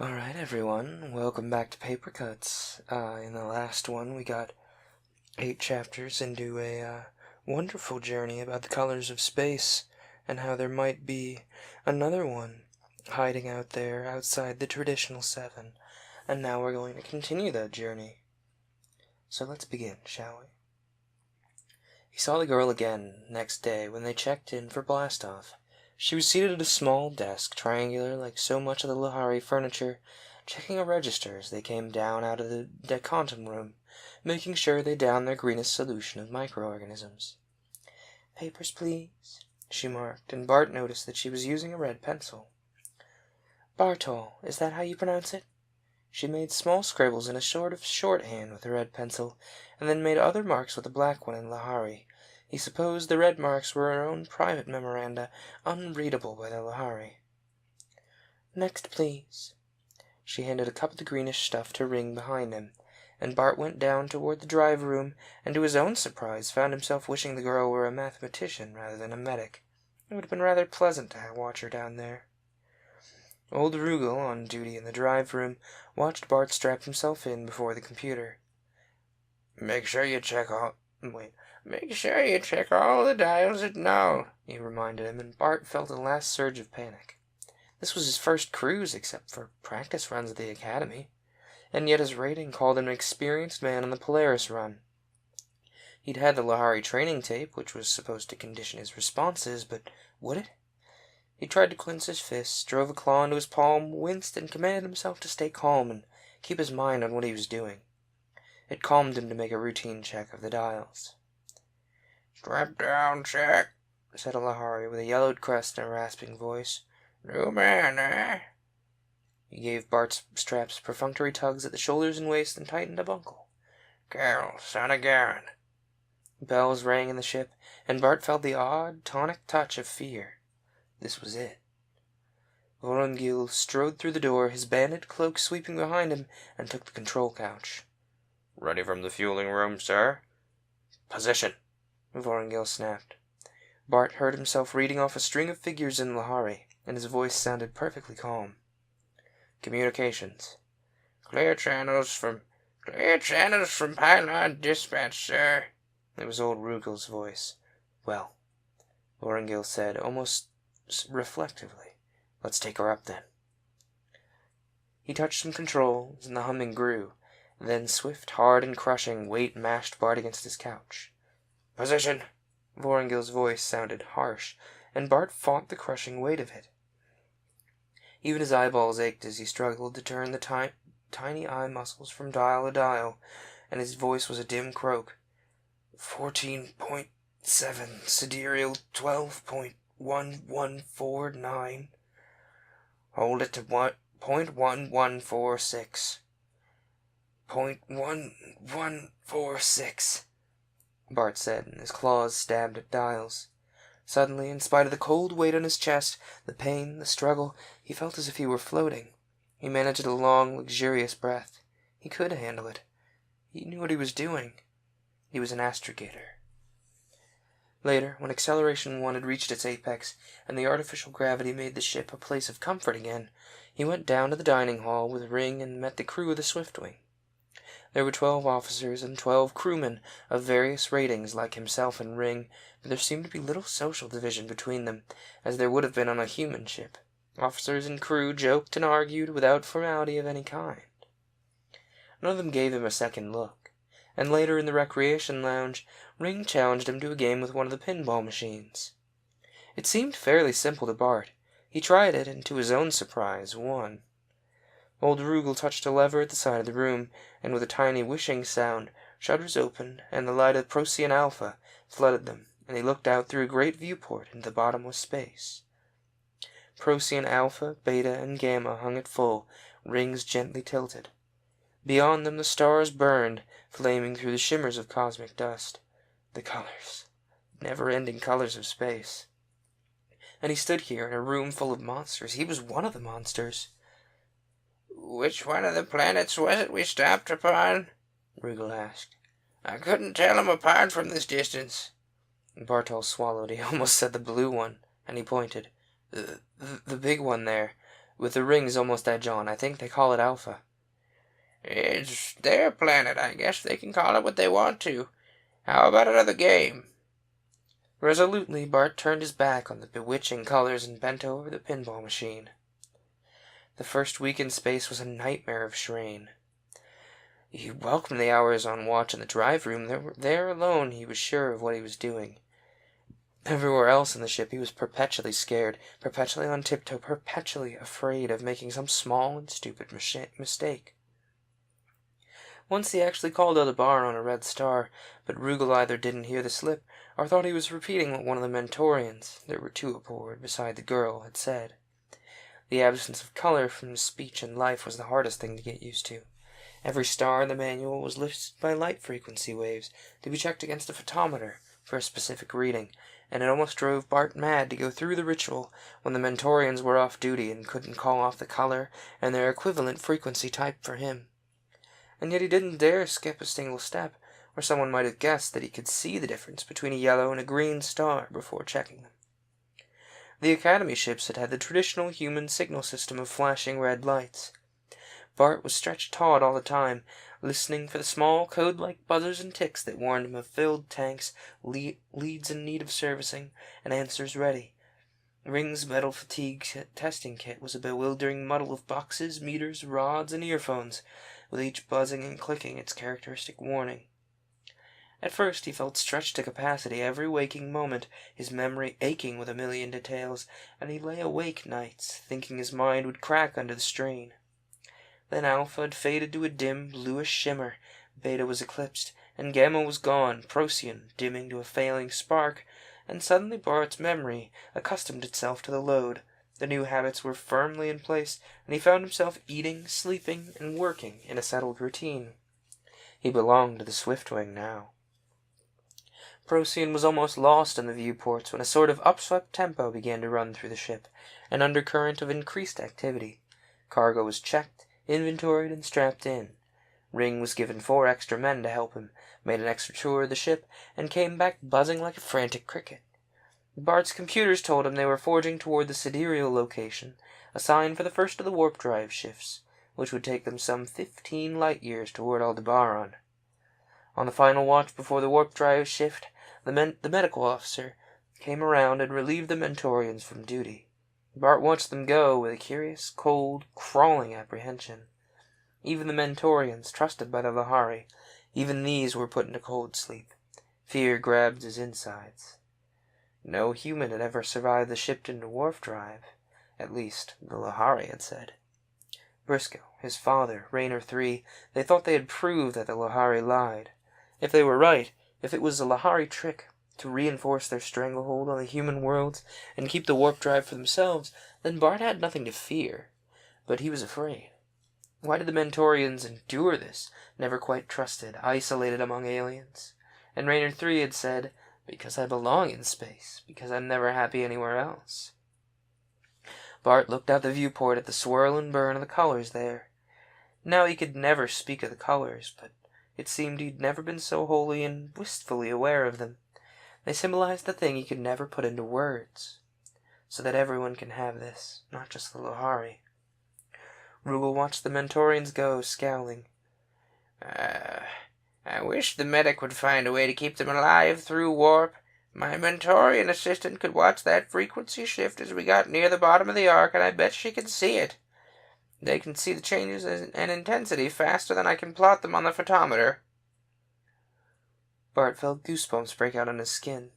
Alright everyone, welcome back to Paper Cuts. In the last one we got 8 chapters into a wonderful journey about the colors of space, and how there might be another one hiding out there outside the traditional 7. And now we're going to continue that journey. So let's begin, shall we? He saw the girl again next day when they checked in for blastoff. She was seated at a small desk, triangular like so much of the Lahari furniture, checking a register as they came down out of the decantum room, making sure they downed their greenest solution of microorganisms. "Papers, please," she marked, and Bart noticed that she was using a red pencil. "Bartol, is that how you pronounce it?" She made small scribbles in a sort of shorthand with the red pencil, and then made other marks with the black one in Lahari. He supposed the red marks were her own private memoranda, unreadable by the Lahari. "Next, please." She handed a cup of the greenish stuff to Ring behind him, and Bart went down toward the drive room, and to his own surprise found himself wishing the girl were a mathematician rather than a medic. It would have been rather pleasant to watch her down there. Old Rugal, on duty in the drive room, watched Bart strap himself in before the computer. Make sure you check all the dials at null," he reminded him, and Bart felt a last surge of panic. This was his first cruise except for practice runs at the academy, and yet his rating called him an experienced man on the Polaris run. He'd had the Lahari training tape, which was supposed to condition his responses, but would it? He tried to clench his fists, drove a claw into his palm, winced, and commanded himself to stay calm and keep his mind on what he was doing. It calmed him to make a routine check of the dials. "Strap down, check," said a Lahari with a yellowed crest and a rasping voice. "New man, eh?" He gave Bart's straps perfunctory tugs at the shoulders and waist and tightened a buckle. "Carol, son of Garin." Bells rang in the ship, and Bart felt the odd, tonic touch of fear. This was it. Vorongil strode through the door, his bandit cloak sweeping behind him, and took the control couch. "Ready from the fueling room, sir?" "Position," Vorongil snapped. Bart heard himself reading off a string of figures in Lahari, and his voice sounded perfectly calm. "Communications." Clear channels from pylon dispatch, sir." It was old Rugal's voice. "Well," Vorongil said, almost reflectively, "let's take her up, then." He touched some controls, and the humming grew. Then swift, hard, and crushing weight mashed Bart against his couch. "Position." Vorongil's voice sounded harsh, and Bart fought the crushing weight of it. Even his eyeballs ached as he struggled to turn the tiny eye muscles from dial to dial, and his voice was a dim croak. 14.7, sidereal 12.1149. Hold it to 0.1146. 0.1146, Bart said, and his claws stabbed at dials. Suddenly, in spite of the cold weight on his chest, the pain, the struggle, he felt as if he were floating. He managed a long, luxurious breath. He could handle it. He knew what he was doing. He was an astrogator. Later, when Acceleration 1 had reached its apex, and the artificial gravity made the ship a place of comfort again, he went down to the dining hall with Ring and met the crew of the Swiftwing. There were 12 officers and 12 crewmen of various ratings like himself and Ring, but there seemed to be little social division between them, as there would have been on a human ship. Officers and crew joked and argued without formality of any kind. None of them gave him a second look, and later in the recreation lounge, Ring challenged him to a game with one of the pinball machines. It seemed fairly simple to Bart. He tried it, and to his own surprise, won. Old Rugal touched a lever at the side of the room, and with a tiny whooshing sound, shutters opened, and the light of Procyon Alpha flooded them, and he looked out through a great viewport into the bottomless space. Procyon Alpha, Beta, and Gamma hung at full, rings gently tilted. Beyond them the stars burned, flaming through the shimmers of cosmic dust. The colors, never-ending colors of space. And he stood here in a room full of monsters. He was one of the monsters. "Which one of the planets was it we stopped upon?" Rugal asked. "I couldn't tell 'em apart from this distance." Bartol swallowed. He almost said the blue one, and he pointed. The big one there. with the rings almost edge on. I think they call it Alpha. It's their planet. I guess they can call it what they want to. How about another game? Resolutely, Bart turned his back on the bewitching colors and bent over the pinball machine. The first week in space was a nightmare of strain. He welcomed the hours on watch in the drive room. There alone he was sure of what he was doing. Everywhere else in the ship he was perpetually scared, perpetually on tiptoe, perpetually afraid of making some small and stupid mistake. Once he actually called Aldebaran on a red star, but Rugal either didn't hear the slip, or thought he was repeating what one of the Mentorians, there were two aboard beside the girl, had said. The absence of color from speech and life was the hardest thing to get used to. Every star in the manual was listed by light frequency waves, to be checked against a photometer for a specific reading, and it almost drove Bart mad to go through the ritual when the Mentorians were off duty and couldn't call off the color and their equivalent frequency type for him. And yet he didn't dare skip a single step, or someone might have guessed that he could see the difference between a yellow and a green star before checking them. The Academy ships had the traditional human signal system of flashing red lights. Bart was stretched taut all the time, listening for the small code-like buzzers and ticks that warned him of filled tanks, leads in need of servicing, and answers ready. Ring's metal fatigue testing kit was a bewildering muddle of boxes, meters, rods, and earphones, with each buzzing and clicking its characteristic warning. At first he felt stretched to capacity every waking moment, his memory aching with a million details, and he lay awake nights, thinking his mind would crack under the strain. Then Alpha had faded to a dim, bluish shimmer, Beta was eclipsed, and Gamma was gone, Procyon dimming to a failing spark, and suddenly Bart's memory accustomed itself to the load. The new habits were firmly in place, and he found himself eating, sleeping, and working in a settled routine. He belonged to the Swiftwing now. Procyon was almost lost in the viewports when a sort of upswept tempo began to run through the ship, an undercurrent of increased activity. Cargo was checked, inventoried, and strapped in. Ring was given 4 extra men to help him, made an extra tour of the ship, and came back buzzing like a frantic cricket. Bart's computers told him they were forging toward the sidereal location, assigned for the first of the warp drive shifts, which would take them some 15 light-years toward Aldebaran. On the final watch before the warp drive shift, the medical officer came around and relieved the Mentorians from duty. Bart watched them go with a curious, cold, crawling apprehension. Even the Mentorians, trusted by the Lahari, even these were put into cold sleep. Fear grabbed his insides. No human had ever survived the ship into warp drive. At least, the Lahari had said. Briscoe, his father, Raynor III, they thought they had proved that the Lahari lied. If they were right, if it was a Lahari trick to reinforce their stranglehold on the human worlds and keep the warp drive for themselves, then Bart had nothing to fear. But he was afraid. Why did the Mentorians endure this, never quite trusted, isolated among aliens? And Raynor III had said, "Because I belong in space, because I'm never happy anywhere else." Bart looked out the viewport at the swirl and burn of the colors there. Now he could never speak of the colors, but it seemed he'd never been so wholly and wistfully aware of them. They symbolized the thing he could never put into words. So that everyone can have this, not just the Lahari. Rugal watched the Mentorians go, scowling. I wish the medic would find a way to keep them alive through warp. My Mentorian assistant could watch that frequency shift as we got near the bottom of the arc, and I bet she can see it. They can see the changes in intensity faster than I can plot them on the photometer. Bart felt goosebumps break out on his skin.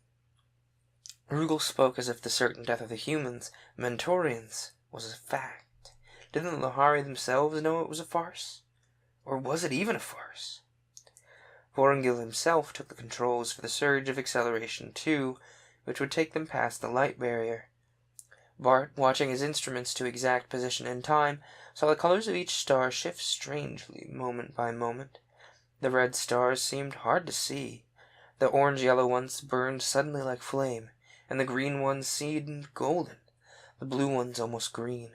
Rugal spoke as if the certain death of the humans, Mentorians, was a fact. Didn't the Lahari themselves know it was a farce? Or was it even a farce? Vorongil himself took the controls for the surge of acceleration 2, which would take them past the light barrier. Bart, watching his instruments to exact position and time, saw the colors of each star shift strangely moment by moment. The red stars seemed hard to see. The orange-yellow ones burned suddenly like flame, and the green ones seemed golden, the blue ones almost green.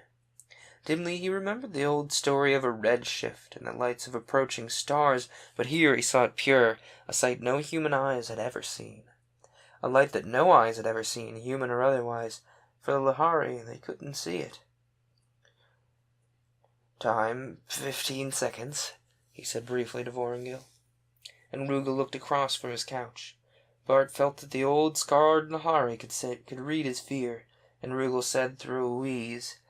Dimly he remembered the old story of a red shift and the lights of approaching stars, but here he saw it pure, a sight no human eyes had ever seen. A light that no eyes had ever seen, human or otherwise. For the Lahari, they couldn't see it. Time, 15 seconds, he said briefly to Vorongil. And Rugal looked across from his couch. Bart felt that the old scarred Lahari could read his fear, and Rugal said through a wheeze,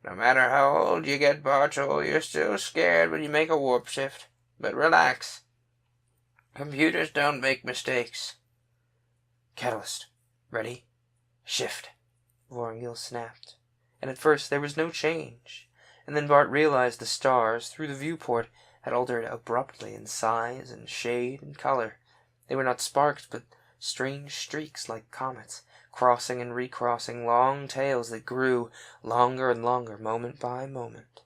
"No matter how old you get, Bartol, you're still scared when you make a warp shift. But relax. Computers don't make mistakes." "Catalyst. Ready? Shift," Vorongil snapped. And at first there was no change. And then Bart realized the stars, through the viewport, had altered abruptly in size and shade and color. They were not sparks, but strange streaks like comets, crossing and recrossing long tails that grew longer and longer moment by moment.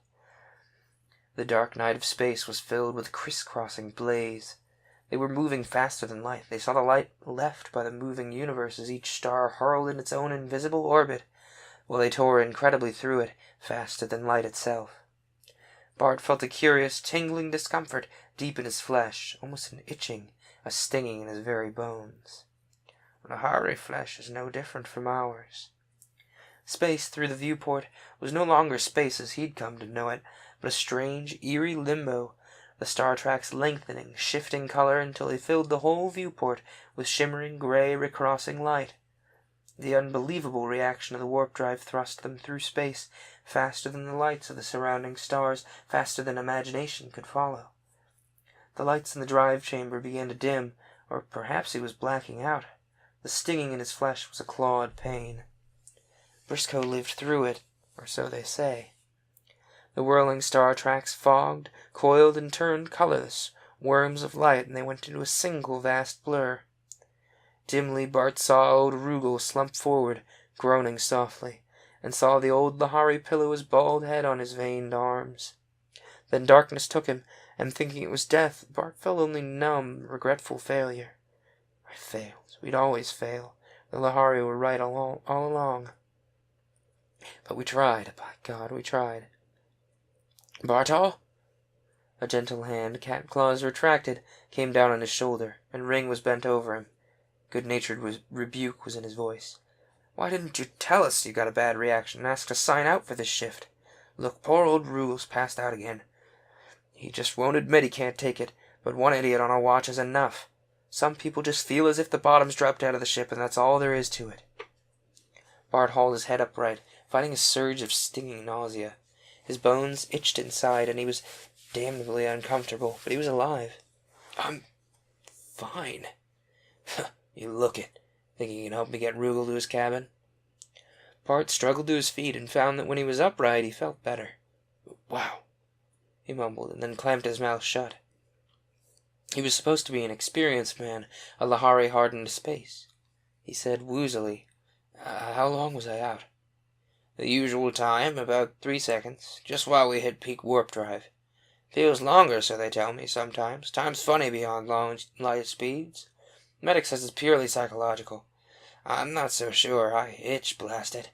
The dark night of space was filled with crisscrossing blaze. They were moving faster than light. They saw the light left by the moving universe as each star hurled in its own invisible orbit, while they tore incredibly through it, faster than light itself. Bart felt a curious, tingling discomfort deep in his flesh, almost an itching, a stinging in his very bones. Lahari flesh is no different from ours. Space through the viewport was no longer space as he'd come to know it, but a strange, eerie limbo, the star tracks lengthening, shifting color until they filled the whole viewport with shimmering gray recrossing light. The unbelievable reaction of the warp drive thrust them through space, faster than the lights of the surrounding stars, faster than imagination could follow. The lights in the drive chamber began to dim, or perhaps he was blacking out. The stinging in his flesh was a clawed pain. Briscoe lived through it, or so they say. The whirling star tracks fogged, coiled, and turned colorless, worms of light, and they went into a single vast blur. Dimly Bart saw old Rugal slump forward, groaning softly, and saw the old Lahari pillow his bald head on his veined arms. Then darkness took him, and thinking it was death, Bart felt only numb, regretful failure. I failed. We'd always fail. The Lahari were right all along. But we tried. By God, we tried. "Bartol?" A gentle hand, cat claws retracted, came down on his shoulder, and Ring was bent over him. Good-natured rebuke was in his voice. "Why didn't you tell us you got a bad reaction and ask to sign out for this shift? Look, poor old Rugal's passed out again. He just won't admit he can't take it, but one idiot on a watch is enough. Some people just feel as if the bottom's dropped out of the ship, and that's all there is to it." Bart hauled his head upright, fighting a surge of stinging nausea. His bones itched inside, and he was damnably uncomfortable, but he was alive. "I'm fine." "You look it. Think you can help me get Rugal to his cabin?" Bart struggled to his feet and found that when he was upright he felt better. "Wow," he mumbled, and then clamped his mouth shut. He was supposed to be an experienced man, a Lahari hardened to space. He said woozily, "How long was I out?" "The usual time, about 3 seconds, just while we hit peak warp drive. Feels longer, so they tell me, sometimes. Time's funny beyond long light speeds. Medic says it's purely psychological. I'm not so sure. I itch, blast it."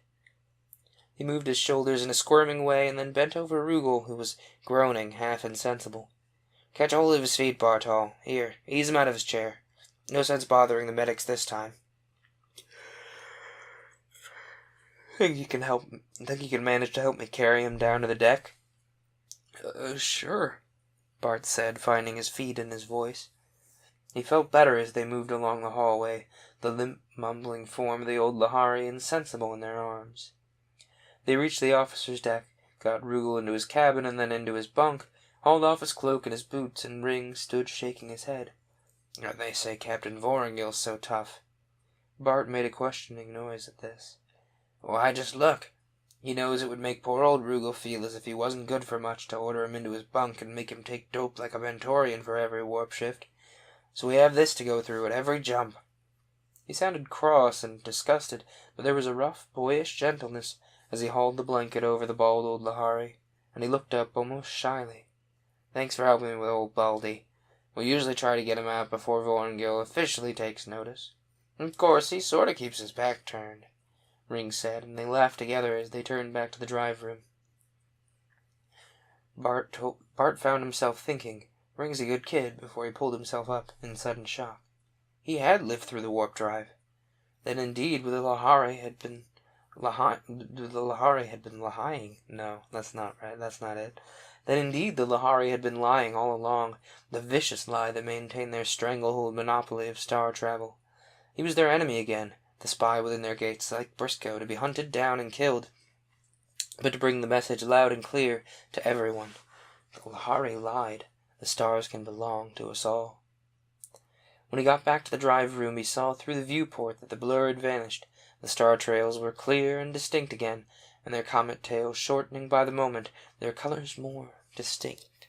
He moved his shoulders in a squirming way and then bent over Rugal, who was groaning, half insensible. "Catch hold of his feet, Bartol. Here, ease him out of his chair. No sense bothering the medics this time." Think you can manage to help me carry him down to the deck?" Sure," Bart said, finding his feet in his voice. He felt better as they moved along the hallway, the limp, mumbling form of the old Lahari insensible in their arms. They reached the officer's deck, got Rugal into his cabin and then into his bunk, hauled off his cloak and his boots, and Ring stood shaking his head. "They say Captain Vorongil's so tough." Bart made a questioning noise at this. "Why, just look. He knows it would make poor old Rugal feel as if he wasn't good for much to order him into his bunk and make him take dope like a Mentorian for every warp shift. So we have this to go through at every jump." He sounded cross and disgusted, but there was a rough, boyish gentleness as he hauled the blanket over the bald old Lahari, and he looked up almost shyly. "Thanks for helping me with old Baldy. We usually try to get him out before Vorongil officially takes notice. Of course, he sort of keeps his back turned," Ring said, and they laughed together as they turned back to the drive room. Bart found himself thinking, Ring's a good kid, before he pulled himself up in sudden shock. He had lived through the warp drive. Then indeed the Lahari had been Lahying. No, that's not right. That's not it. Then indeed the Lahari had been lying all along, the vicious lie that maintained their stranglehold monopoly of star travel. He was their enemy again, the spy within their gates, like Briscoe, to be hunted down and killed, but to bring the message loud and clear to everyone. The Lahari lied. The stars can belong to us all. When he got back to the drive room, he saw through the viewport that the blur had vanished. The star trails were clear and distinct again, and their comet tails shortening by the moment, their colors more distinct.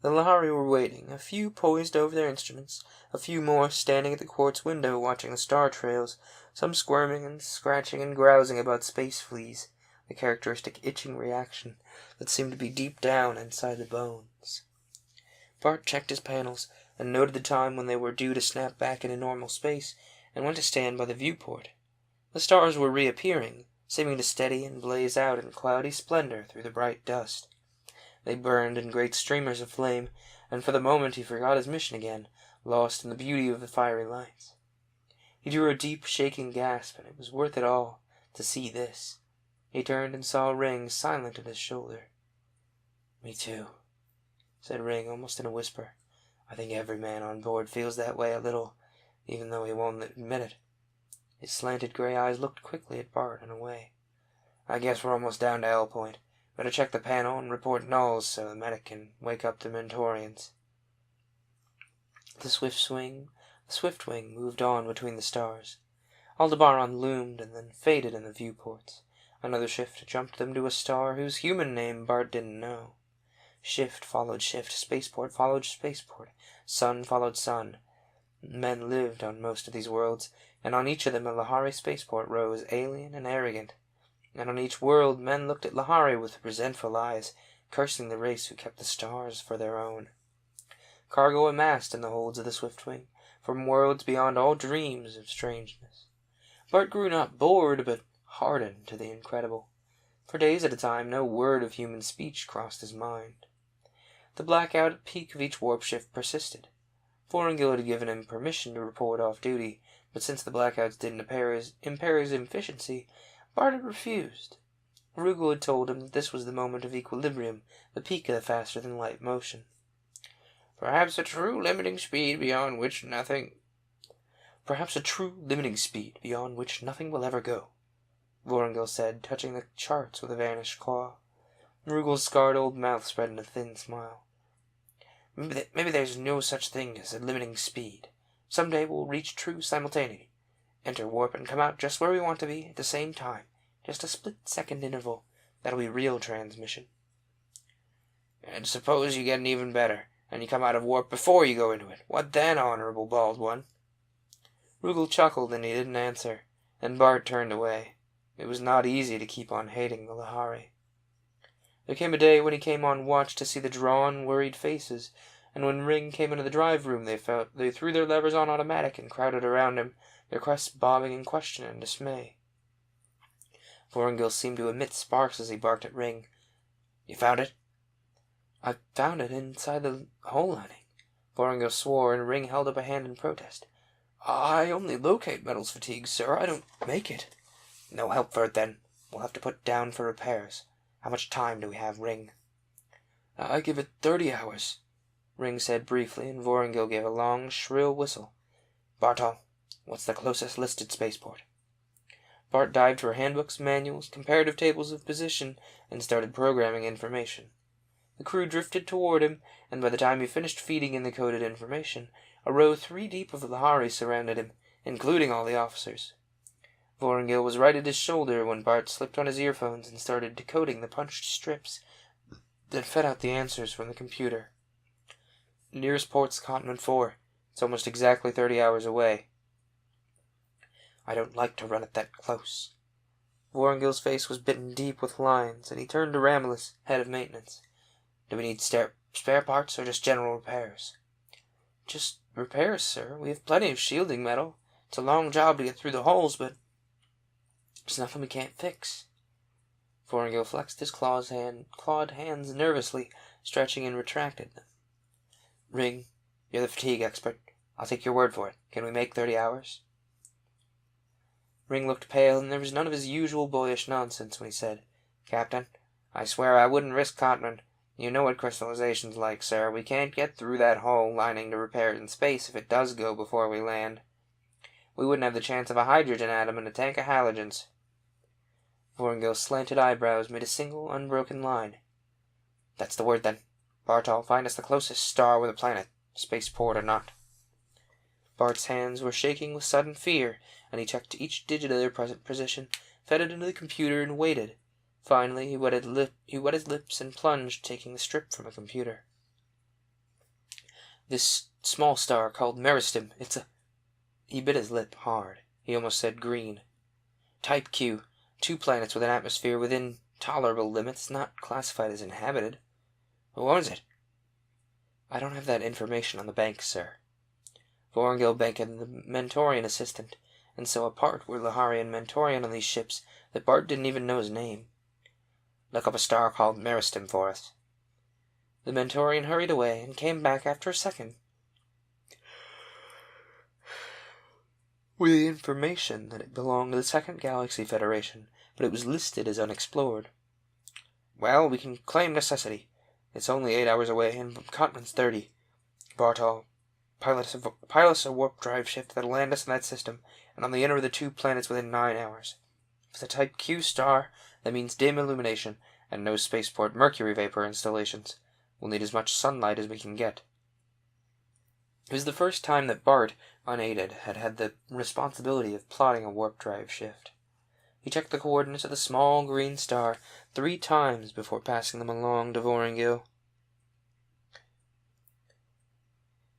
The Lahari were waiting, a few poised over their instruments, a few more standing at the quartz window watching the star trails, some squirming and scratching and grousing about space fleas, the characteristic itching reaction that seemed to be deep down inside the bones. Bart checked his panels and noted the time when they were due to snap back into normal space, and went to stand by the viewport. The stars were reappearing, seeming to steady and blaze out in cloudy splendor through the bright dust. They burned in great streamers of flame, and for the moment he forgot his mission again, lost in the beauty of the fiery lights. He drew a deep, shaking gasp, and it was worth it all to see this. He turned and saw Ring silent at his shoulder. "Me too," said Ring, almost in a whisper. "I think every man on board feels that way a little, even though he won't admit it." His slanted gray eyes looked quickly at Bart and away. "I guess we're almost down to L point. Better check the panel and report nulls so the medic can wake up the Mentorians." The Swiftwing moved on between the stars. Aldebaran loomed and then faded in the viewports. Another shift jumped them to a star whose human name Bart didn't know. Shift followed shift, spaceport followed spaceport, sun followed sun. Men lived on most of these worlds, and on each of them a Lahari spaceport rose, alien and arrogant. And on each world men looked at Lahari with resentful eyes, cursing the race who kept the stars for their own. Cargo amassed in the holds of the Swiftwing, from worlds beyond all dreams of strangeness. Bart grew not bored, but hardened to the incredible. For days at a time no word of human speech crossed his mind. The blackout at peak of each warp shift persisted. Vorengil had given him permission to report off duty, but since the blackouts didn't impair his efficiency, Bart had refused. Rugal had told him that this was the moment of equilibrium, the peak of the faster-than-light motion. Perhaps a true limiting speed beyond which nothing will ever go," Vorengil said, touching the charts with a vanished claw. Rugal's scarred old mouth spread in a thin smile. Maybe there's no such thing as a limiting speed. Someday we'll reach true simultaneity. Enter warp and come out just where we want to be at the same time. Just a split-second interval. That'll be real transmission. And suppose you get an even better, and you come out of warp before you go into it. What then, Honorable Bald One? Rugal chuckled and he didn't answer, and Bart turned away. It was not easy to keep on hating the Lahari. There came a day when he came on watch to see the drawn, worried faces, and when Ring came into the drive room they threw their levers on automatic and crowded around him, their crests bobbing in question and dismay. Vorengil seemed to emit sparks as he barked at Ring. "You found it?" "I found it inside the hull lining." Vorengil swore, and Ring held up a hand in protest. "I only locate metals fatigue, sir. I don't make it." "No help for it, then. We'll have to put down for repairs. How much time do we have, Ring?" "I give it 30 hours," Ring said briefly, and Vorengil gave a long, shrill whistle. "Bartol, what's the closest listed spaceport?" Bart dived for handbooks, manuals, comparative tables of position, and started programming information. The crew drifted toward him, and by the time he finished feeding in the coded information, a row 3 deep of Lahari surrounded him, including all the officers. Vorengil was right at his shoulder when Bart slipped on his earphones and started decoding the punched strips that fed out the answers from the computer. "Nearest port's Continent 4. It's almost exactly 30 hours away." "I don't like to run it that close." Vorengil's face was bitten deep with lines, and he turned to Ramilus, head of maintenance. "Do we need spare parts or just general repairs?" "Just repairs, sir. We have plenty of shielding metal. It's a long job to get through the holes, but there's nothing we can't fix." Vorengil flexed his clawed hands nervously, stretching and retracted them. "Ring, you're the fatigue expert. I'll take your word for it. Can we make 30 hours? Ring looked pale, and there was none of his usual boyish nonsense when he said, "Captain, I swear I wouldn't risk Cotman. You know what crystallization's like, sir. We can't get through that hull lining to repair it in space if it does go before we land. We wouldn't have the chance of a hydrogen atom in a tank of halogens. Vorongil's slanted eyebrows made a single, unbroken line. That's the word, then. Bartol, find us the closest star with a planet, spaceport or not. Bart's hands were shaking with sudden fear, and he checked each digit of their present position, fed it into the computer, and waited. Finally, he wet his lips and plunged, taking the strip from a computer. This small star called Meristem, it's a... He bit his lip hard. He almost said green. Type Q. 2 planets with an atmosphere within tolerable limits, not classified as inhabited. What was it? I don't have that information on the bank, sir. Vorongil beckoned the Mentorian assistant, and so apart were Lahari and Mentorian on these ships that Bart didn't even know his name. Look up a star called Meristem for us. The Mentorian hurried away and came back after a second with the information that it belonged to the Second Galaxy Federation, but it was listed as unexplored. Well, we can claim necessity. It's only 8 hours away, and continent's 30. Bartol, pilot us a warp drive shift that'll land us in that system, and on the inner of the 2 planets within 9 hours. If it's a Type Q star, that means dim illumination, and no spaceport mercury vapor installations. We'll need as much sunlight as we can get. It was the first time that Bart, unaided, had had the responsibility of plotting a warp drive shift. He checked the coordinates of the small green star 3 times before passing them along to Vorongil.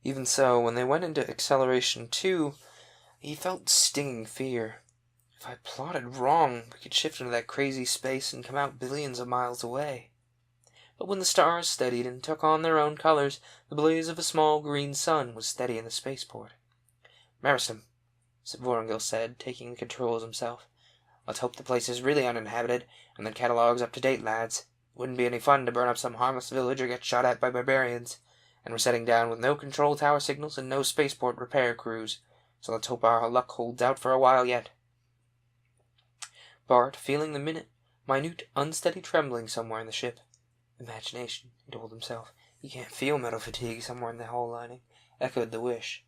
Even so, when they went into acceleration 2, he felt stinging fear. If I plotted wrong, we could shift into that crazy space and come out billions of miles away. But when the stars steadied and took on their own colors, the blaze of a small green sun was steady in the spaceport. Meristem, Vorongil said, taking the controls himself. Let's hope the place is really uninhabited, and the catalog's up to date, lads. Wouldn't be any fun to burn up some harmless village or get shot at by barbarians. And we're setting down with no control tower signals and no spaceport repair crews, so let's hope our luck holds out for a while yet. Bart, feeling the minute, unsteady trembling somewhere in the ship. Imagination, he told himself. He can't feel metal fatigue somewhere in the hull lining, echoed the wish.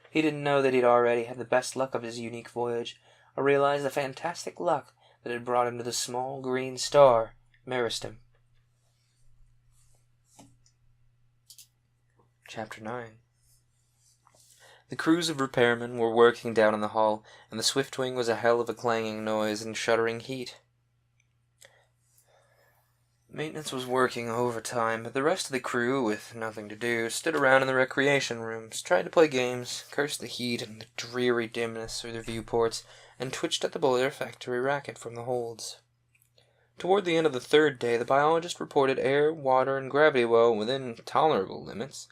He didn't know that he'd already had the best luck of his unique voyage, or realized the fantastic luck that had brought him to the small green star, Meristem. Chapter 9. The crews of repairmen were working down in the hull, and the Swiftwing was a hell of a clanging noise and shuddering heat. Maintenance was working overtime, but the rest of the crew, with nothing to do, stood around in the recreation rooms, tried to play games, cursed the heat and the dreary dimness through their viewports, and twitched at the boiler factory racket from the holds. Toward the end of the 3rd day, the biologist reported air, water, and gravity well within tolerable limits,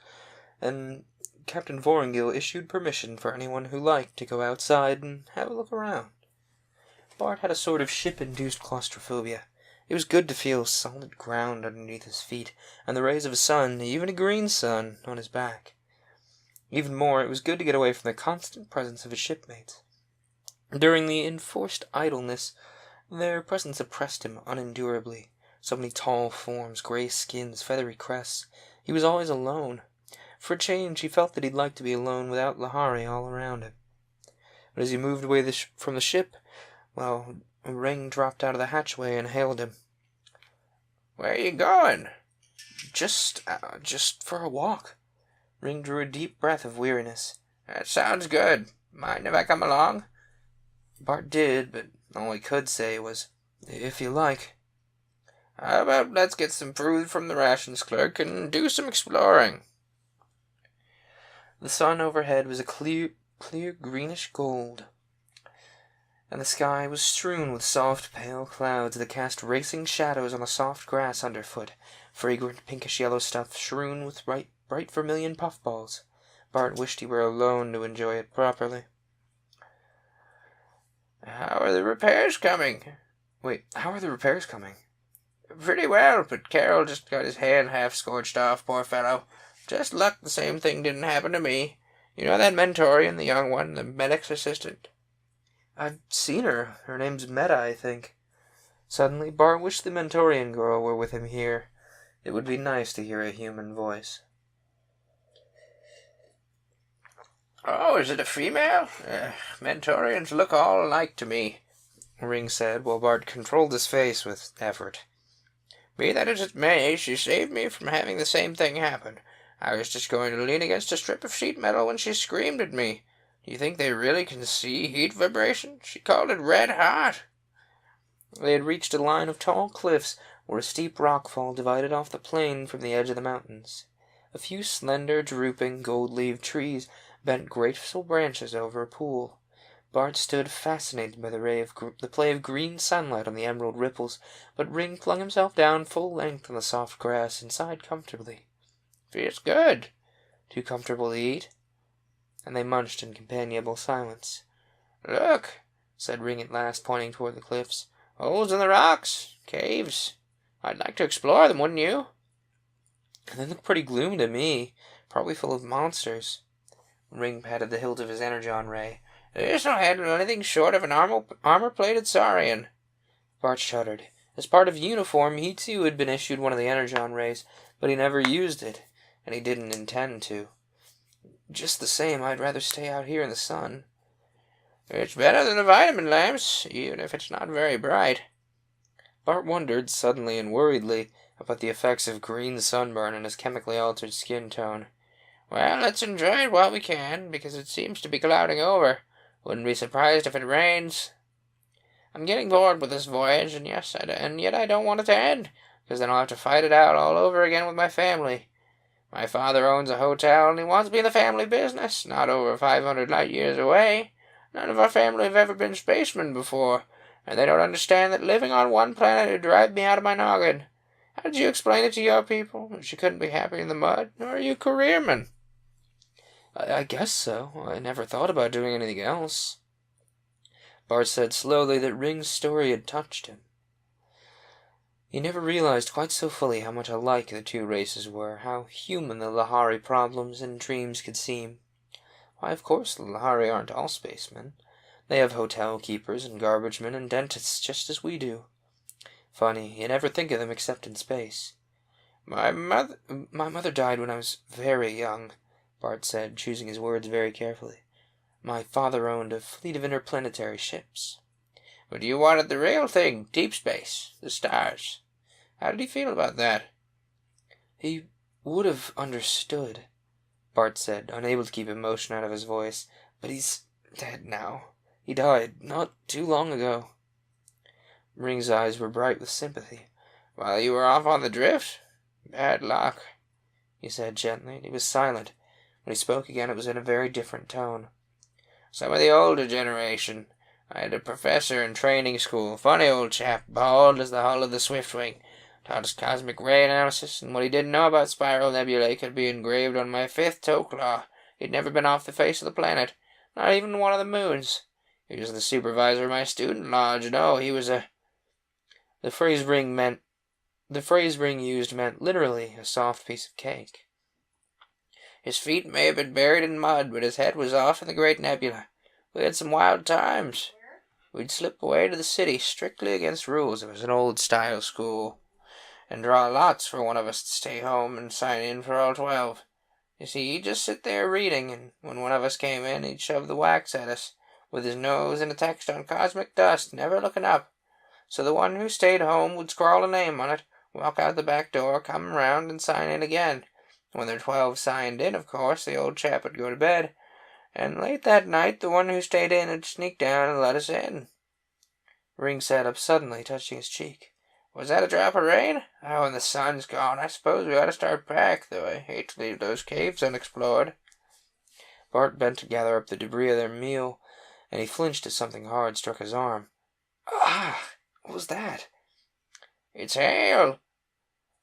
and Captain Vorongil issued permission for anyone who liked to go outside and have a look around. Bart had a sort of ship-induced claustrophobia. It was good to feel solid ground underneath his feet, and the rays of a sun, even a green sun, on his back. Even more, it was good to get away from the constant presence of his shipmates. During the enforced idleness, their presence oppressed him unendurably. So many tall forms, grey skins, feathery crests. He was always alone. For a change, he felt that he'd like to be alone without Lahari all around him. But as he moved away from the ship, well, a ring dropped out of the hatchway and hailed him. Where are you going? Just for a walk. Ring drew a deep breath of weariness. That sounds good. Mind if I come along? Bart did, but all he could say was, if you like. How about let's get some food from the rations clerk and do some exploring? The sun overhead was a clear greenish gold, and the sky was strewn with soft, pale clouds that cast racing shadows on the soft grass underfoot, fragrant pinkish-yellow stuff strewn with bright vermilion puffballs. Bart wished he were alone to enjoy it properly. How are the repairs coming? Wait, how are the repairs coming? Pretty well, but Carol just got his hand half scorched off, poor fellow. Just luck the same thing didn't happen to me. You know that Mentorian, the young one, the medic's assistant? I've seen her. Her name's Meta, I think. Suddenly, Bart wished the Mentorian girl were with him here. It would be nice to hear a human voice. Oh, is it a female? Mentorians look all alike to me, Ring said, while Bart controlled his face with effort. Be that as it may, she saved me from having the same thing happen. I was just going to lean against a strip of sheet metal when she screamed at me. Do you think they really can see heat vibration? She called it red hot. They had reached a line of tall cliffs where a steep rockfall divided off the plain from the edge of the mountains. A few slender, drooping, gold-leaved trees bent graceful branches over a pool. Bart stood fascinated by the play of green sunlight on the emerald ripples, but Ring flung himself down full length on the soft grass and sighed comfortably. Feels good. Too comfortable to eat? And they munched in companionable silence. Look, said Ring at last, pointing toward the cliffs. Holes in the rocks. Caves. I'd like to explore them, wouldn't you? They look pretty gloomy to me. Probably full of monsters. Ring patted the hilt of his energon ray. This don't handle anything short of an armor-plated saurian. Bart shuddered. As part of uniform, he too had been issued one of the energon rays, but he never used it, and he didn't intend to. Just the same, I'd rather stay out here in the sun. It's better than the vitamin lamps, even if it's not very bright. Bart wondered, suddenly and worriedly, about the effects of green sunburn on his chemically altered skin tone. Well, let's enjoy it while we can, because it seems to be clouding over. Wouldn't be surprised if it rains. I'm getting bored with this voyage, and yet I don't want it to end, because then I'll have to fight it out all over again with my family. My father owns a hotel, and he wants to be in the family business, not over 500 light years away. None of our family have ever been spacemen before, and they don't understand that living on one planet would drive me out of my noggin. How did you explain it to your people? That you couldn't be happy in the mud? Or are you careermen? I guess so. I never thought about doing anything else. Bart said slowly that Ring's story had touched him. He never realized quite so fully how much alike the two races were, how human the Lahari problems and dreams could seem. Why, of course, the Lahari aren't all spacemen. They have hotel keepers and garbage men and dentists just as we do. Funny, you never think of them except in space. My mother died when I was very young, Bart said, choosing his words very carefully. My father owned a fleet of interplanetary ships. But you wanted the real thing, deep space, the stars. How did he feel about that? He would have understood, Bart said, unable to keep emotion out of his voice. But he's dead now. He died not too long ago. Ring's eyes were bright with sympathy. While you were off on the drift? Bad luck, he said gently, and he was silent. When he spoke again, it was in a very different tone. Some of the older generation. I had a professor in training school, funny old chap, bald as the hull of the Swiftwing. Taught us cosmic ray analysis, and what he didn't know about spiral nebulae could be engraved on my 5th toe claw. He'd never been off the face of the planet, not even one of the moons. He was the supervisor of my student lodge. No, he was a... The phrase Ring used meant literally a soft piece of cake. His feet may have been buried in mud, but his head was off in the great nebula. We had some wild times. We'd slip away to the city strictly against rules. It was an old-style school. And draw lots for one of us to stay home and sign in for all 12. You see, he'd just sit there reading, and when one of us came in, he'd shove the wax at us, with his nose in a text on cosmic dust, never looking up. So the one who stayed home would scrawl a name on it, walk out the back door, come round, and sign in again. When their 12 signed in, of course, the old chap would go to bed, and late that night the one who stayed in would sneak down and let us in. Ring sat up suddenly, touching his cheek. Was that a drop of rain? Oh, and the sun's gone. I suppose we ought to start back, though I hate to leave those caves unexplored. Bart bent to gather up the debris of their meal, and he flinched as something hard struck his arm. Ah! What was that? It's hail!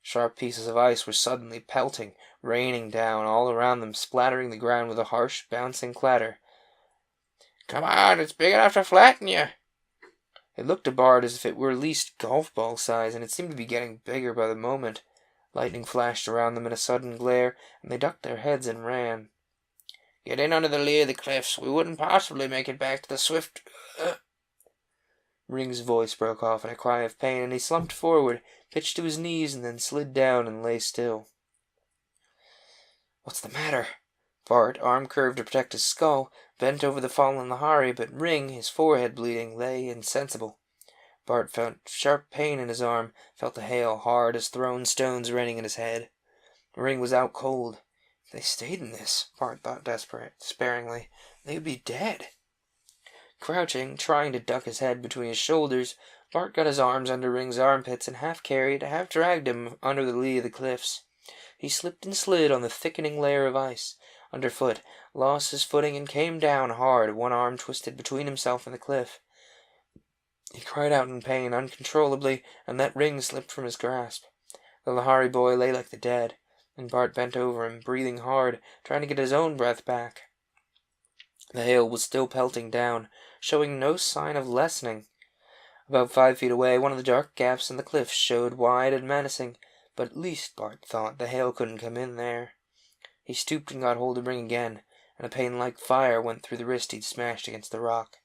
Sharp pieces of ice were suddenly pelting, raining down all around them, splattering the ground with a harsh, bouncing clatter. Come on, it's big enough to flatten you. It looked to Bart as if it were at least golf ball size, and it seemed to be getting bigger by the moment. Lightning flashed around them in a sudden glare, and they ducked their heads and ran. Get in under the lee of the cliffs. We wouldn't possibly make it back to the Swift... Ring's voice broke off in a cry of pain, and he slumped forward, pitched to his knees, and then slid down and lay still. "What's the matter?" Bart, arm curved to protect his skull, bent over the fallen Lahari, but Ring, his forehead bleeding, lay insensible. Bart felt sharp pain in his arm, felt the hail hard as thrown stones raining in his head. Ring was out cold. If they stayed in this, Bart thought despairingly, they would be dead. Crouching, trying to duck his head between his shoulders, Bart got his arms under Ring's armpits and half carried, half dragged him under the lee of the cliffs. He slipped and slid on the thickening layer of ice. Underfoot, lost his footing and came down hard, one arm twisted between himself and the cliff. He cried out in pain uncontrollably, and that Ring slipped from his grasp. The Lahari boy lay like the dead, and Bart bent over him, breathing hard, trying to get his own breath back. The hail was still pelting down, showing no sign of lessening. About 5 feet away, one of the dark gaps in the cliff showed wide and menacing, but at least, Bart thought, the hail couldn't come in there. He stooped and got hold of Ring again, and a pain like fire went through the wrist he'd smashed against the rock.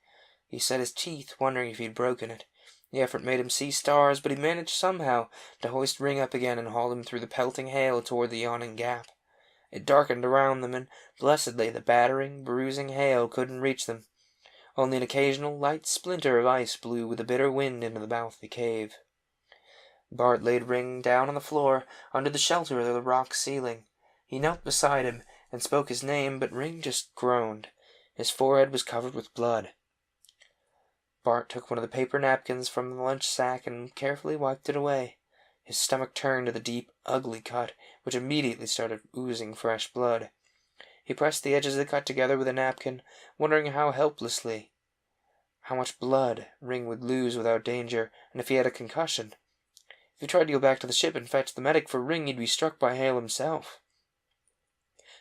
He set his teeth, wondering if he'd broken it. The effort made him see stars, but he managed somehow to hoist Ring up again and haul him through the pelting hail toward the yawning gap. It darkened around them, and blessedly the battering, bruising hail couldn't reach them. Only an occasional light splinter of ice blew with a bitter wind into the mouth of the cave. Bart laid Ring down on the floor, under the shelter of the rock ceiling. He knelt beside him and spoke his name, but Ring just groaned. His forehead was covered with blood. Bart took one of the paper napkins from the lunch sack and carefully wiped it away. His stomach turned to the deep, ugly cut, which immediately started oozing fresh blood. He pressed the edges of the cut together with a napkin, wondering how much blood Ring would lose without danger, and if he had a concussion. If he tried to go back to the ship and fetch the medic for Ring, he'd be struck by hail himself.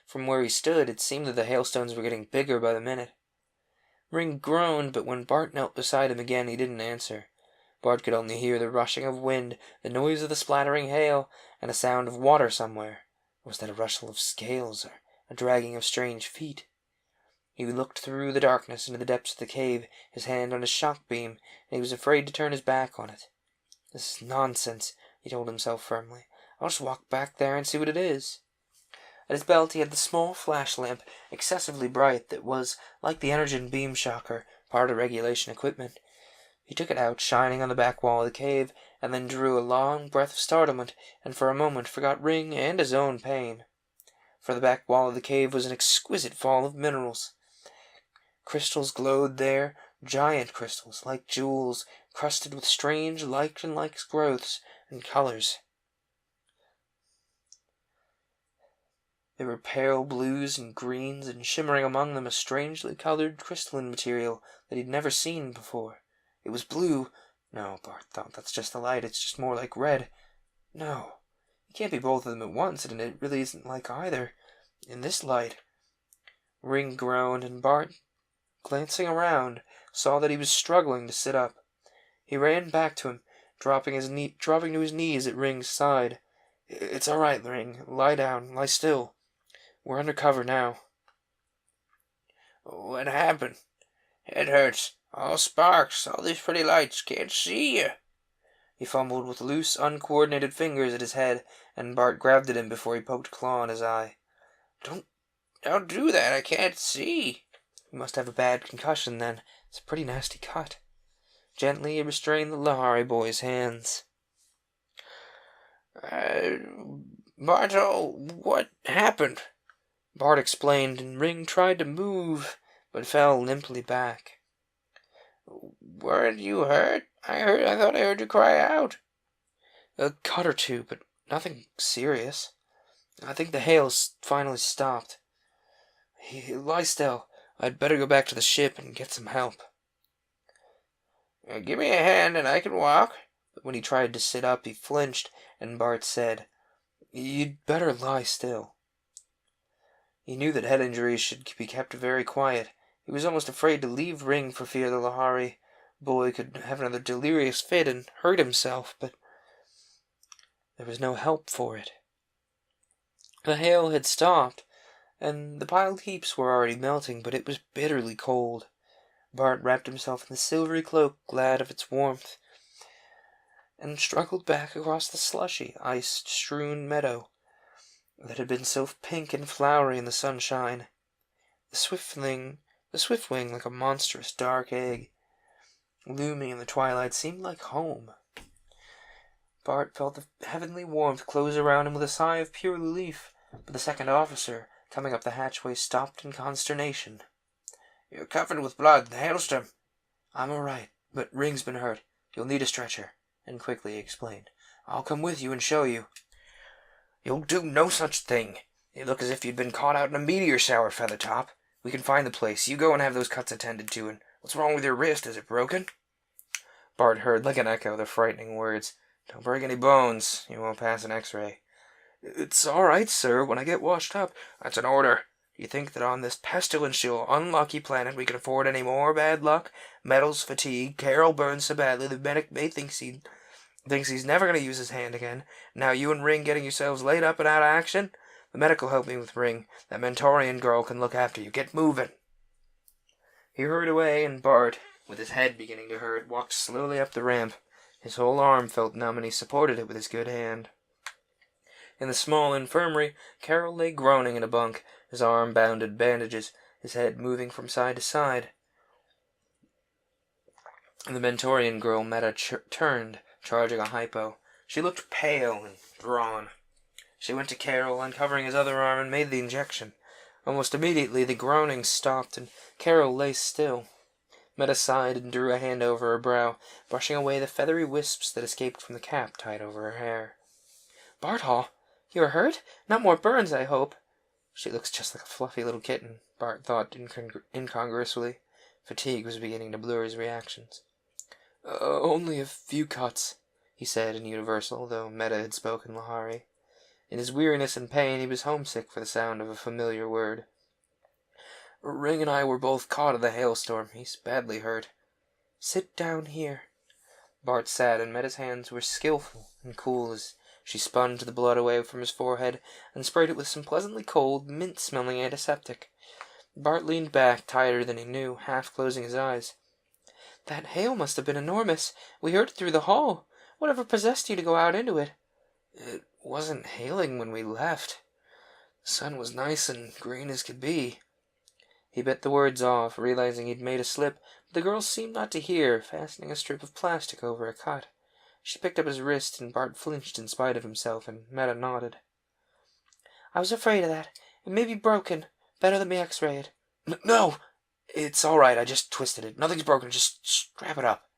From where he stood, it seemed that the hailstones were getting bigger by the minute. Ring groaned, but when Bart knelt beside him again, he didn't answer. Bart could only hear the rushing of wind, the noise of the splattering hail, and a sound of water somewhere. Or was that a rustle of scales, or a dragging of strange feet? He looked through the darkness into the depths of the cave, his hand on his shock beam, and he was afraid to turn his back on it. "This is nonsense," he told himself firmly. "I'll just walk back there and see what it is." At his belt he had the small flash lamp, excessively bright, that was, like the Energon beam shocker, part of regulation equipment. He took it out, shining on the back wall of the cave, and then drew a long breath of startlement, and for a moment forgot Ring and his own pain. For the back wall of the cave was an exquisite fall of minerals. Crystals glowed there, giant crystals, like jewels, crusted with strange lichen-like growths and colors. There were pale blues and greens, and shimmering among them a strangely colored crystalline material that he'd never seen before. It was blue. No, Bart thought, that's just the light. It's just more like red. No, it can't be both of them at once, and it really isn't like either in this light. Ring groaned, and Bart, glancing around, saw that he was struggling to sit up. He ran back to him, dropping to his knees at Ring's side. "It's all right, Ring. Lie down. Lie still. We're under cover now." "What happened? It hurts. All sparks, all these pretty lights. Can't see you." He fumbled with loose, uncoordinated fingers at his head, and Bart grabbed at him before he poked a claw in his eye. Don't do that. I can't see." "You must have a bad concussion, then. It's a pretty nasty cut." Gently he restrained the Lahari boy's hands. Barto, what happened?" Bart explained, and Ring tried to move, but fell limply back. "Weren't you hurt? I thought I heard you cry out." "A cut or two, but nothing serious. I think the hail's finally stopped. Lie still. I'd better go back to the ship and get some help." "Give me a hand and I can walk." But when he tried to sit up, he flinched, and Bart said, "You'd better lie still." He knew that head injuries should be kept very quiet. He was almost afraid to leave Ring for fear the Lahari boy could have another delirious fit and hurt himself, but there was no help for it. The hail had stopped, and the piled heaps were already melting, but it was bitterly cold. Bart wrapped himself in the silvery cloak, glad of its warmth, and struggled back across the slushy, ice-strewn meadow that had been so pink and flowery in the sunshine. The swiftwing, like a monstrous dark egg, looming in the twilight, seemed like home. Bart felt the heavenly warmth close around him with a sigh of pure relief, but the second officer, coming up the hatchway, stopped in consternation. "You're covered with blood. The hailstorm." "I'm all right, but Ring's been hurt. You'll need a stretcher," and quickly he explained. "I'll come with you and show you." "You'll do no such thing. You look as if you'd been caught out in a meteor shower, Feathertop. We can find the place. You go and have those cuts attended to. And what's wrong with your wrist? Is it broken?" Bart heard like an echo the frightening words. "Don't break any bones. You won't pass an X-ray." "It's all right, sir, when I get washed up." "That's an order. Do you think that on this pestilential, unlucky planet we can afford any more bad luck? Metals, fatigue, Carol burns so badly the medic may thinks he's never going to use his hand again. Now you and Ring getting yourselves laid up and out of action? The medic will help me with Ring. That Mentorian girl can look after you. Get moving." He hurried away, and Bart, with his head beginning to hurt, walked slowly up the ramp. His whole arm felt numb, and he supported it with his good hand. In the small infirmary, Carol lay groaning in a bunk, his arm bound in bandages, his head moving from side to side. The Mentorian girl, Meta, turned, charging a hypo. She looked pale and drawn. She went to Carol, uncovering his other arm, and made the injection. Almost immediately the groaning stopped, and Carol lay still. Meta sighed and drew a hand over her brow, brushing away the feathery wisps that escaped from the cap tied over her hair. "Bartol, you are hurt? Not more burns, I hope." "She looks just like a fluffy little kitten," Bart thought incongruously. Fatigue was beginning to blur his reactions. Only a few cuts," he said in universal, though Meta had spoken Lahari. In his weariness and pain he was homesick for the sound of a familiar word. "Ring and I were both caught in the hailstorm. He's badly hurt." "Sit down here." Bart sat, and Meta's hands were skillful and cool as she sponged the blood away from his forehead and sprayed it with some pleasantly cold, mint-smelling antiseptic. Bart leaned back, tighter than he knew, half closing his eyes. "That hail must have been enormous. We heard it through the hall. Whatever possessed you to go out into it?" "It wasn't hailing when we left. The sun was nice and green as could be." He bit the words off, realizing he'd made a slip, but the girl seemed not to hear, fastening a strip of plastic over a cut. She picked up his wrist, and Bart flinched in spite of himself, and Meta nodded. "I was afraid of that. It may be broken. Better than me x-ray it." No! It's all right. I just twisted it. Nothing's broken. Just strap it up."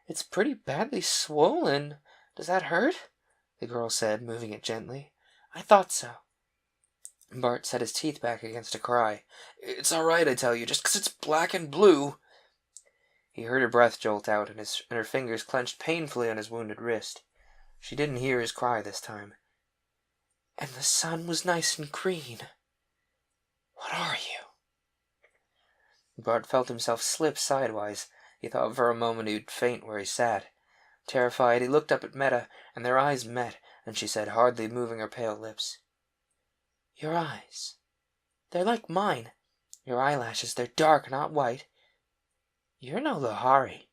"It's pretty badly swollen. Does that hurt?" the girl said, moving it gently. "I thought so." Bart set his teeth back against a cry. "It's all right, I tell you, just 'cause it's black and blue." He heard her breath jolt out, and her fingers clenched painfully on his wounded wrist. She didn't hear his cry this time. "And the sun was nice and green. What are you?" Bart felt himself slip sidewise. He thought for a moment he would faint where he sat. Terrified, he looked up at Meta, and their eyes met, and she said, hardly moving her pale lips, "Your eyes. They're like mine. Your eyelashes, they're dark, not white. You're no Lahari."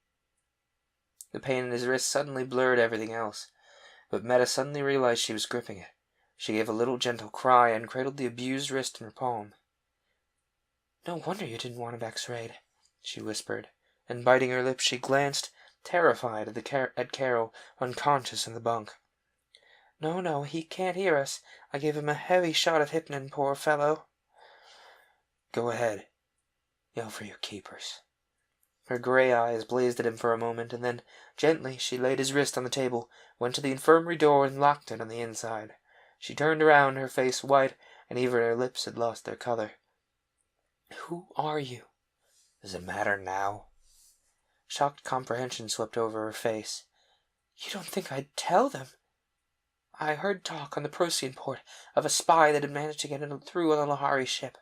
The pain in his wrist suddenly blurred everything else, but Meta suddenly realized she was gripping it. She gave a little gentle cry and cradled the abused wrist in her palm. "No wonder you didn't want him x-rayed," she whispered, and biting her lips she glanced, terrified, at Carol, unconscious in the bunk. No, he can't hear us. I gave him a heavy shot of hypnin, poor fellow." "Go ahead. Yell for your keepers." Her gray eyes blazed at him for a moment, and then, gently, she laid his wrist on the table, went to the infirmary door, and locked it on the inside. She turned around, her face white, and even her lips had lost their color. "Who are you?" "Does it matter now?" Shocked comprehension swept over her face. "You don't think I'd tell them? I heard talk on the Procyon port of a spy that had managed to get through on the Lahari ship.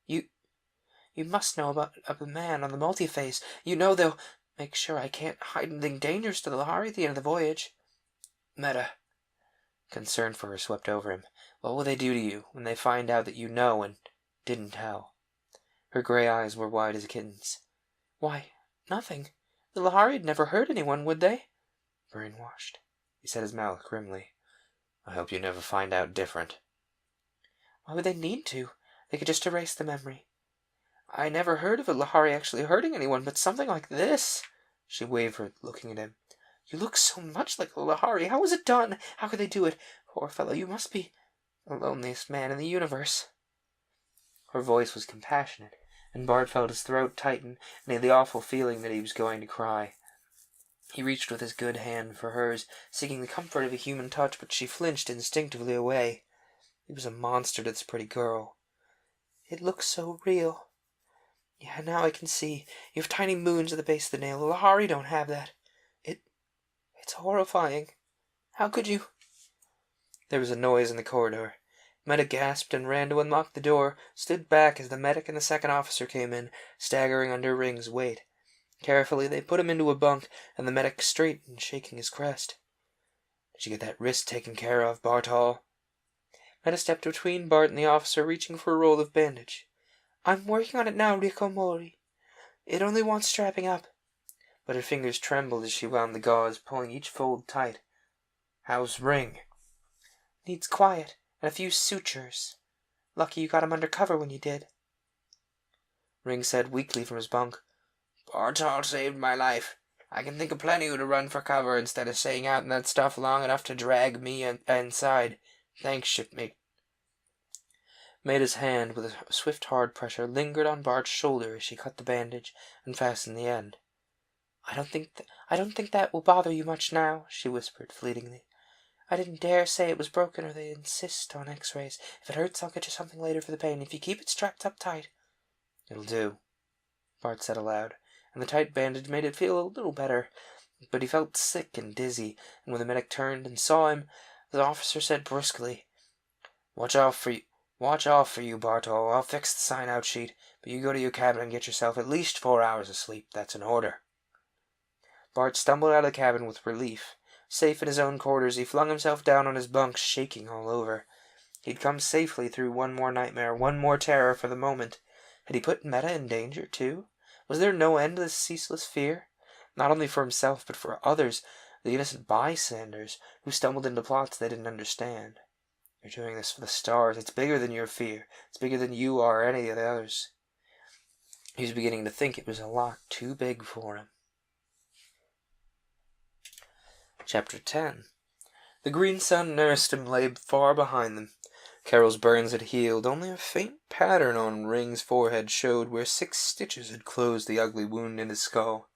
You must know about a man on the multiphase. You know they'll make sure I can't hide anything dangerous to the Lahari at the end of the voyage." "Meta." Concern for her swept over him. "What will they do to you when they find out that you know and didn't tell?" Her gray eyes were wide as a kitten's. Why, nothing. The Lahari'd never hurt anyone, would they? Brainwashed. He set his mouth grimly. I hope you never find out different. Why would they need to? They could just erase the memory. I never heard of a Lahari actually hurting anyone, but something like this. She wavered, looking at him. You look so much like a Lahari. How was it done? How could they do it? Poor fellow, you must be the loneliest man in the universe. Her voice was compassionate, and Bart felt his throat tighten, and he had the awful feeling that he was going to cry. He reached with his good hand for hers, seeking the comfort of a human touch, but she flinched instinctively away. He was a monster to this pretty girl. It looks so real. Yeah, now I can see. You have tiny moons at the base of the nail. The Lahari don't have that. It's horrifying. How could you? There was a noise in the corridor. Meta gasped and ran to unlock the door, stood back as the medic and the second officer came in, staggering under Ring's weight. Carefully, they put him into a bunk, and the medic straightened, shaking his crest. Did you get that wrist taken care of, Bartol? Meta stepped between Bart and the officer, reaching for a roll of bandage. I'm working on it now, Rico Mori. It only wants strapping up. But her fingers trembled as she wound the gauze, pulling each fold tight. How's Ring? Needs quiet, and a few sutures. Lucky you got him under cover when you did. Ring said weakly from his bunk. Bartol saved my life. I can think of plenty who'd run for cover instead of staying out in that stuff long enough to drag me inside. Thanks, shipmate. Maida's hand, with a swift hard pressure, lingered on Bart's shoulder as she cut the bandage and fastened the end. I don't think that will bother you much now, she whispered fleetingly. I didn't dare say it was broken, or they insist on x-rays. If it hurts, I'll get you something later for the pain. If you keep it strapped up tight. It'll do, Bart said aloud, and the tight bandage made it feel a little better, but he felt sick and dizzy, and when the medic turned and saw him, the officer said brusquely, Watch off for you, Bartol. I'll fix the sign-out sheet, but you go to your cabin and get yourself at least 4 hours of sleep. That's an order. Bart stumbled out of the cabin with relief. Safe in his own quarters, he flung himself down on his bunk, shaking all over. He'd come safely through one more nightmare, one more terror for the moment. Had he put Meta in danger, too? Was there no end to this ceaseless fear? Not only for himself, but for others, the innocent bystanders, who stumbled into plots they didn't understand. You're doing this for the stars. It's bigger than your fear. It's bigger than you are or any of the others. He was beginning to think it was a lot too big for him. Chapter 10. The green sun nursed him lay far behind them. Carol's burns had healed. Only a faint pattern on Ring's forehead showed where 6 stitches had closed the ugly wound in his skull.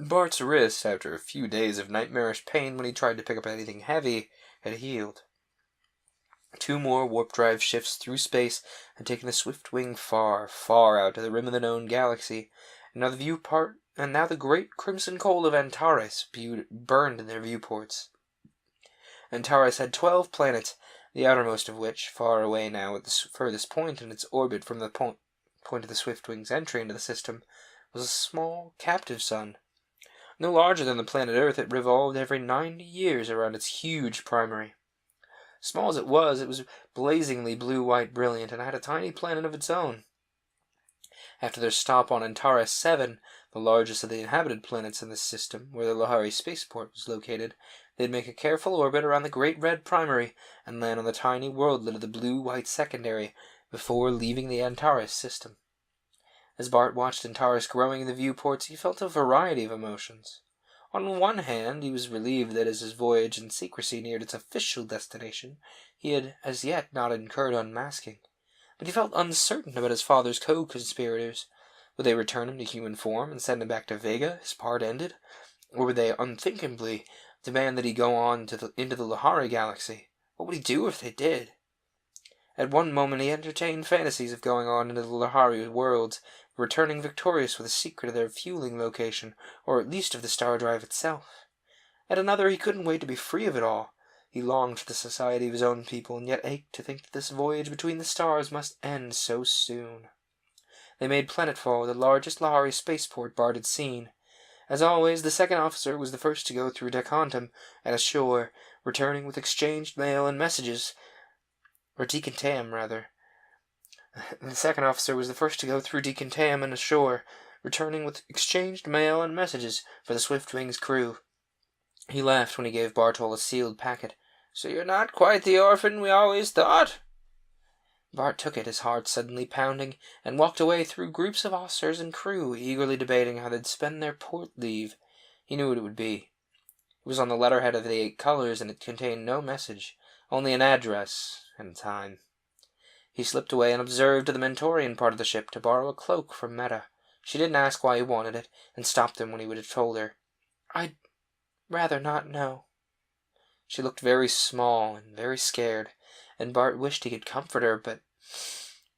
Bart's wrist, after a few days of nightmarish pain when he tried to pick up anything heavy, had healed. 2 more warp drive shifts through space had taken the swift wing far, far out to the rim of the known galaxy, and now the great crimson cold of Antares burned in their viewports. Antares had 12 planets, the outermost of which, far away now at the furthest point in its orbit from the point of the Swiftwing's entry into the system, was a small, captive sun. No larger than the planet Earth, it revolved every 90 years around its huge primary. Small as it was blazingly blue-white brilliant, and had a tiny planet of its own. After their stop on Antares 7, the largest of the inhabited planets in this system, where the Lahari spaceport was located, they'd make a careful orbit around the great red primary and land on the tiny worldlet of the blue-white secondary before leaving the Antares system. As Bart watched Antares growing in the viewports, he felt a variety of emotions. On one hand, he was relieved that as his voyage in secrecy neared its official destination, he had as yet not incurred unmasking. But he felt uncertain about his father's co-conspirators. Would they return him to human form and send him back to Vega, his part ended? Or would they unthinkably demand that he go on into the Lahari galaxy? What would he do if they did? At one moment he entertained fantasies of going on into the Lahari worlds, returning victorious with a secret of their fueling location, or at least of the star drive itself. At another he couldn't wait to be free of it all. He longed for the society of his own people, and yet ached to think that this voyage between the stars must end so soon. They made planetfall, the largest Lahari spaceport Bart had seen. As always, the second officer was the first to go through Decantum and ashore, returning with exchanged mail and messages. Or Decantam, rather. The second officer was the first to go through Decantam and ashore, returning with exchanged mail and messages for the Swiftwing's crew. He laughed when he gave Bartol a sealed packet. "So you're not quite the orphan we always thought?" Bart took it, his heart suddenly pounding, and walked away through groups of officers and crew, eagerly debating how they'd spend their port leave. He knew what it would be. It was on the letterhead of the 8 colors, and it contained no message, only an address and a time. He slipped away and observed to the Mentorian part of the ship to borrow a cloak from Meta. She didn't ask why he wanted it, and stopped him when he would have told her. "I'd rather not know." She looked very small and very scared, and Bart wished he could comfort her, but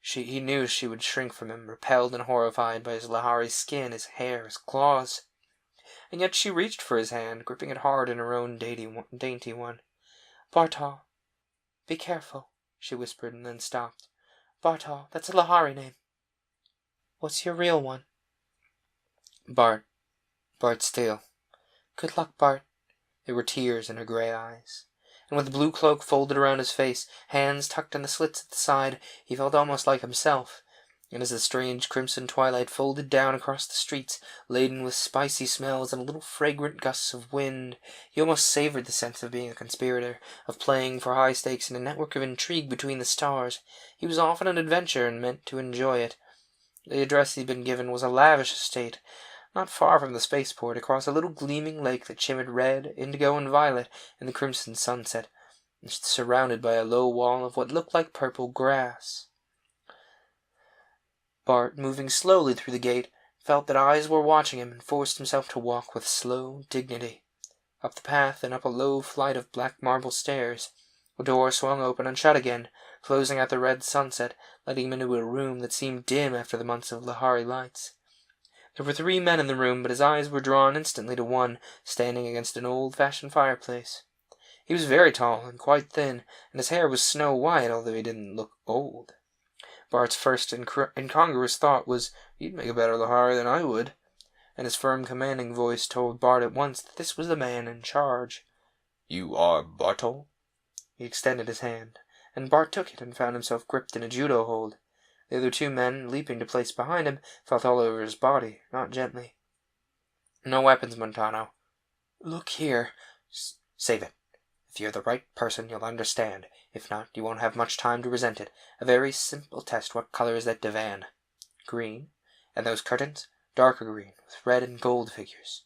he knew she would shrink from him, repelled and horrified by his Lahari skin, his hair, his claws. And yet she reached for his hand, gripping it hard in her own dainty one. "Bartol, be careful," she whispered, and then stopped. "Bartol, that's a Lahari name. What's your real one?" "Bart Steele." "Good luck, Bart." There were tears in her grey eyes. And with the blue cloak folded around his face, hands tucked in the slits at the side, he felt almost like himself. And as the strange crimson twilight folded down across the streets, laden with spicy smells and little fragrant gusts of wind, he almost savoured the sense of being a conspirator, of playing for high stakes in a network of intrigue between the stars. He was off on an adventure and meant to enjoy it. The address he'd been given was a lavish estate, not far from the spaceport, across a little gleaming lake that shimmered red, indigo, and violet in the crimson sunset, and surrounded by a low wall of what looked like purple grass. Bart, moving slowly through the gate, felt that eyes were watching him and forced himself to walk with slow dignity. Up the path and up a low flight of black marble stairs. A door swung open and shut again, closing out the red sunset, letting him into a room that seemed dim after the months of Lahari lights. There were 3 men in the room, but his eyes were drawn instantly to one, standing against an old-fashioned fireplace. He was very tall and quite thin, and his hair was snow-white, although he didn't look old. Bart's first incongruous thought was, "You'd make a better Lahari than I would," and his firm, commanding voice told Bart at once that this was the man in charge. "You are Bartol?" He extended his hand, and Bart took it and found himself gripped in a judo hold. The other 2 men, leaping to place behind him, felt all over his body, not gently. "No weapons, Montano." "Look here." "Save it. If you're the right person, you'll understand. If not, you won't have much time to resent it. A very simple test. What color is that divan?" "Green." "And those curtains?" "Darker green, with red and gold figures."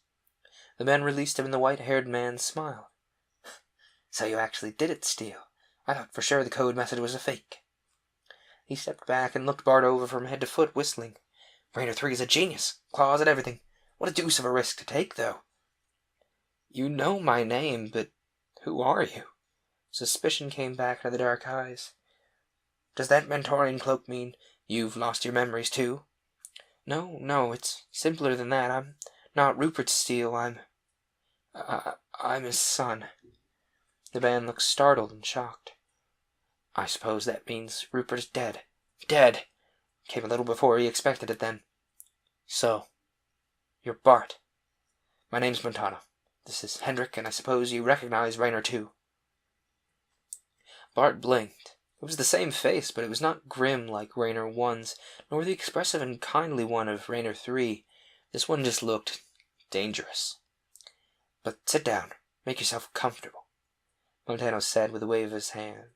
The men released him, and the white-haired man smiled. "So you actually did it, Steele. I thought for sure the code message was a fake." He stepped back and looked Bart over from head to foot, whistling. "Raynor 3 is a genius. Claws and everything. What a deuce of a risk to take, though." "You know my name, but who are you?" Suspicion came back into the dark eyes. "Does that Mentorian cloak mean you've lost your memories, too?" No, it's simpler than that. I'm not Rupert Steele. I'm his son." The man looked startled and shocked. "I suppose that means Rupert is dead." "Dead!" Came a little before he expected it then. "So, you're Bart." "My name's Montano. This is Hendrik, and I suppose you recognize Raynor 2. Bart blinked. It was the same face, but it was not grim like Raynor 1's, nor the expressive and kindly one of Raynor 3. This one just looked dangerous. "But sit down. Make yourself comfortable," Montano said with a wave of his hand.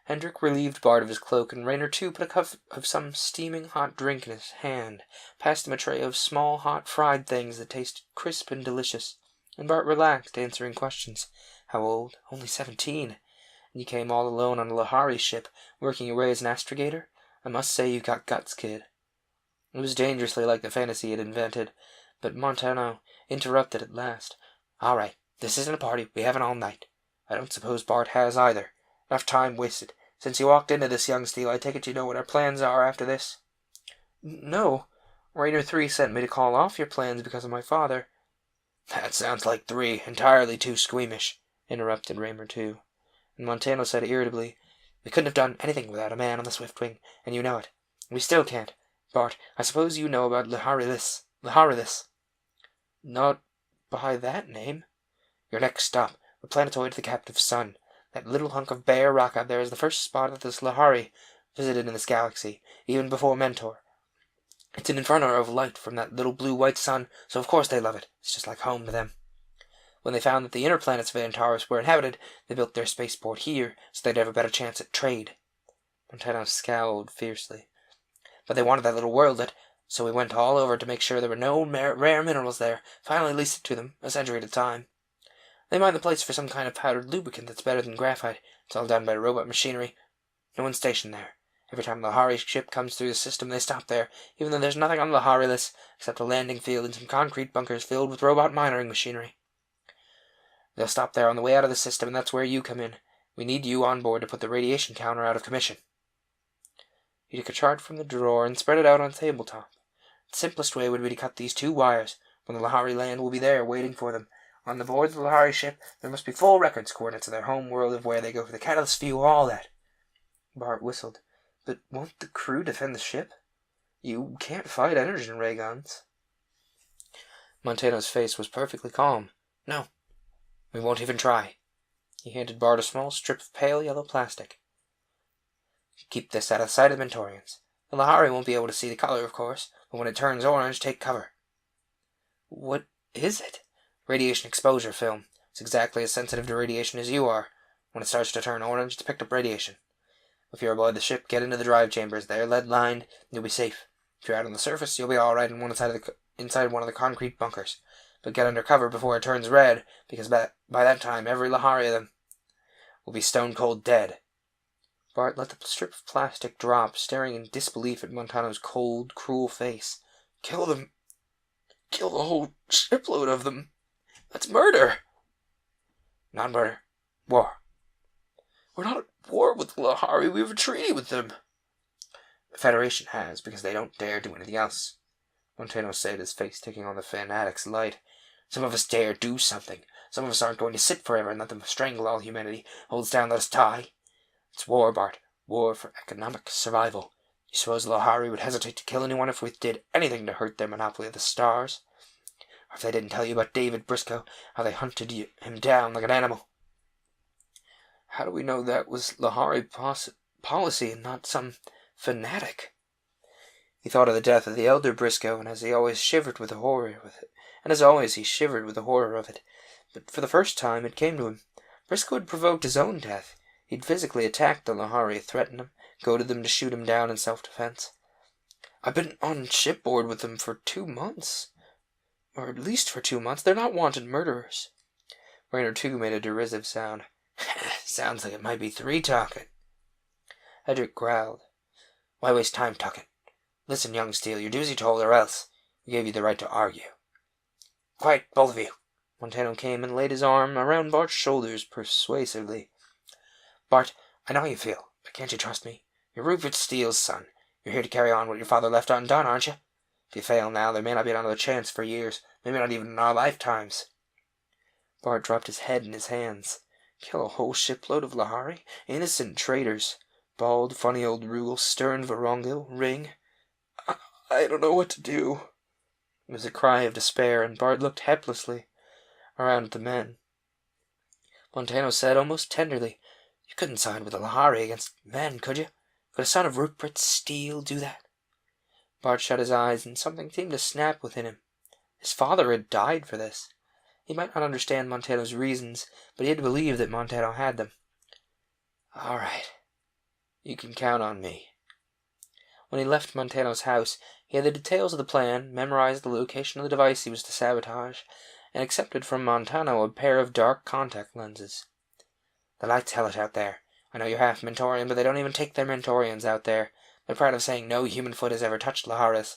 Hendrik relieved Bart of his cloak, and Raynor 2 put a cup of some steaming hot drink in his hand, passed him a tray of small hot fried things that tasted crisp and delicious, and Bart relaxed, answering questions. How old? Only 17. And you came all alone on a Lahari ship, working away as an astrogator? I must say you got guts, kid. It was dangerously like the fantasy he had invented, but Montano interrupted at last. "All right, this isn't a party. We haven't all night. I don't suppose Bart has either. Enough time wasted. Since you walked into this, young Steele, I take it you know what our plans are after this?" "No. Raynor 3 sent me to call off your plans because of my father." "That sounds like 3. Entirely too squeamish," interrupted Raynor 2. And Montano said irritably, "We couldn't have done anything without a man on the Swiftwing, and you know it. We still can't. Bart, I suppose you know about Laharilis." "Not by that name." "Your next stop, the planetoid of the captive sun. That little hunk of bare rock out there is the first spot that this Lahari visited in this galaxy, even before Mentor. It's an inferno of light from that little blue-white sun, so of course they love it. It's just like home to them. When they found that the inner planets of Antares were inhabited, they built their spaceport here, so they'd have a better chance at trade. Montano scowled fiercely. But they wanted that little worldlet, so we went all over to make sure there were no rare minerals there, finally leased it to them, a century at a time. They mine the place for some kind of powdered lubricant that's better than graphite. It's all done by robot machinery. No one's stationed there. Every time the Lahari ship comes through the system, they stop there, even though there's nothing on the Lahari list except a landing field and some concrete bunkers filled with robot mining machinery. They'll stop there on the way out of the system, and that's where you come in. We need you on board to put the radiation counter out of commission. He took a chart from the drawer and spread it out on the tabletop. The simplest way would be to cut these 2 wires. When the Lahari land, will be there, waiting for them. On the board of the Lahari ship, there must be full records coordinates of their home world, of where they go for the catalyst fuel, all that. Bart whistled. But won't the crew defend the ship? You can't fight energy ray guns. Montano's face was perfectly calm. No, we won't even try. He handed Bart a small strip of pale yellow plastic. Keep this out of sight of the Mentorians. The Lahari won't be able to see the color, of course, but when it turns orange, take cover. What is it? Radiation exposure film. It's exactly as sensitive to radiation as you are. When it starts to turn orange, it's picked up radiation. If you're aboard the ship, get into the drive chambers. They're lead-lined. You'll be safe. If you're out on the surface, you'll be all right inside one of the concrete bunkers. But get under cover before it turns red, because by that time, every Lahari of them will be stone-cold dead. Bart let the strip of plastic drop, staring in disbelief at Montano's cold, cruel face. Kill them. Kill the whole shipload of them. That's murder. Not murder. War. We're not at war with the Lahari. We have a treaty with them. The Federation has, because they don't dare do anything else. Montano said, his face taking on the fanatic's light. Some of us dare do something. Some of us aren't going to sit forever and let them strangle all humanity. Hold us down, let us die. It's war, Bart. War for economic survival. You suppose the Lahari would hesitate to kill anyone if we did anything to hurt their monopoly of the stars? Or if they didn't tell you about David Briscoe, how they hunted him down like an animal? How do we know that was Lahari policy and not some fanatic? He thought of the death of the elder Briscoe, and he always shivered with the horror of it. But for the first time it came to him. Briscoe had provoked his own death. He'd physically attacked the Lahari, threatened them, goaded them to shoot him down in self-defense. I've been on shipboard with them for 2 months. Or at least for 2 months. They're not wanted murderers. Raynor too made a derisive sound. Sounds like it might be 3 talking. Edric growled. Why waste time talking? Listen, young Steele, you're doozy told, or else. We gave you the right to argue. Quiet, both of you. Montano came and laid his arm around Bart's shoulders persuasively. Bart, I know how you feel, but can't you trust me? You're Rupert Steele's son. You're here to carry on what your father left undone, aren't you? If you fail now, there may not be another chance for years, maybe not even in our lifetimes. Bart dropped his head in his hands. Kill a whole shipload of Lahari? Innocent traitors. Bald, funny old Rugel, stern Vorongil, Ring. I don't know what to do. It was a cry of despair, and Bart looked helplessly around at the men. Montano said almost tenderly, You couldn't side with the Lahari against men, could you? Could a son of Rupert Steele do that? Bart shut his eyes, and something seemed to snap within him. His father had died for this. He might not understand Montano's reasons, but he had to believe that Montano had them. All right. You can count on me. When he left Montano's house, he had the details of the plan, memorized the location of the device he was to sabotage, and accepted from Montano a pair of dark contact lenses. The lights tell it out there. I know you're half Mentorian, but they don't even take their Mentorians out there. They're proud of saying no human foot has ever touched Laharilis.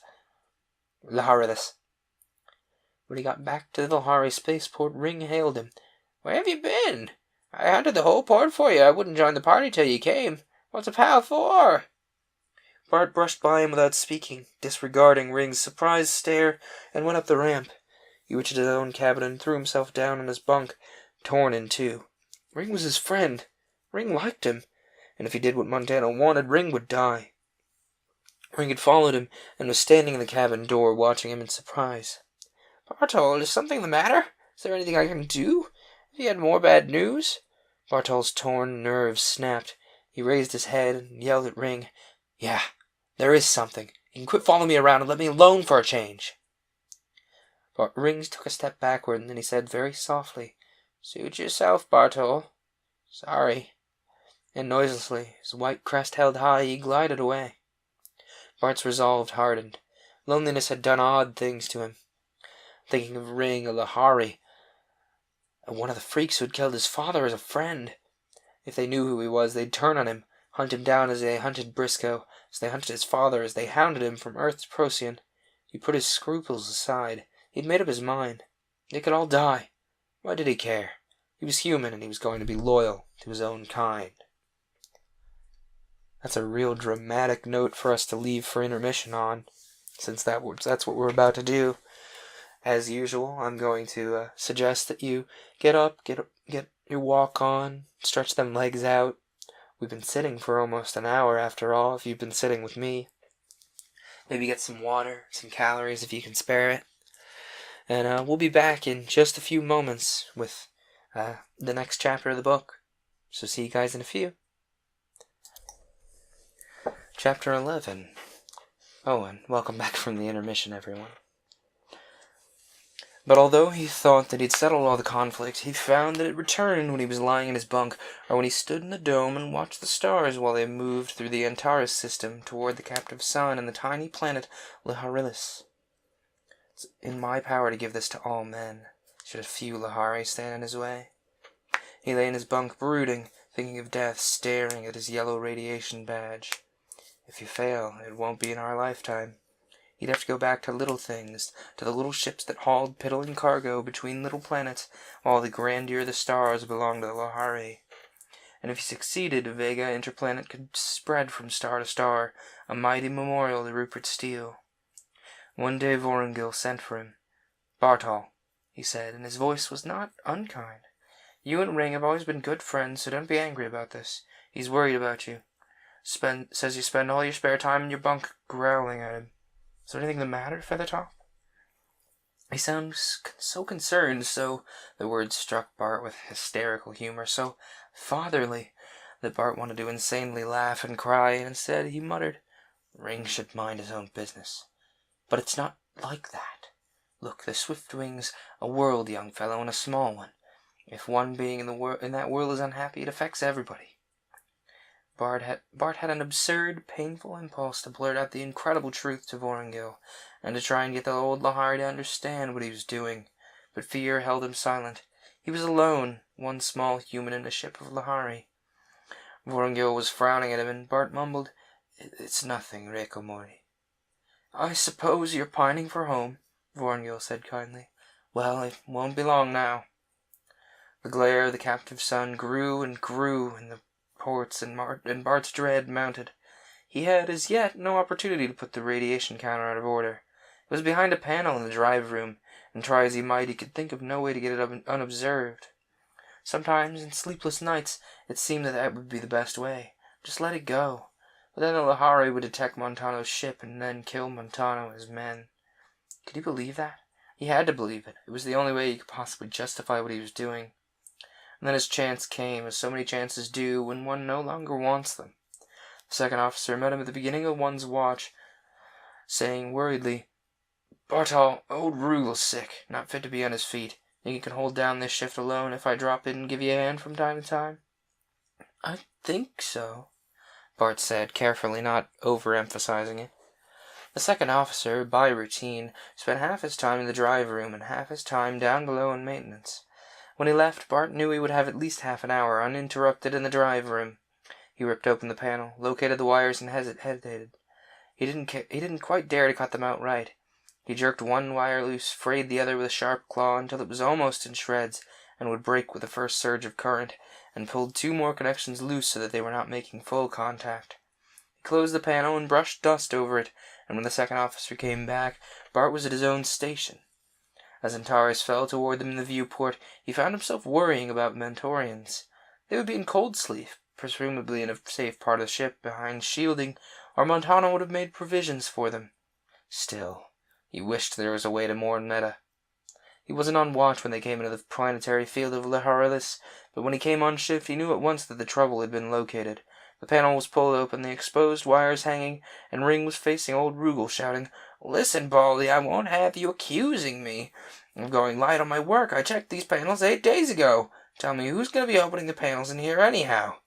When he got back to the Lahari spaceport, Ring hailed him. Where have you been? I hunted the whole port for you. I wouldn't join the party till you came. What's a pal for? Bart brushed by him without speaking, disregarding Ring's surprised stare, and went up the ramp. He reached his own cabin and threw himself down on his bunk, torn in two. Ring was his friend. Ring liked him, and if he did what Montano wanted, Ring would die. Ring had followed him, and was standing in the cabin door, watching him in surprise. Bartol, is something the matter? Is there anything I can do? Have you had more bad news? Bartol's torn nerves snapped. He raised his head and yelled at Ring. Yeah, there is something. You can quit following me around and let me alone for a change. Rings took a step backward, and then he said very softly, Suit yourself, Bartol. Sorry. And noiselessly, his white crest held high, he glided away. Bart's resolve hardened. Loneliness had done odd things to him. Thinking of Ring, a Lahari, one of the freaks who had killed his father as a friend. If they knew who he was, they'd turn on him, hunt him down as they hunted Briscoe, as they hunted his father, as they hounded him from Earth to Procyon. He put his scruples aside. He'd made up his mind. They could all die. Why did he care? He was human, and he was going to be loyal to his own kind. That's a real dramatic note for us to leave for intermission on, since that's what we're about to do. As usual, I'm going to suggest that you get up, get your walk on, stretch them legs out. We've been sitting for almost an hour after all, if you've been sitting with me. Maybe get some water, some calories if you can spare it. And we'll be back in just a few moments with the next chapter of the book. So see you guys in a few. Chapter 11. Oh, and welcome back from the intermission, everyone. But although he thought that he'd settled all the conflict, he found that it returned when he was lying in his bunk, or when he stood in the dome and watched the stars while they moved through the Antares system toward the captive sun and the tiny planet Leharilis. It's in my power to give this to all men, should a few Lahari stand in his way. He lay in his bunk brooding, thinking of death, staring at his yellow radiation badge. If you fail, it won't be in our lifetime. He'd have to go back to little things, to the little ships that hauled piddling cargo between little planets, while the grandeur of the stars belonged to the Lahari. And if he succeeded, Vega Interplanet could spread from star to star, a mighty memorial to Rupert Steele. One day Vorongil sent for him. "Bartol," he said, and his voice was not unkind. "You and Ring have always been good friends, so don't be angry about this. He's worried about you. Says you spend all your spare time in your bunk growling at him. Is there anything the matter, Feathertop?" He sounds so concerned, so the words struck Bart with hysterical humor, so fatherly, that Bart wanted to insanely laugh and cry, and instead he muttered, "Ring should mind his own business. But it's not like that. Look, the Swiftwing's a world, young fellow, and a small one. If one being in that world is unhappy, it affects everybody." Bart had an absurd, painful impulse to blurt out the incredible truth to Vorongil, and to try and get the old Lahari to understand what he was doing, but fear held him silent. He was alone, one small human in a ship of Lahari. Vorongil was frowning at him, and Bart mumbled, "It's nothing, Rekomori." "I suppose you're pining for home," Vorongil said kindly. "Well, it won't be long now." The glare of the captive sun grew and grew in the ports, and Bart's dread mounted. He had, as yet, no opportunity to put the radiation counter out of order. It was behind a panel in the drive room, and try as he might, he could think of no way to get it unobserved. Sometimes, in sleepless nights, it seemed that would be the best way. Just let it go. But then the Lahari would detect Montano's ship, and then kill Montano and his men. Could he believe that? He had to believe it. It was the only way he could possibly justify what he was doing. And then his chance came, as so many chances do, when one no longer wants them. The second officer met him at the beginning of one's watch, saying worriedly, "Bartol, old Rugel's sick, not fit to be on his feet. Think you can hold down this shift alone if I drop in and give you a hand from time to time?" "I think so," Bart said, carefully, not overemphasizing it. The second officer, by routine, spent half his time in the drive room and half his time down below in maintenance. When he left, Bart knew he would have at least half an hour uninterrupted in the drive room. He ripped open the panel, located the wires, and hesitated. He didn't quite dare to cut them outright. He jerked one wire loose, frayed the other with a sharp claw until it was almost in shreds, and would break with the first surge of current, and pulled two more connections loose so that they were not making full contact. He closed the panel and brushed dust over it, and when the second officer came back, Bart was at his own station. As Antares fell toward them in the viewport, he found himself worrying about Mentorians. They would be in cold sleep, presumably in a safe part of the ship behind shielding, or Montano would have made provisions for them. Still, he wished there was a way to warn Meta. He wasn't on watch when they came into the planetary field of Leharilis, but when he came on shift he knew at once that the trouble had been located. The panel was pulled open, the exposed wires hanging, and Ring was facing old Rugal, shouting, "Listen, Baldy, I won't have you accusing me of going light on my work. I checked these panels 8 days ago. Tell me, who's going to be opening the panels in here anyhow?"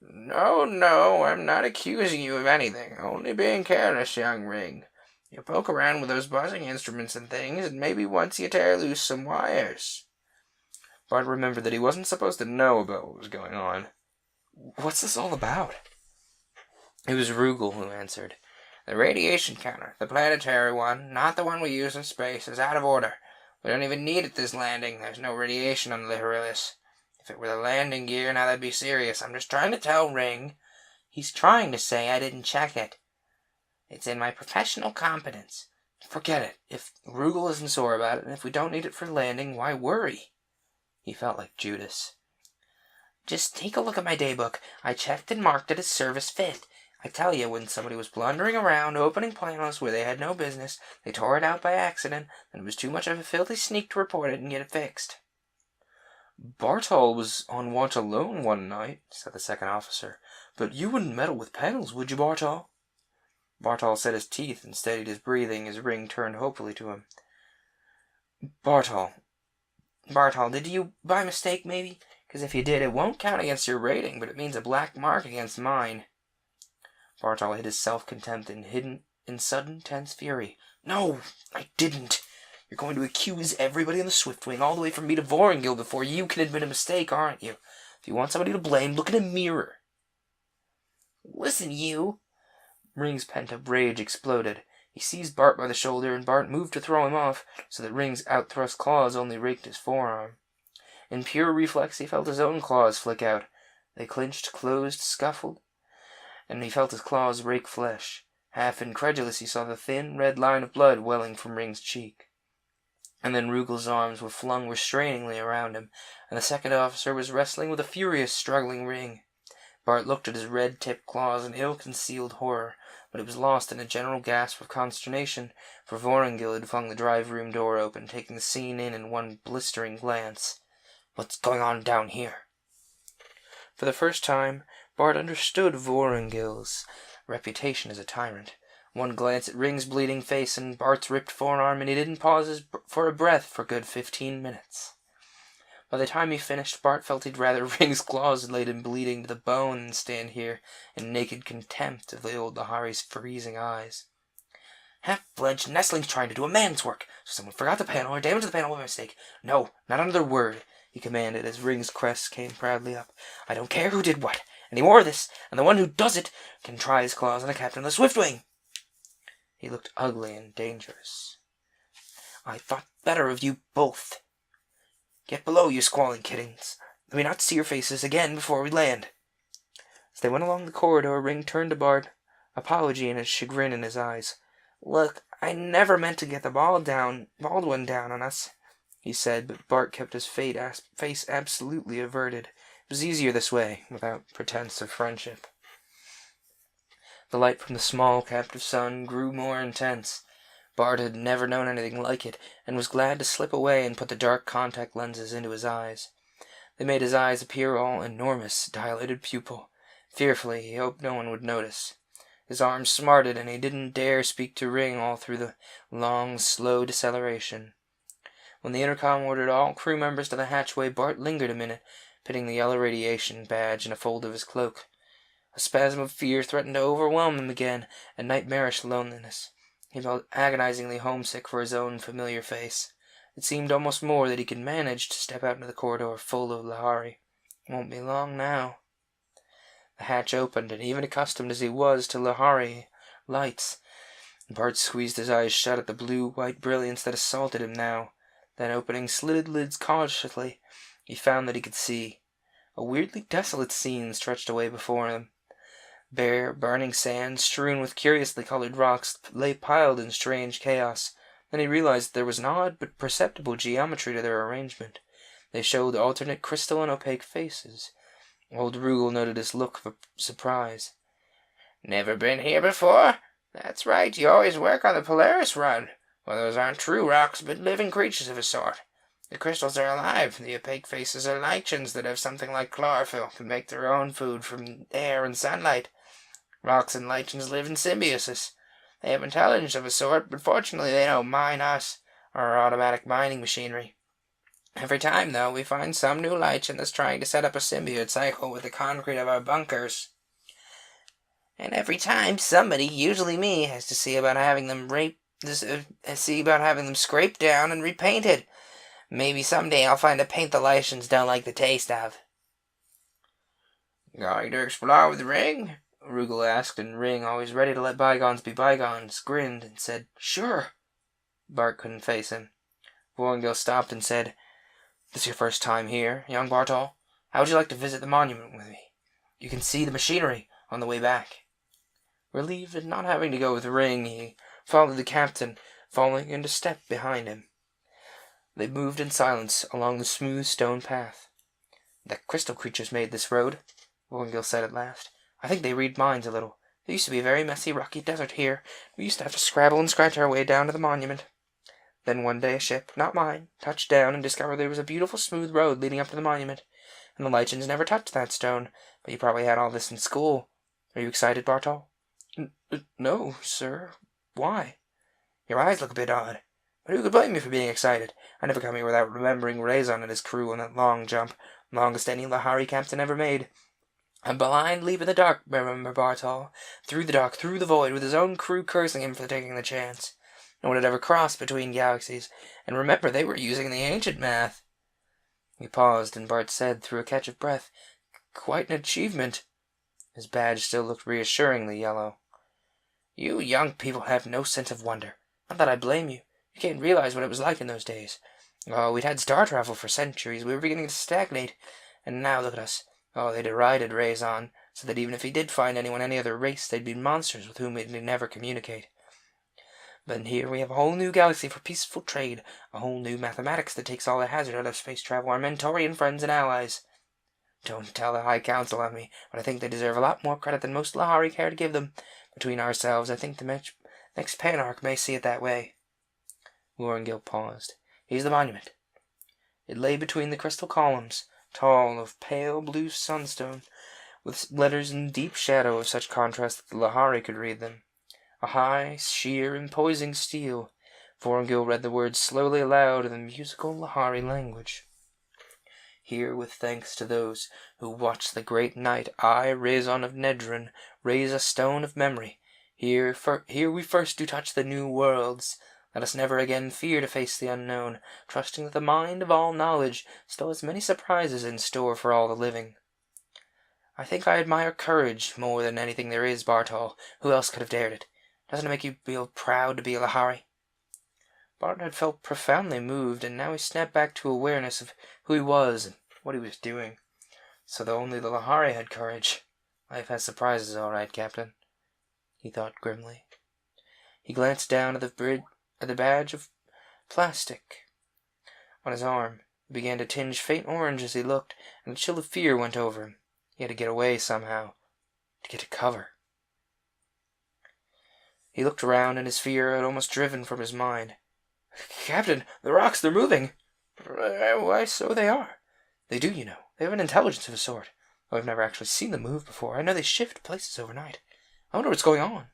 "No, I'm not accusing you of anything. Only being careless, young Ring. You poke around with those buzzing instruments and things, and maybe once you tear loose some wires." Bart remembered that he wasn't supposed to know about what was going on. "What's this all about?" It was Rugal who answered. "The radiation counter, the planetary one, not the one we use in space, is out of order. We don't even need it this landing. There's no radiation on Lithorilus. If it were the landing gear, now that'd be serious. I'm just trying to tell Ring." "He's trying to say I didn't check it. It's in my professional competence." "Forget it. If Rugal isn't sore about it, and if we don't need it for landing, why worry?" He felt like Judas. "Just take a look at my daybook. I checked and marked it as service fit. I tell you, when somebody was blundering around, opening panels where they had no business, they tore it out by accident, and it was too much of a filthy sneak to report it and get it fixed." "Bartol was on watch alone one night," said the second officer. "But you wouldn't meddle with panels, would you, Bartol?" Bartol set his teeth and steadied his breathing as Ring turned hopefully to him. Bartol, did you by mistake, maybe? Because if you did, it won't count against your rating, but it means a black mark against mine." Bartol hid his self-contempt in sudden, tense fury. "No, I didn't. You're going to accuse everybody in the Swiftwing, all the way from me to Vorongil, before you can admit a mistake, aren't you? If you want somebody to blame, look in a mirror." "Listen, you." Ring's pent-up rage exploded. He seized Bart by the shoulder, and Bart moved to throw him off, so that Ring's outthrust claws only raked his forearm. In pure reflex, he felt his own claws flick out. They clinched, closed, scuffled, and he felt his claws rake flesh. Half incredulous, he saw the thin, red line of blood welling from Ring's cheek. And then Rugal's arms were flung restrainingly around him, and the second officer was wrestling with a furious, struggling Ring. Bart looked at his red-tipped claws in ill-concealed horror, but it was lost in a general gasp of consternation, for Vorongil had flung the drive-room door open, taking the scene in one blistering glance. "What's going on down here?" For the first time, Bart understood Vorongil's reputation as a tyrant. One glance at Ring's bleeding face and Bart's ripped forearm, and he didn't pause for a breath for a good 15 minutes. By the time he finished, Bart felt he'd rather Ring's claws had laid him bleeding to the bone than stand here in naked contempt of the old Lahari's freezing eyes. "Half-fledged nestlings trying to do a man's work, so someone forgot the panel or damaged the panel by mistake. No, not another word," he commanded as Ring's crest came proudly up. "I don't care who did what. Any more of this, and the one who does it can try his claws on the captain of the Swiftwing." He looked ugly and dangerous. "I thought better of you both. Get below, you squalling kittens. Let me not see your faces again before we land." As they went along the corridor, Ring turned to Bart, apology and chagrin in his eyes. "Look, I never meant to get the Baldwin down on us," he said, but Bart kept his face absolutely averted. It was easier this way, without pretense of friendship. The light from the small, captive sun grew more intense. Bart had never known anything like it, and was glad to slip away and put the dark contact lenses into his eyes. They made his eyes appear all enormous, dilated pupil. Fearfully, he hoped no one would notice. His arms smarted, and he didn't dare speak to Ring all through the long, slow deceleration. When the intercom ordered all crew members to the hatchway, Bart lingered a minute, pinning the yellow radiation badge in a fold of his cloak. A spasm of fear threatened to overwhelm him again, and nightmarish loneliness. He felt agonizingly homesick for his own familiar face. It seemed almost more that he could manage to step out into the corridor full of Lahari. Won't be long now. The hatch opened, and even accustomed as he was to Lahari lights, Bart squeezed his eyes shut at the blue-white brilliance that assaulted him now. Then, opening slitted lids cautiously, he found that he could see. A weirdly desolate scene stretched away before him. Bare, burning sand, strewn with curiously colored rocks, lay piled in strange chaos. Then he realized that there was an odd but perceptible geometry to their arrangement. They showed alternate crystal and opaque faces. Old Rugal noted his look of surprise. "Never been here before? That's right, you always work on the Polaris run. Well, those aren't true rocks, but living creatures of a sort. The crystals are alive. The opaque faces are lichens that have something like chlorophyll, can make their own food from air and sunlight. Rocks and lichens live in symbiosis. They have intelligence of a sort, but fortunately they don't mine us, or our automatic mining machinery. Every time, though, we find some new lichen that's trying to set up a symbiote cycle with the concrete of our bunkers. And every time, somebody, usually me, has to see about having them scraped down and repainted. Maybe someday I'll find a paint the lichens don't like the taste of. Going to explore with Ring? Rugal asked, and Ring, always ready to let bygones be bygones, grinned and said, "Sure." Bart couldn't face him. Vorongil stopped and said, "This is your first time here, young Bartol? How would you like to visit the monument with me? You can see the machinery on the way back." Relieved at not having to go with Ring, he followed the captain, falling into step behind him. They moved in silence along the smooth stone path. "The crystal creatures made this road," Vorongil said at last. "I think they read minds a little. There used to be a very messy, rocky desert here. We used to have to scrabble and scratch our way down to the monument. Then one day a ship, not mine, touched down and discovered there was a beautiful smooth road leading up to the monument. And the lichens never touched that stone, but you probably had all this in school. Are you excited, Bartol?" "No, sir. Why?" "Your eyes look a bit odd. But who could blame you for being excited? I never come here without remembering Razon and his crew on that long jump, longest any Lahari captain ever made. A blind leap in the dark, remember, Bartol? Through the dark, through the void, with his own crew cursing him for taking the chance. No one had ever crossed between galaxies, and remember, they were using the ancient math." He paused, and Bart said, through a catch of breath, "Quite an achievement." His badge still looked reassuringly yellow. "You young people have no sense of wonder. Not that I blame you. You can't realize what it was like in those days. Oh, we'd had star travel for centuries. We were beginning to stagnate. And now look at us. Oh, they derided Razon, so that even if he did find anyone any other race, they'd be monsters with whom he'd never communicate. But here we have a whole new galaxy for peaceful trade, a whole new mathematics that takes all the hazard out of space travel, our Mentorian friends and allies. Don't tell the High Council on me, but I think they deserve a lot more credit than most Lahari care to give them. Between ourselves, I think the next Panarch may see it that way." Vorongil paused. "Here's the monument." It lay between the crystal columns, tall, of pale blue sunstone, with letters in deep shadow of such contrast that the Lahari could read them. A high, sheer, imposing stele. Vorongil read the words slowly aloud in the musical Lahari language. "Here, with thanks to those who watched the great night, I, Razon of Nedron, raise a stone of memory. Here we first do touch the new worlds. Let us never again fear to face the unknown, trusting that the mind of all knowledge still has many surprises in store for all the living. I think I admire courage more than anything there is, Bartol. Who else could have dared it? Doesn't it make you feel proud to be a Lahari?" Bart had felt profoundly moved, and now he snapped back to awareness of who he was and what he was doing. So though only the Lahari had courage, life has surprises, all right, Captain, he thought grimly. He glanced down at the badge of plastic on his arm. It began to tinge faint orange as he looked, and a chill of fear went over him. He had to get away somehow, to get to cover. He looked around, and his fear had almost driven from his mind. "Captain, the rocks, they're moving." "Why, so they are. They do, you know. They have an intelligence of a sort. Though I've never actually seen them move before. I know they shift places overnight. I wonder what's going on."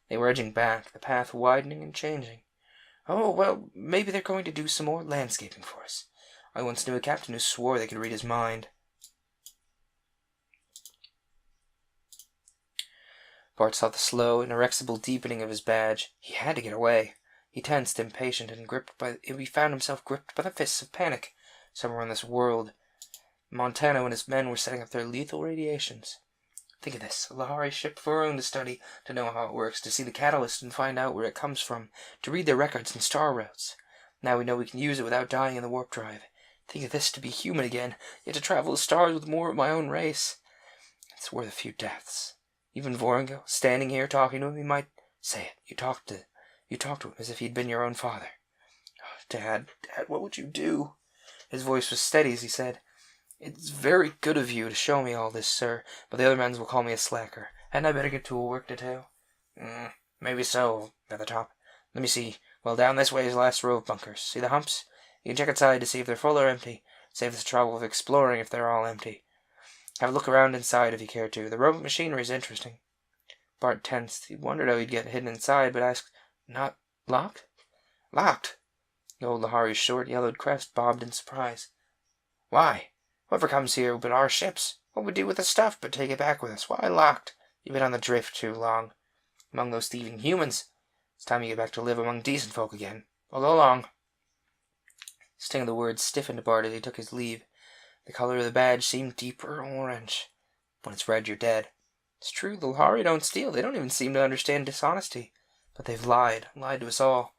They were edging back, the path widening and changing. "Oh, well, maybe they're going to do some more landscaping for us. I once knew a captain who swore they could read his mind." Bart saw the slow, inexorable deepening of his badge. He had to get away. He tensed, impatient, and he found himself gripped by the fists of panic. Somewhere on this world, Montano and his men were setting up their lethal radiations. Think of this, a Lahari ship of our own to study, to know how it works, to see the catalyst and find out where it comes from, to read their records and star routes. Now we know we can use it without dying in the warp drive. Think of this, to be human again, yet to travel the stars with more of my own race. It's worth a few deaths. Even Vorongil, standing here talking to him, he might say it. You talked to him as if he'd been your own father. Oh, Dad, what would you do? His voice was steady as he said, "It's very good of you to show me all this, sir, but the other men will call me a slacker. Hadn't I better get to a work detail?" Maybe so, Feathertop. Let me see. Well, down this way is the last row of bunkers. See the humps? You can check inside to see if they're full or empty. Save the trouble of exploring if they're all empty. Have a look around inside if you care to. The robot machinery is interesting. Bart tensed. He wondered how he'd get hidden inside, but asked, "Not locked?" "Locked!" The old Lahari's short, yellowed crest bobbed in surprise. "Why? Whoever comes here but our ships, what would we do with the stuff but take it back with us? Why locked? You've been on the drift too long. Among those thieving humans. It's time you get back to live among decent folk again. Well, go along." The sting of the words stiffened Bart as he took his leave. The color of the badge seemed deeper orange. When it's red, you're dead. It's true, the Lahari don't steal. They don't even seem to understand dishonesty. But they've lied to us all.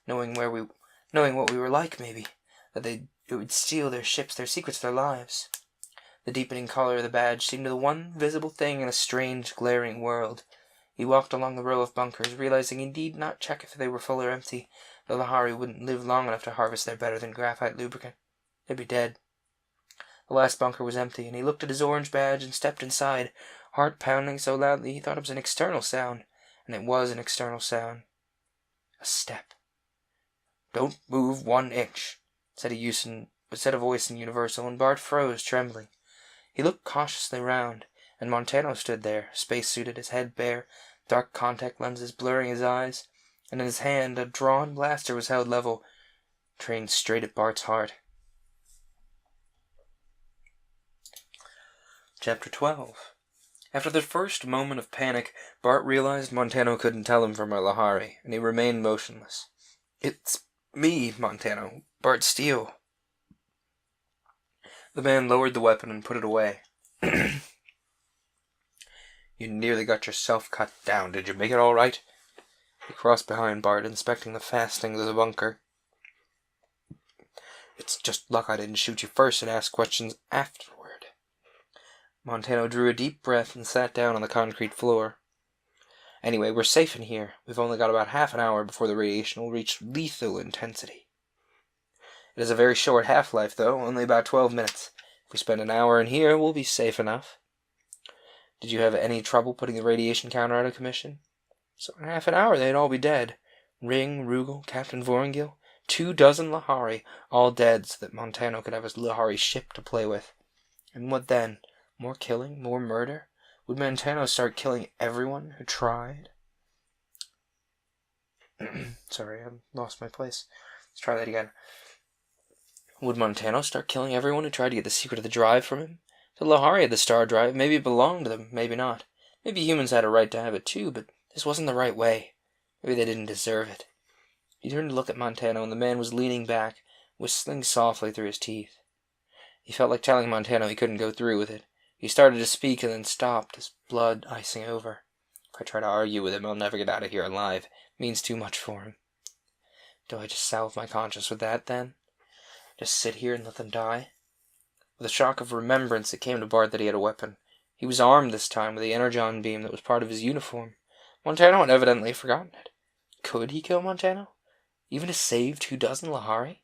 Knowing what we were like, maybe. That it would steal their ships, their secrets, their lives. The deepening color of the badge seemed the one visible thing in a strange, glaring world. He walked along the row of bunkers, realizing he need not check if they were full or empty. The Lahari wouldn't live long enough to harvest their better than graphite lubricant. They'd be dead. The last bunker was empty, and he looked at his orange badge and stepped inside, heart pounding so loudly he thought it was an external sound. And it was an external sound. A step. "Don't move 1 inch," said a voice in Universal, and Bart froze, trembling. He looked cautiously round, and Montano stood there, space-suited, his head bare, dark contact lenses blurring his eyes, and in his hand a drawn blaster was held level, trained straight at Bart's heart. Chapter 12. After the first moment of panic, Bart realized Montano couldn't tell him from a Lahari, and he remained motionless. "It's me, Montano. Bart Steele." The man lowered the weapon and put it away. "You nearly got yourself cut down. Did you make it all right?" He crossed behind Bart, inspecting the fastenings of the bunker. "It's just luck I didn't shoot you first and ask questions afterward." Montano drew a deep breath and sat down on the concrete floor. "Anyway, we're safe in here. We've only got about half an hour before the radiation will reach lethal intensity. It has a very short half-life, though, only about 12 minutes. If we spend an hour in here, we'll be safe enough. Did you have any trouble putting the radiation counter out of commission?" "So in half an hour they'd all be dead. Ring, Rugal, Captain Vorengil, 24 Lahari, all dead so that Montano could have his Lahari ship to play with. And what then? More killing? More murder? Would Montano start killing everyone who tried?" Sorry, I lost my place. Let's try that again. Would Montano start killing everyone who tried to get the secret of the drive from him? The Lahari had the star drive. Maybe it belonged to them, maybe not. Maybe humans had a right to have it too, but this wasn't the right way. Maybe they didn't deserve it. He turned to look at Montano, and the man was leaning back, whistling softly through his teeth. He felt like telling Montano he couldn't go through with it. He started to speak and then stopped, his blood icing over. If I try to argue with him, I'll never get out of here alive. It means too much for him. Do I just salve my conscience with that, then? Just sit here and let them die? With a shock of remembrance, it came to Bart that he had a weapon. He was armed this time with the energon beam that was part of his uniform. Montano had evidently forgotten it. Could he kill Montano? Even to save 24 Lahari?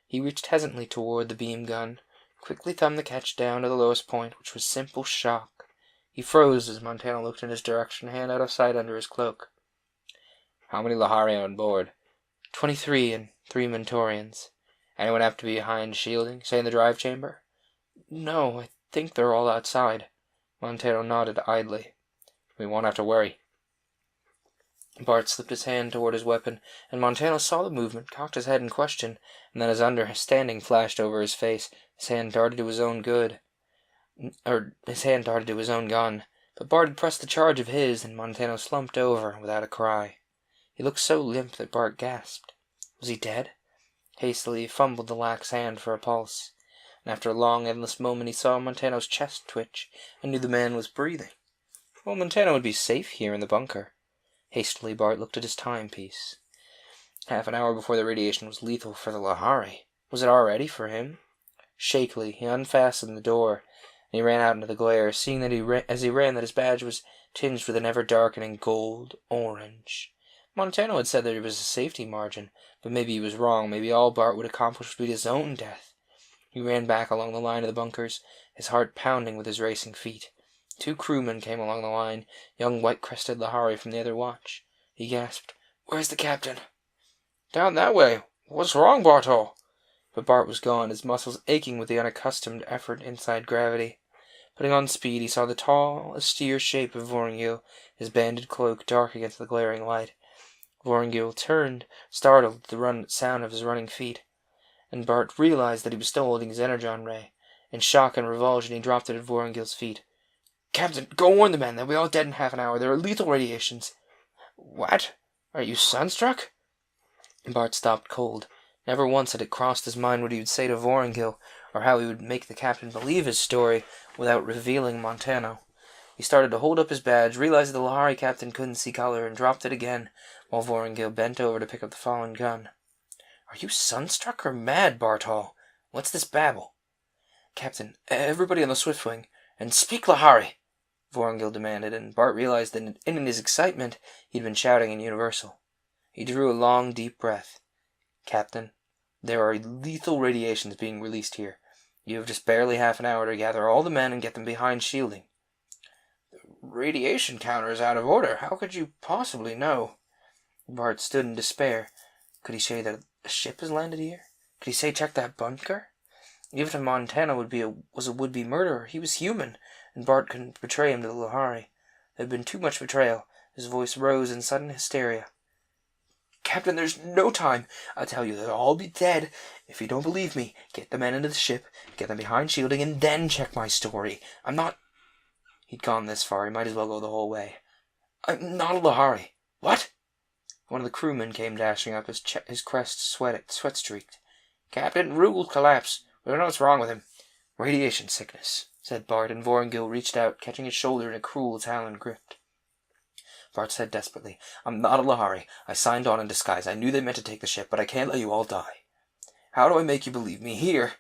He reached hesitantly toward the beam gun, quickly thumbed the catch down to the lowest point, which was simple shock. He froze as Montano looked in his direction, hand out of sight under his cloak. "How many Lahari on board?" 23 and 3 Mentorians. "Anyone have to be behind shielding, say in the drive chamber?" "No, I think they're all outside." Montano nodded idly. "We won't have to worry." Bart slipped his hand toward his weapon, and Montano saw the movement, cocked his head in question, and then his understanding flashed over his face. His hand darted to his own gun, but Bart had pressed the charge of his, and Montano slumped over without a cry. He looked so limp that Bart gasped. Was he dead? Hastily he fumbled the lax hand for a pulse, and after a long, endless moment he saw Montano's chest twitch, and knew the man was breathing. Well, Montano would be safe here in the bunker. Hastily Bart looked at his timepiece. Half an hour before the radiation was lethal for the Lahari. Was it already for him? Shakily he unfastened the door, and he ran out into the glare, seeing that as he ran that his badge was tinged with an ever-darkening gold-orange. Montano had said that there was a safety margin, but maybe he was wrong. Maybe all Bart would accomplish would be his own death. He ran back along the line of the bunkers, his heart pounding with his racing feet. 2 crewmen came along the line, young white-crested Lahari from the other watch. He gasped, "Where's the captain?" "Down that way. What's wrong, Bartol? But Bart was gone, his muscles aching with the unaccustomed effort inside gravity. Putting on speed, he saw the tall, austere shape of Vorongil, his banded cloak dark against the glaring light. Vorongil turned, startled at the sound of his running feet, and Bart realized that he was still holding his energon ray. In shock and revulsion, he dropped it at Vorongil's feet. "Captain, go warn the men. They'll be all dead in half an hour. There are lethal radiations." "What? Are you sunstruck?" Bart stopped cold. Never once had it crossed his mind what he would say to Vorongil, or how he would make the captain believe his story without revealing Montano. He started to hold up his badge, realized the Lahari captain couldn't see color, and dropped it again, while Vorongil bent over to pick up the fallen gun. "Are you sunstruck or mad, Bartol? What's this babble?" "Captain, everybody on the Swiftwing, and speak Lahari!" Vorongil demanded, and Bart realized that in his excitement he'd been shouting in universal. He drew a long, deep breath. "Captain, there are lethal radiations being released here. You have just barely half an hour to gather all the men and get them behind shielding." "The radiation counter is out of order. How could you possibly know?" Bart stood in despair. Could he say that a ship has landed here? Could he say check that bunker? Even if Montana was a would-be murderer, he was human, and Bart couldn't betray him to the Lahari. There had been too much betrayal. His voice rose in sudden hysteria. "Captain, there's no time. I tell you, they'll all be dead. If you don't believe me, get the men into the ship, get them behind shielding, and then check my story. I'm not—" He'd gone this far, he might as well go the whole way. "I'm not a Lahari." "What?" One of the crewmen came dashing up, his crest sweat-streaked. "Captain Rugel's collapsed. We don't know what's wrong with him." "Radiation sickness," said Bart, and Vorongil reached out, catching his shoulder in a cruel talon grip. Bart said desperately, "I'm not a Lahari. I signed on in disguise. I knew they meant to take the ship, but I can't let you all die." "How do I make you believe me here?"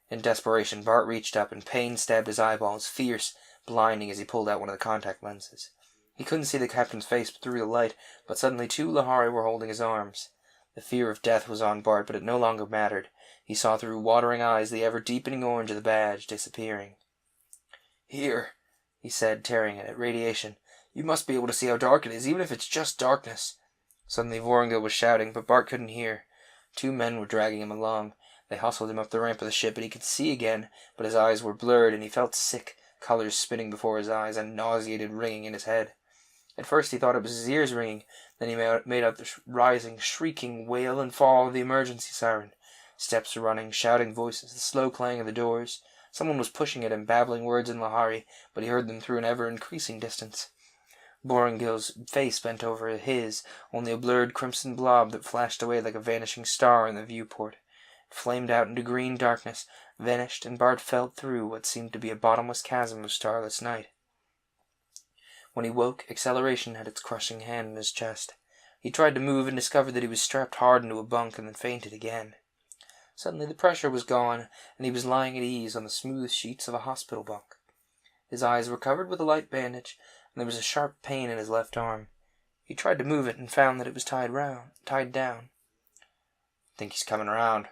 In desperation, Bart reached up, and pain stabbed his eyeballs, fierce, blinding as he pulled out one of the contact lenses. He couldn't see the captain's face through the light, but suddenly 2 Lahari were holding his arms. The fear of death was on Bart, but it no longer mattered. He saw through watering eyes the ever-deepening orange of the badge disappearing. "Here," he said, tearing at it. "Radiation. You must be able to see how dark it is, even if it's just darkness." Suddenly Vorongil was shouting, but Bart couldn't hear. 2 men were dragging him along. They hustled him up the ramp of the ship, and he could see again, but his eyes were blurred, and he felt sick, colors spinning before his eyes, and nauseated ringing in his head. At first he thought it was his ears ringing, then he made out the rising, shrieking wail and fall of the emergency siren. Steps were running, shouting voices, the slow clang of the doors. Someone was pushing at him, babbling words in Lahari, but he heard them through an ever-increasing distance. Vorongil's face bent over his, only a blurred crimson blob that flashed away like a vanishing star in the viewport. It flamed out into green darkness, vanished, and Bart fell through what seemed to be a bottomless chasm of starless night. When he woke, acceleration had its crushing hand in his chest. He tried to move and discovered that he was strapped hard into a bunk and then fainted again. Suddenly the pressure was gone, and he was lying at ease on the smooth sheets of a hospital bunk. His eyes were covered with a light bandage, and there was a sharp pain in his left arm. He tried to move it and found that it was tied down. "Think he's coming around?"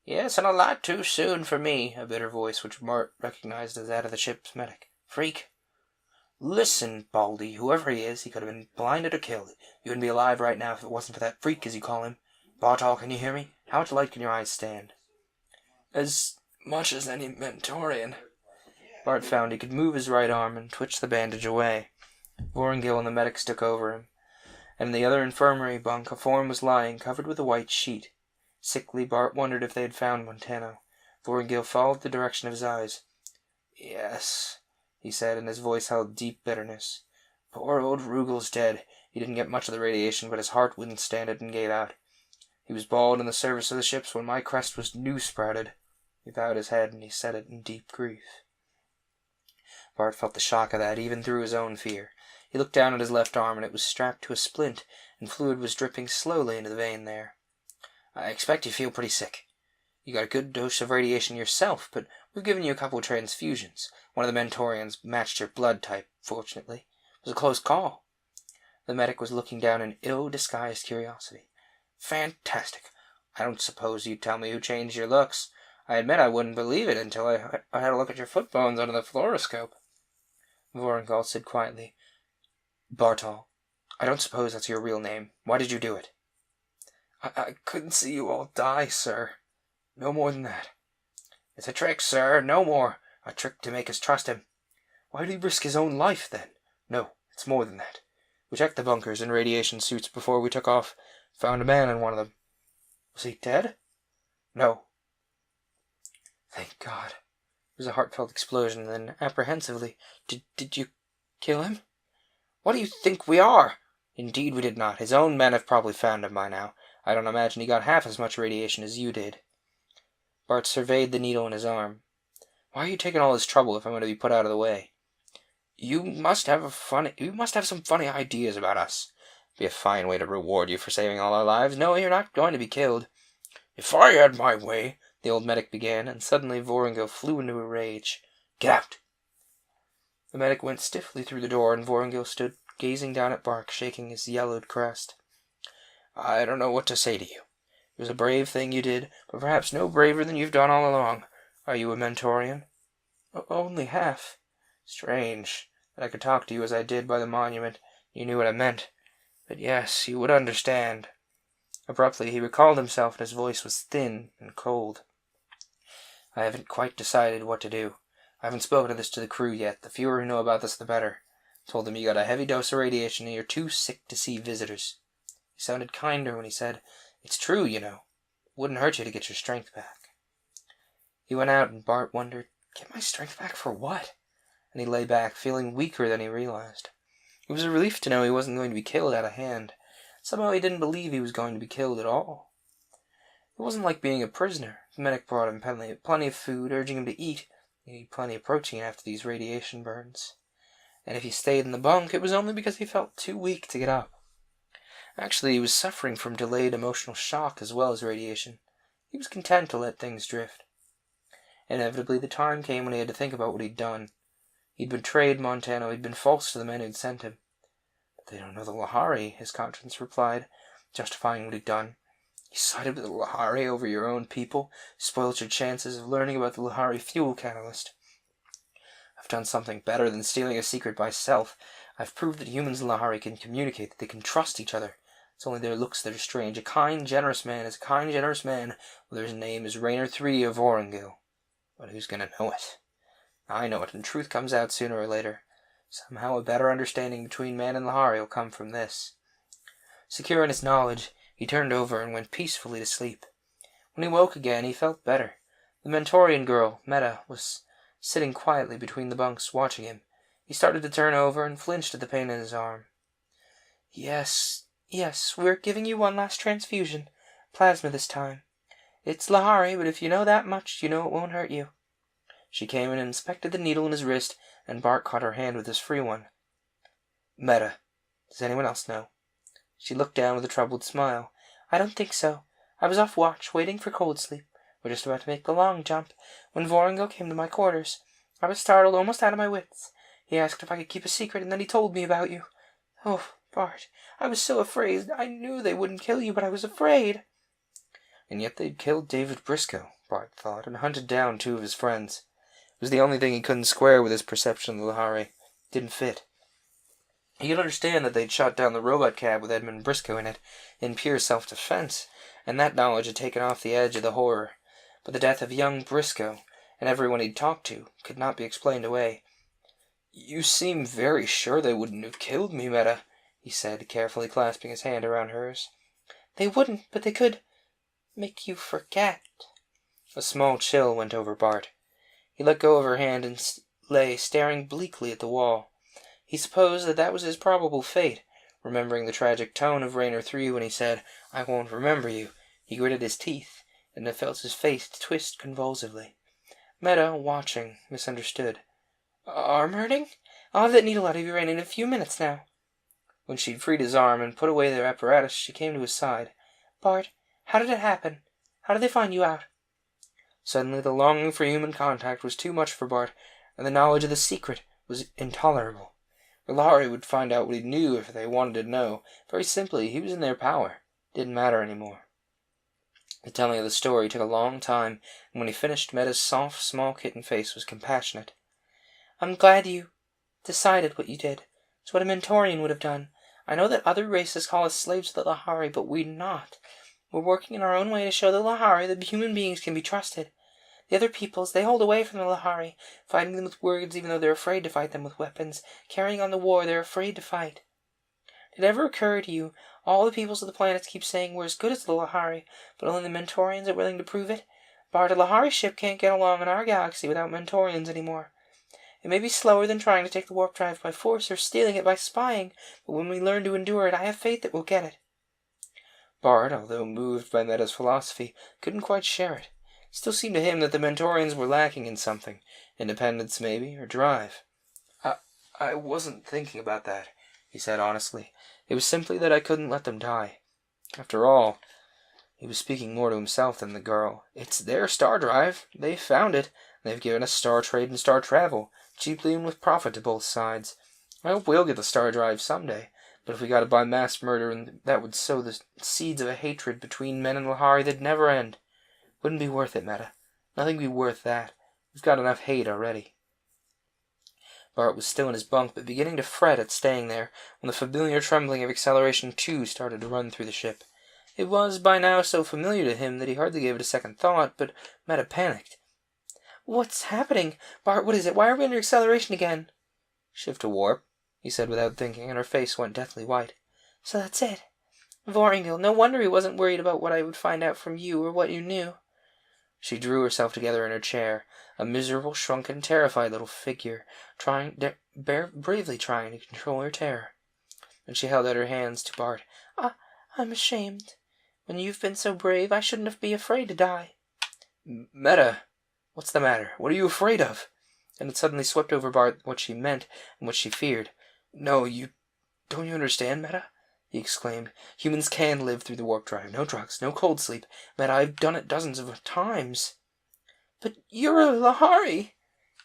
"Yes, and a lot too soon for me," a bitter voice which Bart recognized as that of the ship's medic. "Freak." "Listen, Baldy, whoever he is, he could have been blinded or killed. You wouldn't be alive right now if it wasn't for that freak, as you call him. Bartol, can you hear me? How much light can your eyes stand?" "As much as any Mentorian." Bart found he could move his right arm and twitch the bandage away. Vorongil and the medics took over him, and in the other infirmary bunk a form was lying, covered with a white sheet. Sickly, Bart wondered if they had found Montano. Vorongil followed the direction of his eyes. "Yes," he said, and his voice held deep bitterness. "Poor old Rugel's dead. He didn't get much of the radiation, but his heart wouldn't stand it and gave out. He was bald in the service of the ships when my crest was new-sprouted." He bowed his head, and he said it in deep grief. Bart felt the shock of that, even through his own fear. He looked down at his left arm, and it was strapped to a splint, and fluid was dripping slowly into the vein there. "I expect you feel pretty sick. You got a good dose of radiation yourself, but we've given you a couple of transfusions. One of the Mentorians matched your blood type, fortunately. It was a close call." The medic was looking down in ill-disguised curiosity. "Fantastic. I don't suppose you'd tell me who changed your looks. I admit I wouldn't believe it until I had a look at your foot bones under the fluoroscope." Vorongil said quietly, "Bartol, I don't suppose that's your real name. Why did you do it?" I couldn't see you all die, sir. No more than that. It's a trick, sir, no more. A trick to make us trust him. Why did he risk his own life, then? No, it's more than that. We checked the bunkers and radiation suits before we took off. Found a man in one of them. Was he dead? No. Thank God. There was a heartfelt explosion, and then, apprehensively, Did you kill him? What do you think we are? Indeed we did not. His own men have probably found him by now. I don't imagine he got half as much radiation as you did. Bart surveyed the needle in his arm. Why are you taking all this trouble if I'm going to be put out of the way? You must have some funny ideas about us. It'd be a fine way to reward you for saving all our lives. No, you're not going to be killed. If I had my way, the old medic began, and suddenly Vorongil flew into a rage. Get out! The medic went stiffly through the door, and Vorongil stood gazing down at Bart, shaking his yellowed crest. I don't know what to say to you. It was a brave thing you did, but perhaps no braver than you've done all along. Are you a Mentorian? Only half. Strange that I could talk to you as I did by the monument. You knew what I meant. But yes, you would understand. Abruptly he recalled himself, and his voice was thin and cold. I haven't quite decided what to do. I haven't spoken of this to the crew yet. The fewer who know about this, the better. Told them you got a heavy dose of radiation and you're too sick to see visitors. He sounded kinder when he said, "It's true, you know. Wouldn't hurt you to get your strength back." He went out, and Bart wondered, get my strength back for what? And he lay back, feeling weaker than he realized. It was a relief to know he wasn't going to be killed out of hand. Somehow he didn't believe he was going to be killed at all. It wasn't like being a prisoner. The medic brought him plenty of food, urging him to eat. He needed plenty of protein after these radiation burns. And if he stayed in the bunk, it was only because he felt too weak to get up. Actually, he was suffering from delayed emotional shock as well as radiation. He was content to let things drift. Inevitably, the time came when he had to think about what he'd done. He'd betrayed Montano. He'd been false to the men who'd sent him. But they don't know the Lahari, his conscience replied, justifying what he'd done. You sided with the Lahari over your own people, spoiled your chances of learning about the Lahari fuel catalyst. I've done something better than stealing a secret by stealth. I've proved that humans and Lahari can communicate, that they can trust each other. It's only their looks that are strange. A kind, generous man is a kind, generous man, whether his name is Raynor III or Vorongil. But who's going to know it? I know it, and truth comes out sooner or later. Somehow a better understanding between man and Lahari will come from this. Secure in his knowledge, he turned over and went peacefully to sleep. When he woke again, he felt better. The Mentorian girl, Meta, was sitting quietly between the bunks, watching him. He started to turn over and flinched at the pain in his arm. Yes, we're giving you one last transfusion. Plasma this time. It's Lahari, but if you know that much, you know it won't hurt you. She came and inspected the needle in his wrist, and Bart caught her hand with his free one. Meta, does anyone else know? She looked down with a troubled smile. I don't think so. I was off watch, waiting for cold sleep. We're just about to make the long jump, when Vorongil came to my quarters. I was startled, almost out of my wits. He asked if I could keep a secret, and then he told me about you. Oh, Bart, I was so afraid. I knew they wouldn't kill you, but I was afraid. And yet they'd killed David Briscoe, Bart thought, and hunted down 2 of his friends. It was the only thing he couldn't square with his perception of the Lahari. It didn't fit. He could understand that they'd shot down the robot cab with Edmund Briscoe in it, in pure self-defense, and that knowledge had taken off the edge of the horror. But the death of young Briscoe, and everyone he'd talked to, could not be explained away. You seem very sure they wouldn't have killed me, Meta, he said, carefully clasping his hand around hers. They wouldn't, but they could make you forget. A small chill went over Bart. He let go of her hand and lay staring bleakly at the wall. He supposed that was his probable fate. Remembering the tragic tone of Raynor III when he said, I won't remember you, he gritted his teeth, and felt his face twist convulsively. Meta, watching, misunderstood. Arm hurting? I'll have that needle out of your brain in a few minutes now. When she'd freed his arm and put away their apparatus, she came to his side. Bart, how did it happen? How did they find you out? Suddenly the longing for human contact was too much for Bart, and the knowledge of the secret was intolerable. The Lahari would find out what he knew if they wanted to know. Very simply, he was in their power. It didn't matter anymore. The telling of the story took a long time, and when he finished, Meta's soft, small kitten face was compassionate. I'm glad you decided what you did. It's what a Mentorian would have done. I know that other races call us slaves to the Lahari, but we're not. We're working in our own way to show the Lahari that human beings can be trusted. The other peoples, they hold away from the Lahari, fighting them with words even though they're afraid to fight them with weapons, carrying on the war they're afraid to fight. Did it ever occur to you, all the peoples of the planets keep saying we're as good as the Lahari, but only the Mentorians are willing to prove it? Bart, a Lahari ship can't get along in our galaxy without Mentorians anymore. It may be slower than trying to take the warp drive by force or stealing it by spying, but when we learn to endure it, I have faith that we'll get it. Bart, although moved by Meta's philosophy, couldn't quite share it. It still seemed to him that the Mentorians were lacking in something. Independence, maybe, or drive. I wasn't thinking about that, he said honestly. It was simply that I couldn't let them die. After all, he was speaking more to himself than the girl. It's their star drive. They found it. They've given us star trade and star travel, cheaply and with profit to both sides. I hope we'll get the star drive someday, but if we gotta buy mass murder, and that would sow the seeds of a hatred between men and Lahari that'd never end. Wouldn't be worth it, Meta. Nothing'd be worth that. We've got enough hate already. Bart was still in his bunk, but beginning to fret at staying there, when the familiar trembling of Acceleration 2 started to run through the ship. It was, by now, so familiar to him that he hardly gave it a second thought, but Meta panicked. What's happening? Bart, what is it? Why are we under acceleration again? Shift to warp, he said without thinking, and her face went deathly white. So that's it. Vorringil, no wonder he wasn't worried about what I would find out from you, or what you knew. She drew herself together in her chair, a miserable, shrunken, terrified little figure, bravely trying to control her terror. And she held out her hands to Bart. I'm ashamed. When you've been so brave, I shouldn't be afraid to die. Meta, what's the matter? What are you afraid of? And it suddenly swept over Bart what she meant and what she feared. No, don't you understand, Meta? He exclaimed. Humans can live through the warp drive. No drugs, no cold sleep. Meta, I've done it dozens of times. But you're a Lahari!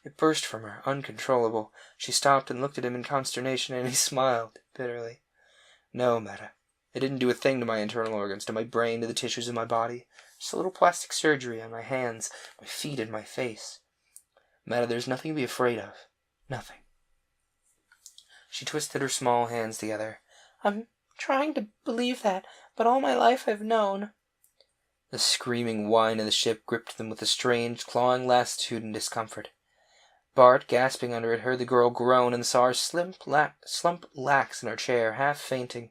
It burst from her, uncontrollable. She stopped and looked at him in consternation, and he smiled bitterly. No, Meta. It didn't do a thing to my internal organs, to my brain, to the tissues of my body. Just a little plastic surgery on my hands, my feet, and my face. Meta, there's nothing to be afraid of. Nothing. She twisted her small hands together. I'm trying to believe that, but all my life I've known. The screaming whine of the ship gripped them with a strange, clawing lassitude and discomfort. Bart, gasping under it, heard the girl groan and saw her slump lax in her chair, half fainting.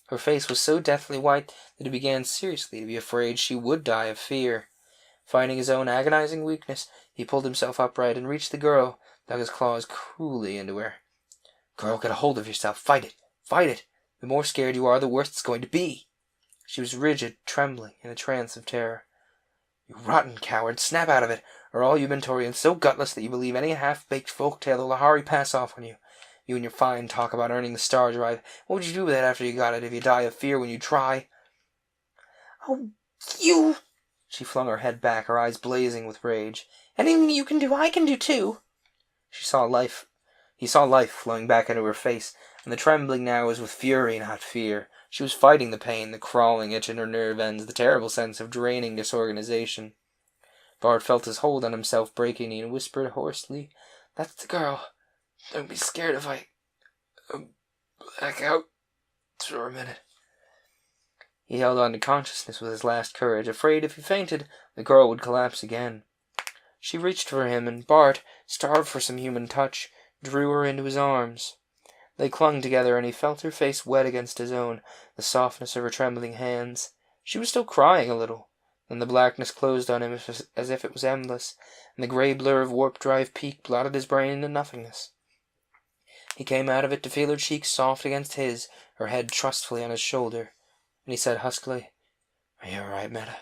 Her face was so deathly white that he began seriously to be afraid she would die of fear. Finding his own agonizing weakness, he pulled himself upright and reached the girl, dug his claws cruelly into her. Girl, get a hold of yourself. Fight it. Fight it. The more scared you are, the worse it's going to be. She was rigid, trembling, in a trance of terror. You rotten coward, snap out of it, or all you Mentorians so gutless that you believe any half-baked folk-tale the Lahari pass off on you. You and your fine talk about earning the star drive. What would you do with it after you got it if you die of fear when you try? Oh, you! She flung her head back, her eyes blazing with rage. Anything you can do, I can do too. He saw life flowing back into her face, and the trembling now was with fury, not fear. She was fighting the pain, the crawling itch in her nerve ends, the terrible sense of draining disorganization. Bart felt his hold on himself breaking and whispered hoarsely, That's the girl. Don't be scared if I black out for a minute. He held on to consciousness with his last courage, afraid if he fainted, the girl would collapse again. She reached for him, and Bart, starved for some human touch, drew her into his arms. They clung together, and he felt her face wet against his own, the softness of her trembling hands. She was still crying a little. Then the blackness closed on him as if it was endless, and the grey blur of Warp Drive Peak blotted his brain into nothingness. He came out of it to feel her cheeks soft against his, her head trustfully on his shoulder, and he said huskily, Are you all right, Meta?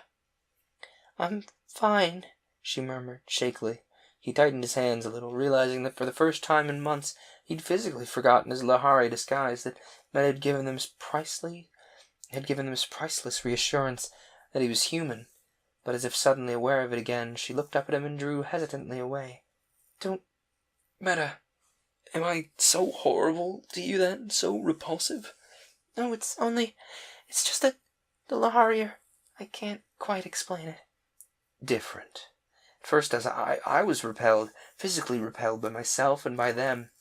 I'm fine, she murmured, shakily. He tightened his hands a little, realizing that for the first time in months he'd physically forgotten his Lahari disguise, that Meta had given them his priceless reassurance that he was human. But as if suddenly aware of it again, she looked up at him and drew hesitantly away. Don't... Meta, am I so horrible to you then? So repulsive? No, it's just that the Lahari I can't quite explain it. Different. At first, as I was repelled, physically repelled by myself and by them.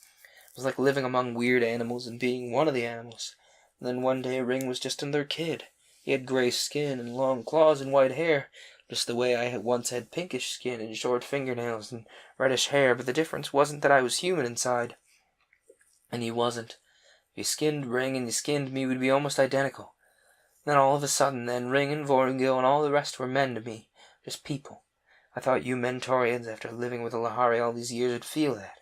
It was like living among weird animals and being one of the animals. And then one day Ring was just another kid. He had gray skin and long claws and white hair, just the way I had once had pinkish skin and short fingernails and reddish hair, but the difference wasn't that I was human inside. And he wasn't. If you skinned Ring and you skinned me, we'd be almost identical. Then all of a sudden, Ring and Vorongil and all the rest were men to me. Just people. I thought you Mentorians, after living with the Lahari all these years, would feel that.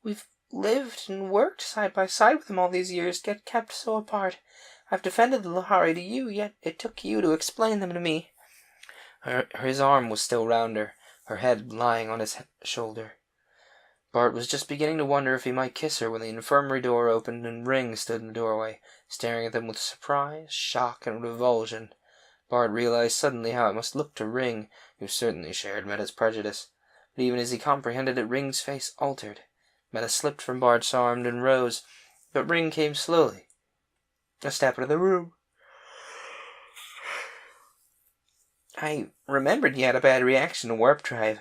We've lived and worked side by side with them all these years, yet kept so apart. I've defended the Lahari to you, yet it took you to explain them to me. His arm was still round her head lying on his shoulder. Bart was just beginning to wonder if he might kiss her when the infirmary door opened and Ring stood in the doorway, staring at them with surprise, shock, and revulsion. Bart realized suddenly how it must look to Ring, who certainly shared Meta's prejudice. But even as he comprehended it, Ring's face altered. Meta slipped from Bart's arm and rose, but Ring came slowly a step into the room. I remembered you had a bad reaction to warp drive.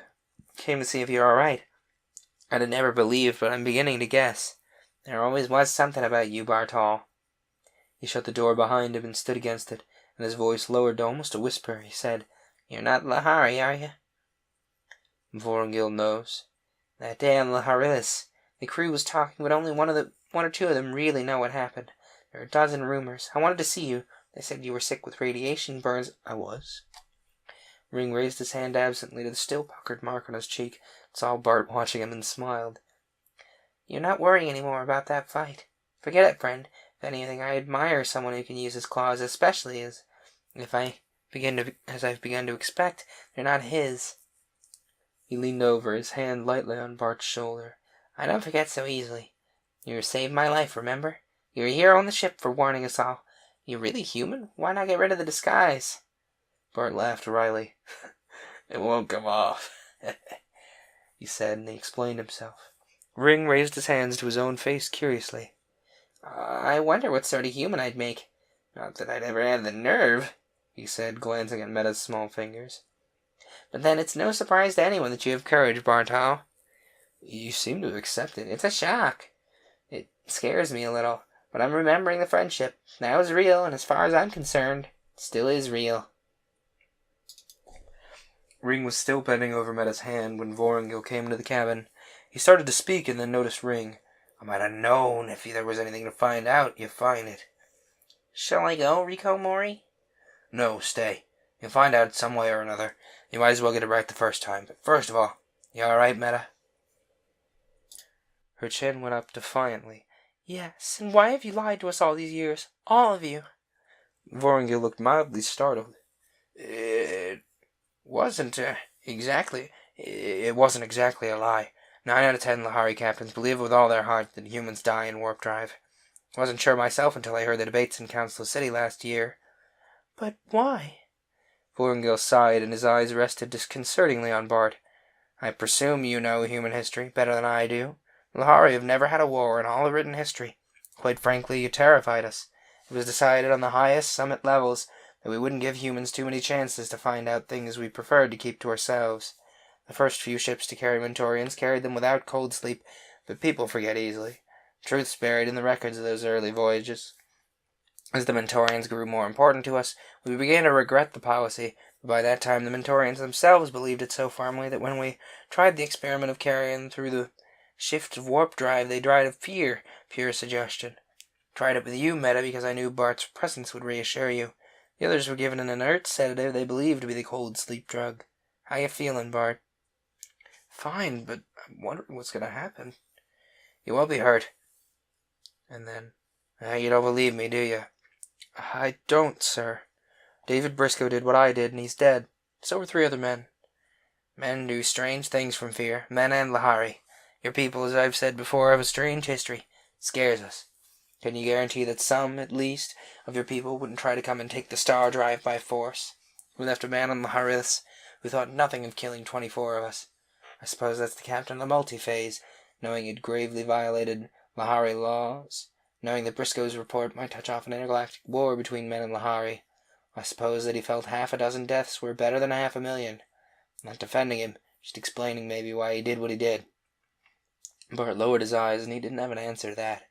Came to see if you're all right. I'd have never believed, but I'm beginning to guess. There always was something about you, Bartol. He shut the door behind him and stood against it, and his voice lowered to almost a whisper. He said, You're not Lahari, are you? Vorongil knows. That damn Laharilis. The crew was talking, but only one or two of them really know what happened. There are a dozen rumors. I wanted to see you. They said you were sick with radiation burns. I was. Ring raised his hand absently to the still puckered mark on his cheek, saw Bart watching him, and smiled. You're not worrying any more about that fight. Forget it, friend. If anything, I admire someone who can use his claws, especially as I've begun to expect, they're not his. He leaned over, his hand lightly on Bart's shoulder. I don't forget so easily. You saved my life, remember? You're a hero on the ship for warning us all. You're really human? Why not get rid of the disguise? Bart laughed wryly. It won't come off, he said, and he explained himself. Ring raised his hands to his own face curiously. I wonder what sort of human I'd make. Not that I'd ever had the nerve, he said, glancing at Meta's small fingers. But then it's no surprise to anyone that you have courage, Bartol. You seem to accept it. It's a shock. It scares me a little, but I'm remembering the friendship. That was real, and as far as I'm concerned, it still is real. Ring was still bending over Meta's hand when Vorongil came into the cabin. He started to speak and then noticed Ring. I might have known if there was anything to find out, you'd find it. Shall I go, Rico Mori? No, stay. You'll find out some way or another. You might as well get it right the first time. But first of all, you all right, Meta? Her chin went up defiantly. Yes, and why have you lied to us all these years? All of you. Vorongil looked mildly startled. It wasn't exactly a lie. 9 out of 10 Lahari captains believe with all their heart that humans die in warp drive. Wasn't sure myself until I heard the debates in Council City last year. But why? Vorongil sighed, and his eyes rested disconcertingly on Bart. I presume you know human history better than I do. The Lahari have never had a war in all of written history. Quite frankly, you terrified us. It was decided on the highest summit levels that we wouldn't give humans too many chances to find out things we preferred to keep to ourselves. The first few ships to carry Mentorians carried them without cold sleep, but people forget easily. Truth's buried in the records of those early voyages. As the Mentorians grew more important to us, we began to regret the policy, but by that time the Mentorians themselves believed it so firmly that when we tried the experiment of carrying them through the shift of warp drive, they died of fear, pure suggestion. Tried it with you, Meta, because I knew Bart's presence would reassure you. The others were given an inert sedative they believed to be the cold sleep drug. How you feeling, Bart? Fine, but I'm wondering what's going to happen. You won't be hurt. And then, you don't believe me, do you? I don't, sir. David Briscoe did what I did, and he's dead. So were 3 other men. Men do strange things from fear, men and Lahari. Your people, as I've said before, have a strange history. It scares us. Can you guarantee that some, at least, of your people wouldn't try to come and take the star drive by force? We left a man on Laharilis who thought nothing of killing 24 of us. I suppose that's the captain of the multi-phase, knowing he'd gravely violated Lahari laws, knowing that Briscoe's report might touch off an intergalactic war between men and Lahari. I suppose that he felt 6 deaths were better than 500,000. Not defending him, just explaining maybe why he did what he did. Bart lowered his eyes, and he didn't have an answer to that.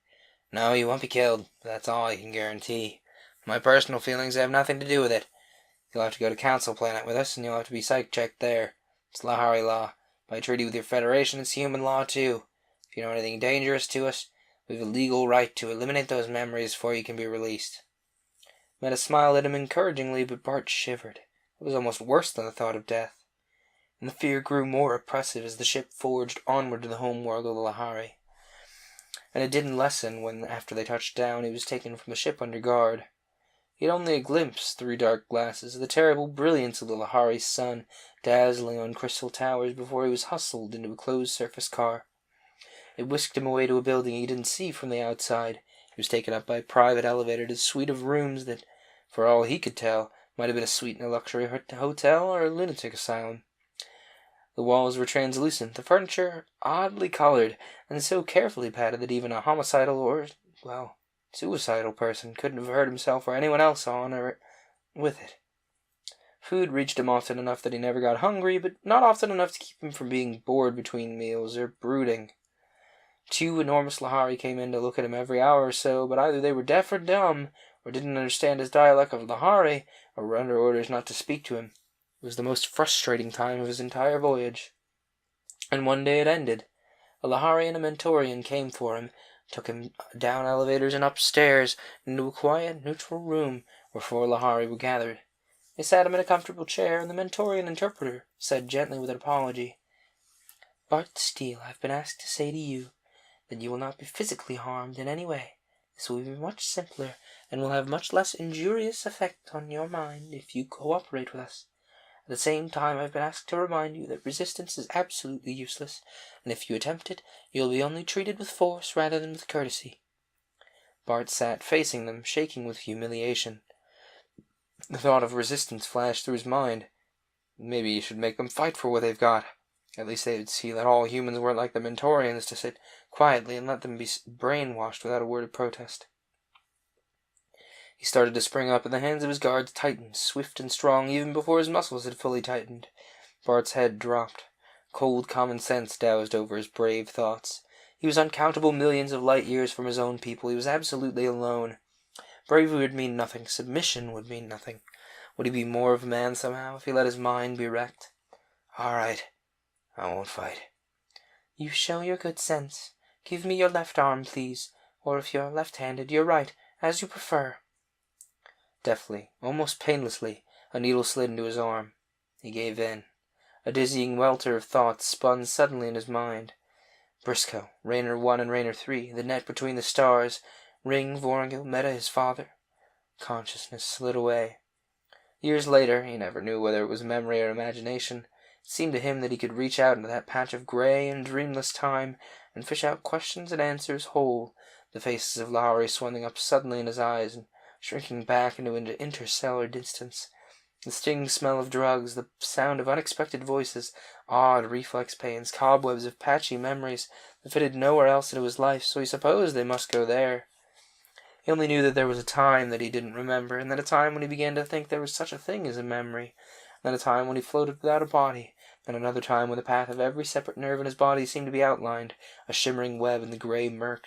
No, you won't be killed, that's all I can guarantee. My personal feelings have nothing to do with it. You'll have to go to Council Planet with us, and you'll have to be psych-checked there. It's Lahari law. By treaty with your Federation, it's human law, too. If you know anything dangerous to us, we have a legal right to eliminate those memories before you can be released. Meta smiled at him encouragingly, but Bart shivered. It was almost worse than the thought of death. And the fear grew more oppressive as the ship forged onward to the home world of the Lahari. And it didn't lessen when, after they touched down, he was taken from the ship under guard. He had only a glimpse, through dark glasses, of the terrible brilliance of the Lahari sun dazzling on crystal towers before he was hustled into a closed-surface car. It whisked him away to a building he didn't see from the outside. He was taken up by a private elevator to a suite of rooms that, for all he could tell, might have been a suite in a luxury hotel or a lunatic asylum. The walls were translucent, the furniture oddly colored, and so carefully padded that even a homicidal or, well, suicidal person couldn't have hurt himself or anyone else on or with it. Food reached him often enough that he never got hungry, but not often enough to keep him from being bored between meals or brooding. 2 enormous Lahari came in to look at him every hour or so, but either they were deaf or dumb, or didn't understand his dialect of Lahari, or were under orders not to speak to him. It was the most frustrating time of his entire voyage. And one day it ended. A Lahari and a Mentorian came for him, took him down elevators and upstairs, into a quiet, neutral room where 4 Lahari were gathered. They sat him in a comfortable chair, and the Mentorian interpreter said gently with an apology, "Bart Steele, I've been asked to say to you that you will not be physically harmed in any way. This will be much simpler, and will have much less injurious effect on your mind if you cooperate with us. At the same time, I've been asked to remind you that resistance is absolutely useless, and if you attempt it, you will be only treated with force rather than with courtesy." Bart sat facing them, shaking with humiliation. The thought of resistance flashed through his mind. Maybe he should make them fight for what they've got. At least they would see that all humans weren't like the Mentorians to sit quietly and let them be brainwashed without a word of protest. He started to spring up, and the hands of his guards tightened, swift and strong, even before his muscles had fully tightened. Bart's head dropped. Cold common sense doused over his brave thoughts. He was uncountable millions of light years from his own people. He was absolutely alone. Bravery would mean nothing. Submission would mean nothing. Would he be more of a man somehow if he let his mind be wrecked? "All right. I won't fight." "You show your good sense. Give me your left arm, please. Or if you're left-handed, your right, as you prefer." Deftly, almost painlessly, a needle slid into his arm. He gave in. A dizzying welter of thoughts spun suddenly in his mind. Briscoe, Raynor 1 and Raynor 3, the net between the stars, Ring, Vorongil, Meta, his father. Consciousness slid away. Years later, he never knew whether it was memory or imagination, it seemed to him that he could reach out into that patch of grey and dreamless time and fish out questions and answers whole, the faces of Lowry swelling up suddenly in his eyes and shrinking back into interstellar distance. The stinging smell of drugs, the sound of unexpected voices, odd reflex pains, cobwebs of patchy memories that fitted nowhere else into his life, so he supposed they must go there. He only knew that there was a time that he didn't remember, and then a time when he began to think there was such a thing as a memory, and then a time when he floated without a body, and another time when the path of every separate nerve in his body seemed to be outlined, a shimmering web in the grey murk.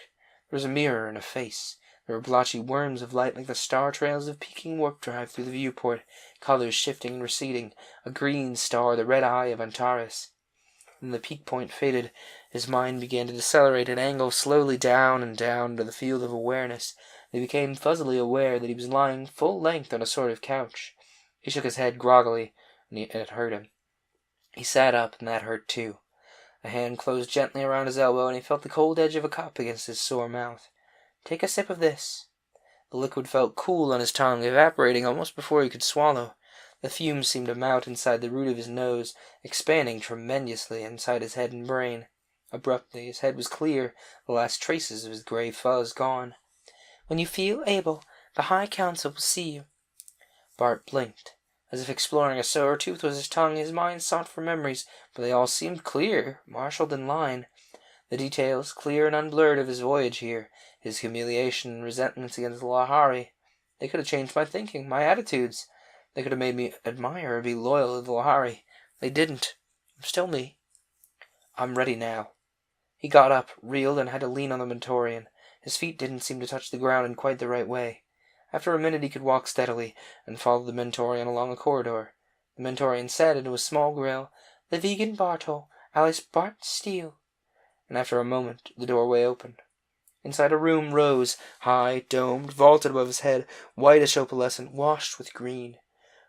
There was a mirror and a face. There were blotchy worms of light like the star trails of peaking warp drive through the viewport, colors shifting and receding, a green star, the red eye of Antares. When the peak point faded, his mind began to decelerate and angle slowly down and down to the field of awareness. He became fuzzily aware that he was lying full length on a sort of couch. He shook his head groggily, and it hurt him. He sat up, and that hurt too. A hand closed gently around his elbow, and he felt the cold edge of a cup against his sore mouth. "Take a sip of this." The liquid felt cool on his tongue, evaporating almost before he could swallow. The fumes seemed to mount inside the root of his nose, expanding tremendously inside his head and brain. Abruptly, his head was clear, the last traces of his grey fuzz gone. "When you feel able, the High Council will see you." Bart blinked. As if exploring a sore tooth with his tongue, his mind sought for memories, but they all seemed clear, marshalled in line. The details, clear and unblurred, of his voyage here, his humiliation and resentments against the Lahari. They could have changed my thinking, my attitudes. They could have made me admire or be loyal to the Lahari. They didn't. I'm still me. I'm ready now. He got up, reeled, and had to lean on the Mentorian. His feet didn't seem to touch the ground in quite the right way. After a minute he could walk steadily, and followed the Mentorian along a corridor. The Mentorian said into a small grill, "The vegan Bartol, alias Bart Steele." And after a moment the doorway opened. Inside a room rose, high, domed, vaulted above his head, white as opalescent, washed with green.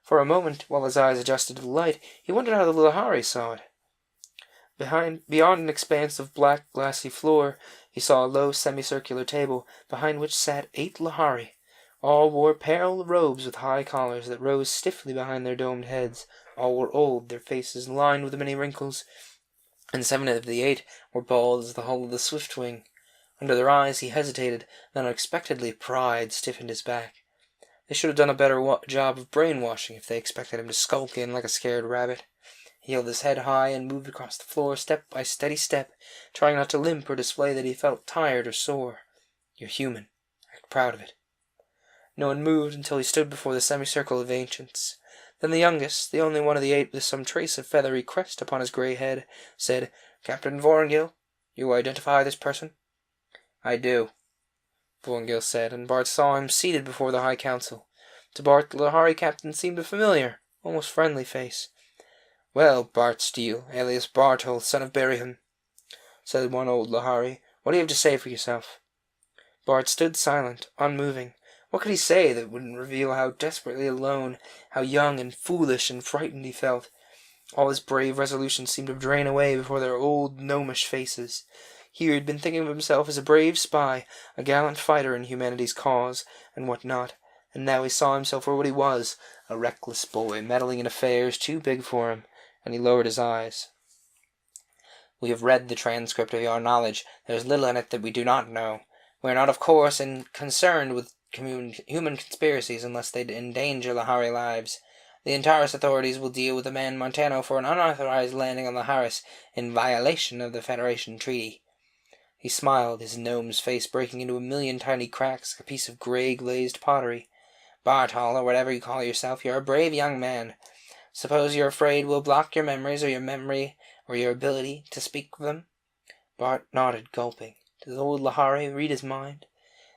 For a moment, while his eyes adjusted to the light, he wondered how the Lahari saw it. Beyond an expanse of black, glassy floor, he saw a low semicircular table, behind which sat 8 Lahari. All wore pale robes with high collars that rose stiffly behind their domed heads. All were old, their faces lined with many wrinkles, and 7 of the 8 were bald as the hull of the Swiftwing. Under their eyes he hesitated, then unexpectedly pride stiffened his back. They should have done a better job of brainwashing if they expected him to skulk in like a scared rabbit. He held his head high and moved across the floor step by steady step, trying not to limp or display that he felt tired or sore. "You're human. Act proud of it." No one moved until he stood before the semicircle of ancients. Then the youngest, the only one of the 8 with some trace of feathery crest upon his grey head, said, "Captain Vorongil, you identify this person?" "I do," Vorongil said, and Bart saw him seated before the High Council. To Bart, the Lahari captain seemed a familiar, almost friendly face. "Well, Bart Steele, alias Bartol, son of Berihun," said one old Lahari, "what do you have to say for yourself?" Bart stood silent, unmoving. What could he say that wouldn't reveal how desperately alone, how young and foolish and frightened he felt? All his brave resolution seemed to drain away before their old, gnomish faces. Here he had been thinking of himself as a brave spy, a gallant fighter in humanity's cause, and what not, and now he saw himself for what he was, a reckless boy meddling in affairs too big for him, and he lowered his eyes. "We have read the transcript of your knowledge. There is little in it that we do not know. We are not, of course, concerned with human conspiracies unless they endanger Lahari lives. The Antares authorities will deal with the man Montano for an unauthorized landing on Laharis in violation of the Federation Treaty." He smiled, his gnome's face breaking into a million tiny cracks like a piece of grey glazed pottery. "Bartol, or whatever you call yourself, you're a brave young man. Suppose you're afraid we'll block your memories or your memory or your ability to speak of them?" Bart nodded, gulping. Did the old Lahari read his mind?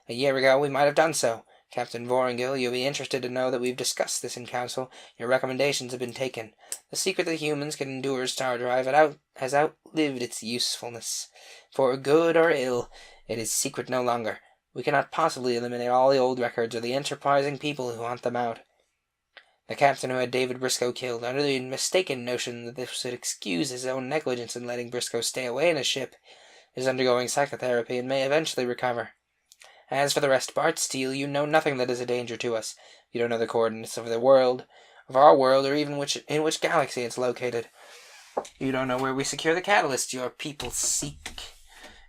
"A year ago we might have done so. Captain Vorongil, you'll be interested to know that we've discussed this in council. Your recommendations have been taken. The secret that humans can endure star drive has outlived its usefulness. For good or ill, it is secret no longer. We cannot possibly eliminate all the old records or the enterprising people who hunt them out. The captain who had David Briscoe killed, under the mistaken notion that this would excuse his own negligence in letting Briscoe stay away in his ship, is undergoing psychotherapy and may eventually recover. As for the rest, Bart Steele, you know nothing that is a danger to us. You don't know the coordinates of the world, of our world, or even in which galaxy it's located. You don't know where we secure the catalyst your people seek.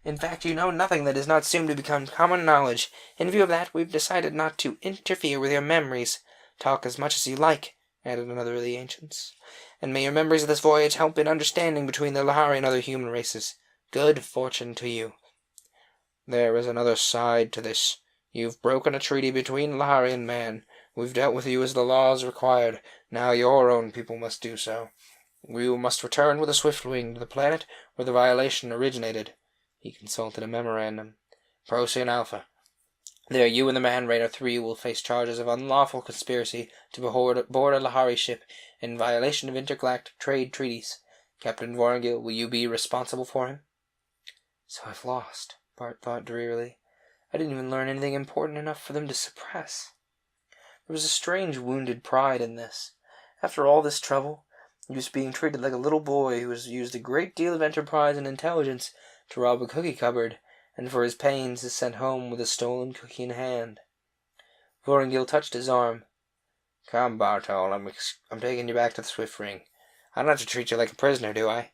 In fact, you know nothing that is not soon to become common knowledge. In view of that, we've decided not to interfere with your memories. Talk as much as you like," added another of the ancients, "and may your memories of this voyage help in understanding between the Lahari and other human races. Good fortune to you." "There is another side to this. You've broken a treaty between Lahari and man. We've dealt with you as the laws required. Now your own people must do so. You must return with a Swiftwing to the planet where the violation originated." He consulted a memorandum. "Procyon Alpha. There you and the Man Raider 3 will face charges of unlawful conspiracy to board a Lahari ship in violation of intergalactic trade treaties. Captain Vorongil, will you be responsible for him?" "So I've lost," Bart thought drearily. "I didn't even learn anything important enough for them to suppress." There was a strange wounded pride in this. After all this trouble, he was being treated like a little boy who has used a great deal of enterprise and intelligence to rob a cookie cupboard, and for his pains is sent home with a stolen cookie in hand. Vorongil touched his arm. "Come, Bartol, I'm taking you back to the Swiftwing. I don't have to treat you like a prisoner, do I?"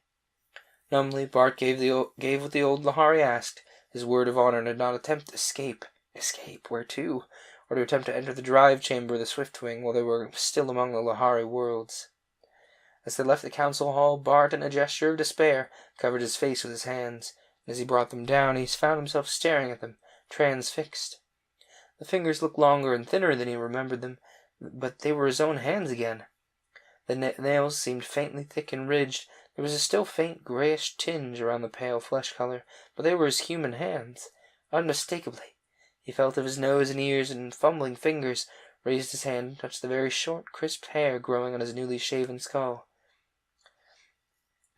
Numbly, Bart gave what the old Lahari asked, his word of honor, and did not attempt to escape. Escape? Where to? Or to attempt to enter the drive chamber of the Swiftwing while they were still among the Lahari worlds. As they left the council hall, Bart, in a gesture of despair, covered his face with his hands. As he brought them down, he found himself staring at them, transfixed. The fingers looked longer and thinner than he remembered them, but they were his own hands again. The nails seemed faintly thick and ridged. There was a still faint greyish tinge around the pale flesh color, but they were his human hands. Unmistakably. He felt of his nose and ears, and fumbling fingers raised his hand and touched the very short, crisp hair growing on his newly shaven skull.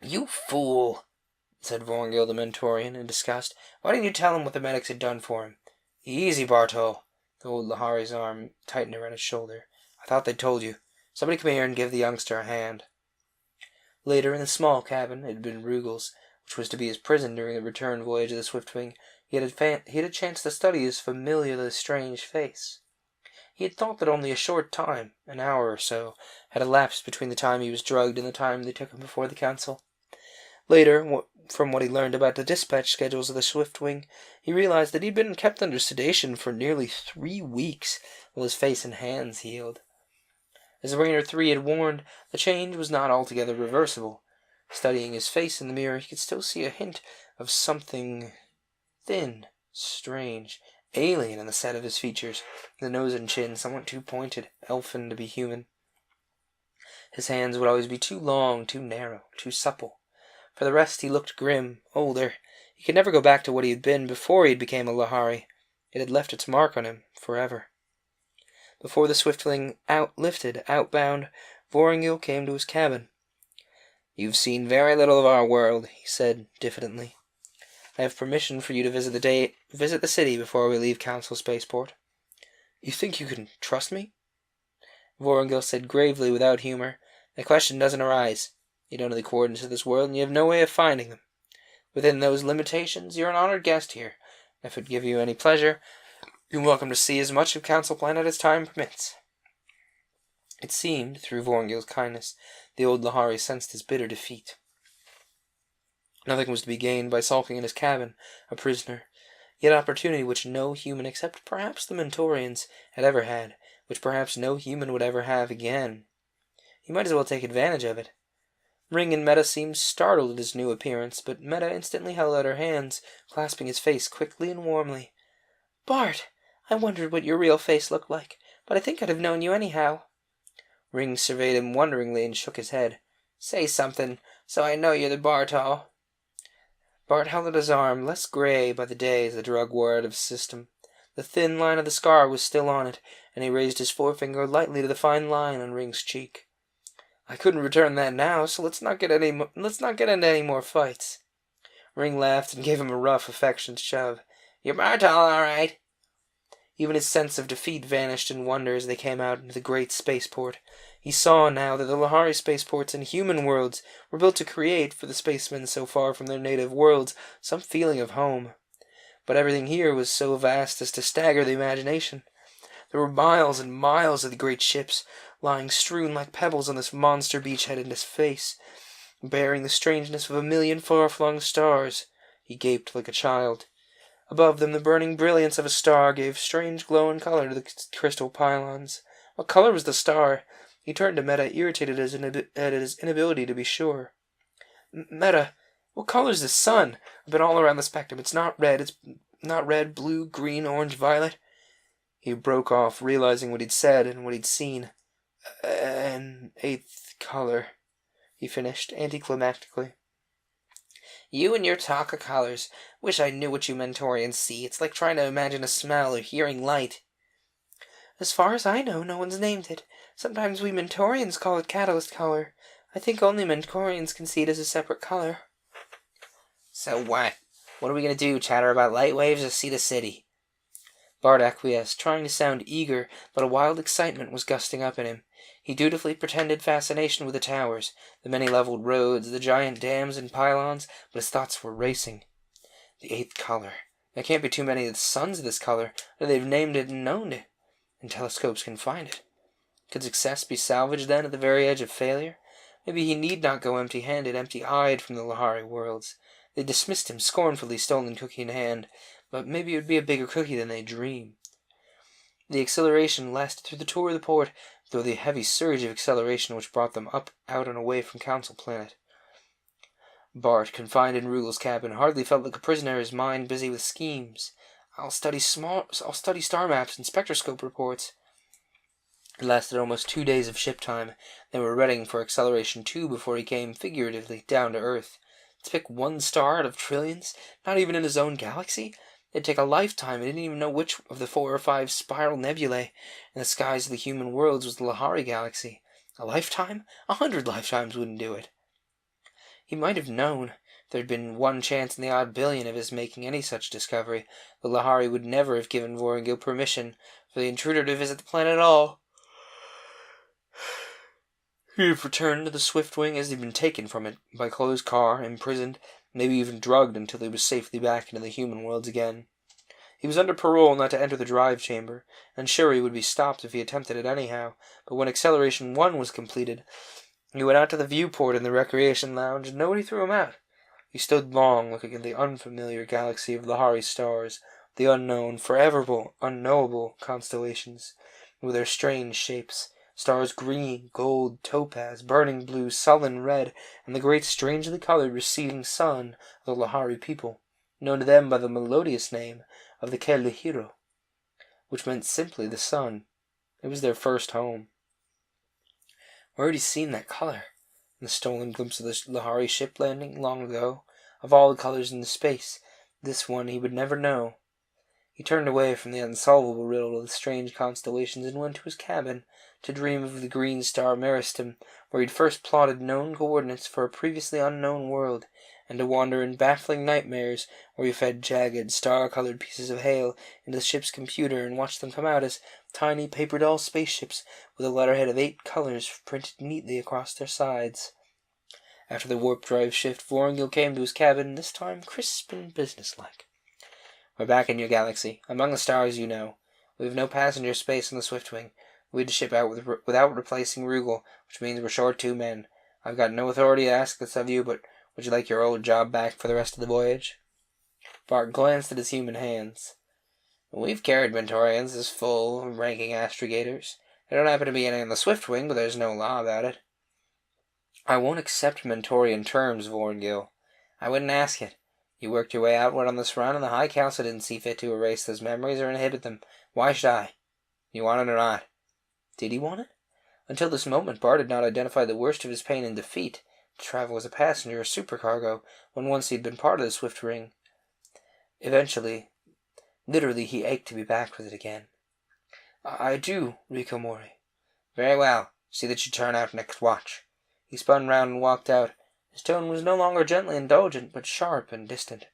"You fool!" said Vorongil the Mentorian, in disgust. "Why didn't you tell him what the medics had done for him?" "Easy, Bartol." The old Lahari's arm tightened around his shoulder. "I thought they'd told you. Somebody come here and give the youngster a hand." Later, in the small cabin, it had been Rugel's, which was to be his prison during the return voyage of the Swiftwing, he had a chance to study his familiarly strange face. He had thought that only a short time, an hour or so, had elapsed between the time he was drugged and the time they took him before the council. Later, from what he learned about the dispatch schedules of the Swiftwing, he realized that he had been kept under sedation for nearly 3 weeks while his face and hands healed. As Rainer 3 had warned, the change was not altogether reversible. Studying his face in the mirror, he could still see a hint of something thin, strange, alien in the set of his features, the nose and chin somewhat too pointed, elfin to be human. His hands would always be too long, too narrow, too supple. For the rest, he looked grim, older. He could never go back to what he had been before he became a Lahari. It had left its mark on him, forever. Before the Swiftling outbound, Vorongil came to his cabin. "You've seen very little of our world," he said, diffidently. "I have permission for you to visit the city before we leave Council Spaceport." "You think you can trust me?" Vorongil said gravely, without humor. "The question doesn't arise. You don't know the coordinates of this world, and you have no way of finding them. Within those limitations, you're an honored guest here. If it give you any pleasure, you're welcome to see as much of Council Planet as time permits." It seemed, through Vorongil's kindness, the old Lahari sensed his bitter defeat. Nothing was to be gained by sulking in his cabin, a prisoner, yet opportunity which no human except perhaps the Mentorians had ever had, which perhaps no human would ever have again. He might as well take advantage of it. Ring and Meta seemed startled at his new appearance, but Meta instantly held out her hands, clasping his face quickly and warmly. "Bart, I wondered what your real face looked like, but I think I'd have known you anyhow." Ring surveyed him wonderingly and shook his head. "Say something, so I know you're the Bartol." Bart held out his arm, less gray by the day as the drug wore out of his system. The thin line of the scar was still on it, and he raised his forefinger lightly to the fine line on Ring's cheek. "I couldn't return that now, so let's not get into any more fights." Ring laughed and gave him a rough, affectionate shove. "You're Bartol, all right." Even his sense of defeat vanished in wonder as they came out into the great spaceport. He saw now that the Lahari spaceports and human worlds were built to create, for the spacemen so far from their native worlds, some feeling of home. But everything here was so vast as to stagger the imagination. There were miles and miles of the great ships, lying strewn like pebbles on this monster beachhead in his face, bearing the strangeness of a million far-flung stars. He gaped like a child. Above them, the burning brilliance of a star gave strange glow and color to the crystal pylons. What color was the star? He turned to Meta, irritated at his inability to be sure. "Meta, what color is the sun? I've been all around the spectrum. It's not red, blue, green, orange, violet." He broke off, realizing what he'd said and what he'd seen. "An eighth color," he finished, anticlimactically. "You and your talk of colors. Wish I knew what you Mentorians see. It's like trying to imagine a smell or hearing light." "As far as I know, no one's named it. Sometimes we Mentorians call it catalyst color. I think only Mentorians can see it as a separate color." "So what? What are we going to do, chatter about light waves or see the city?" Bart acquiesced, trying to sound eager, but a wild excitement was gusting up in him. He dutifully pretended fascination with the towers, the many-leveled roads, the giant dams and pylons, but his thoughts were racing. The eighth color. There can't be too many of the suns of this color, or they've named it and known it, and telescopes can find it. Could success be salvaged, then, at the very edge of failure? Maybe he need not go empty-handed, empty-eyed from the Lahari worlds. They dismissed him, scornfully, stolen cookie in hand, but maybe it would be a bigger cookie than they dreamed. The exhilaration lasted through the tour of the port, through the heavy surge of acceleration which brought them up, out, and away from Council Planet. Bart, confined in Rugel's cabin, hardly felt like a prisoner, his mind busy with schemes. I'll study star maps and spectroscope reports." It lasted almost 2 days of ship time. They were readying for acceleration 2 before he came, figuratively, down to Earth. To pick one star out of trillions, not even in his own galaxy? It'd take a lifetime. He didn't even know which of the 4 or 5 spiral nebulae in the skies of the human worlds was the Lahari galaxy. A lifetime? 100 lifetimes wouldn't do it. He might have known. If there'd been 1 chance in the odd billion of his making any such discovery, the Lahari would never have given Vorongil permission for the intruder to visit the planet at all. He'd have returned to the Swiftwing as he'd been taken from it, by closed car, imprisoned, maybe even drugged until he was safely back into the human worlds again. He was under parole not to enter the drive chamber, and sure he would be stopped if he attempted it anyhow, but when Acceleration 1 was completed, he went out to the viewport in the recreation lounge, and nobody threw him out. He stood long, looking at the unfamiliar galaxy of Lahari stars, the unknown, forever unknowable constellations, with their strange shapes, stars green, gold, topaz, burning blue, sullen red, and the great strangely colored receding sun of the Lahari people, known to them by the melodious name of the Kye&I, which meant simply the sun. It was their first home. Where had he seen that color? In the stolen glimpse of the Lahari ship landing long ago. Of all the colors in the space, this one he would never know. He turned away from the unsolvable riddle of the strange constellations and went to his cabin to dream of the green star Meristem, where he'd first plotted known coordinates for a previously unknown world, and to wander in baffling nightmares where he fed jagged, star-colored pieces of hail into the ship's computer and watched them come out as tiny paper doll spaceships with a letterhead of 8 colors printed neatly across their sides. After the warp drive shift, Vorongil came to his cabin, this time crisp and businesslike. "We're back in your galaxy, among the stars you know. We have no passenger space on the Swiftwing. We had to ship out without replacing Rugal, which means we're short 2 men. I've got no authority to ask this of you, but would you like your old job back for the rest of the voyage?" Bart glanced at his human hands. "We've carried Mentorians as full-ranking astrogators. There don't happen to be any on the Swiftwing, but there's no law about it." "I won't accept Mentorian terms, Vorongil." "I wouldn't ask it. You worked your way outward on this run, and the High Council didn't see fit to erase those memories or inhibit them. Why should I? You want it or not?" Did he want it? Until this moment, Bart had not identified the worst of his pain in defeat, to travel as a passenger or supercargo, when once he had been part of the Swift Ring. Eventually, literally, he ached to be back with it again. "I do, Rico Mori." "Very well. See that you turn out next watch." He spun round and walked out. His tone was no longer gently indulgent, but sharp and distant.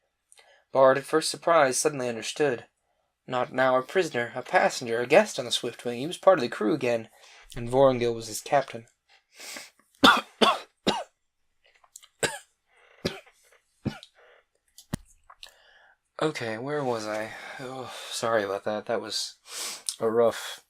Bart, at first surprised, suddenly understood. Not now a prisoner, a passenger, a guest on the Swiftwing. He was part of the crew again, and Vorongil was his captain. Okay, where was I? Oh, sorry about that. That was a rough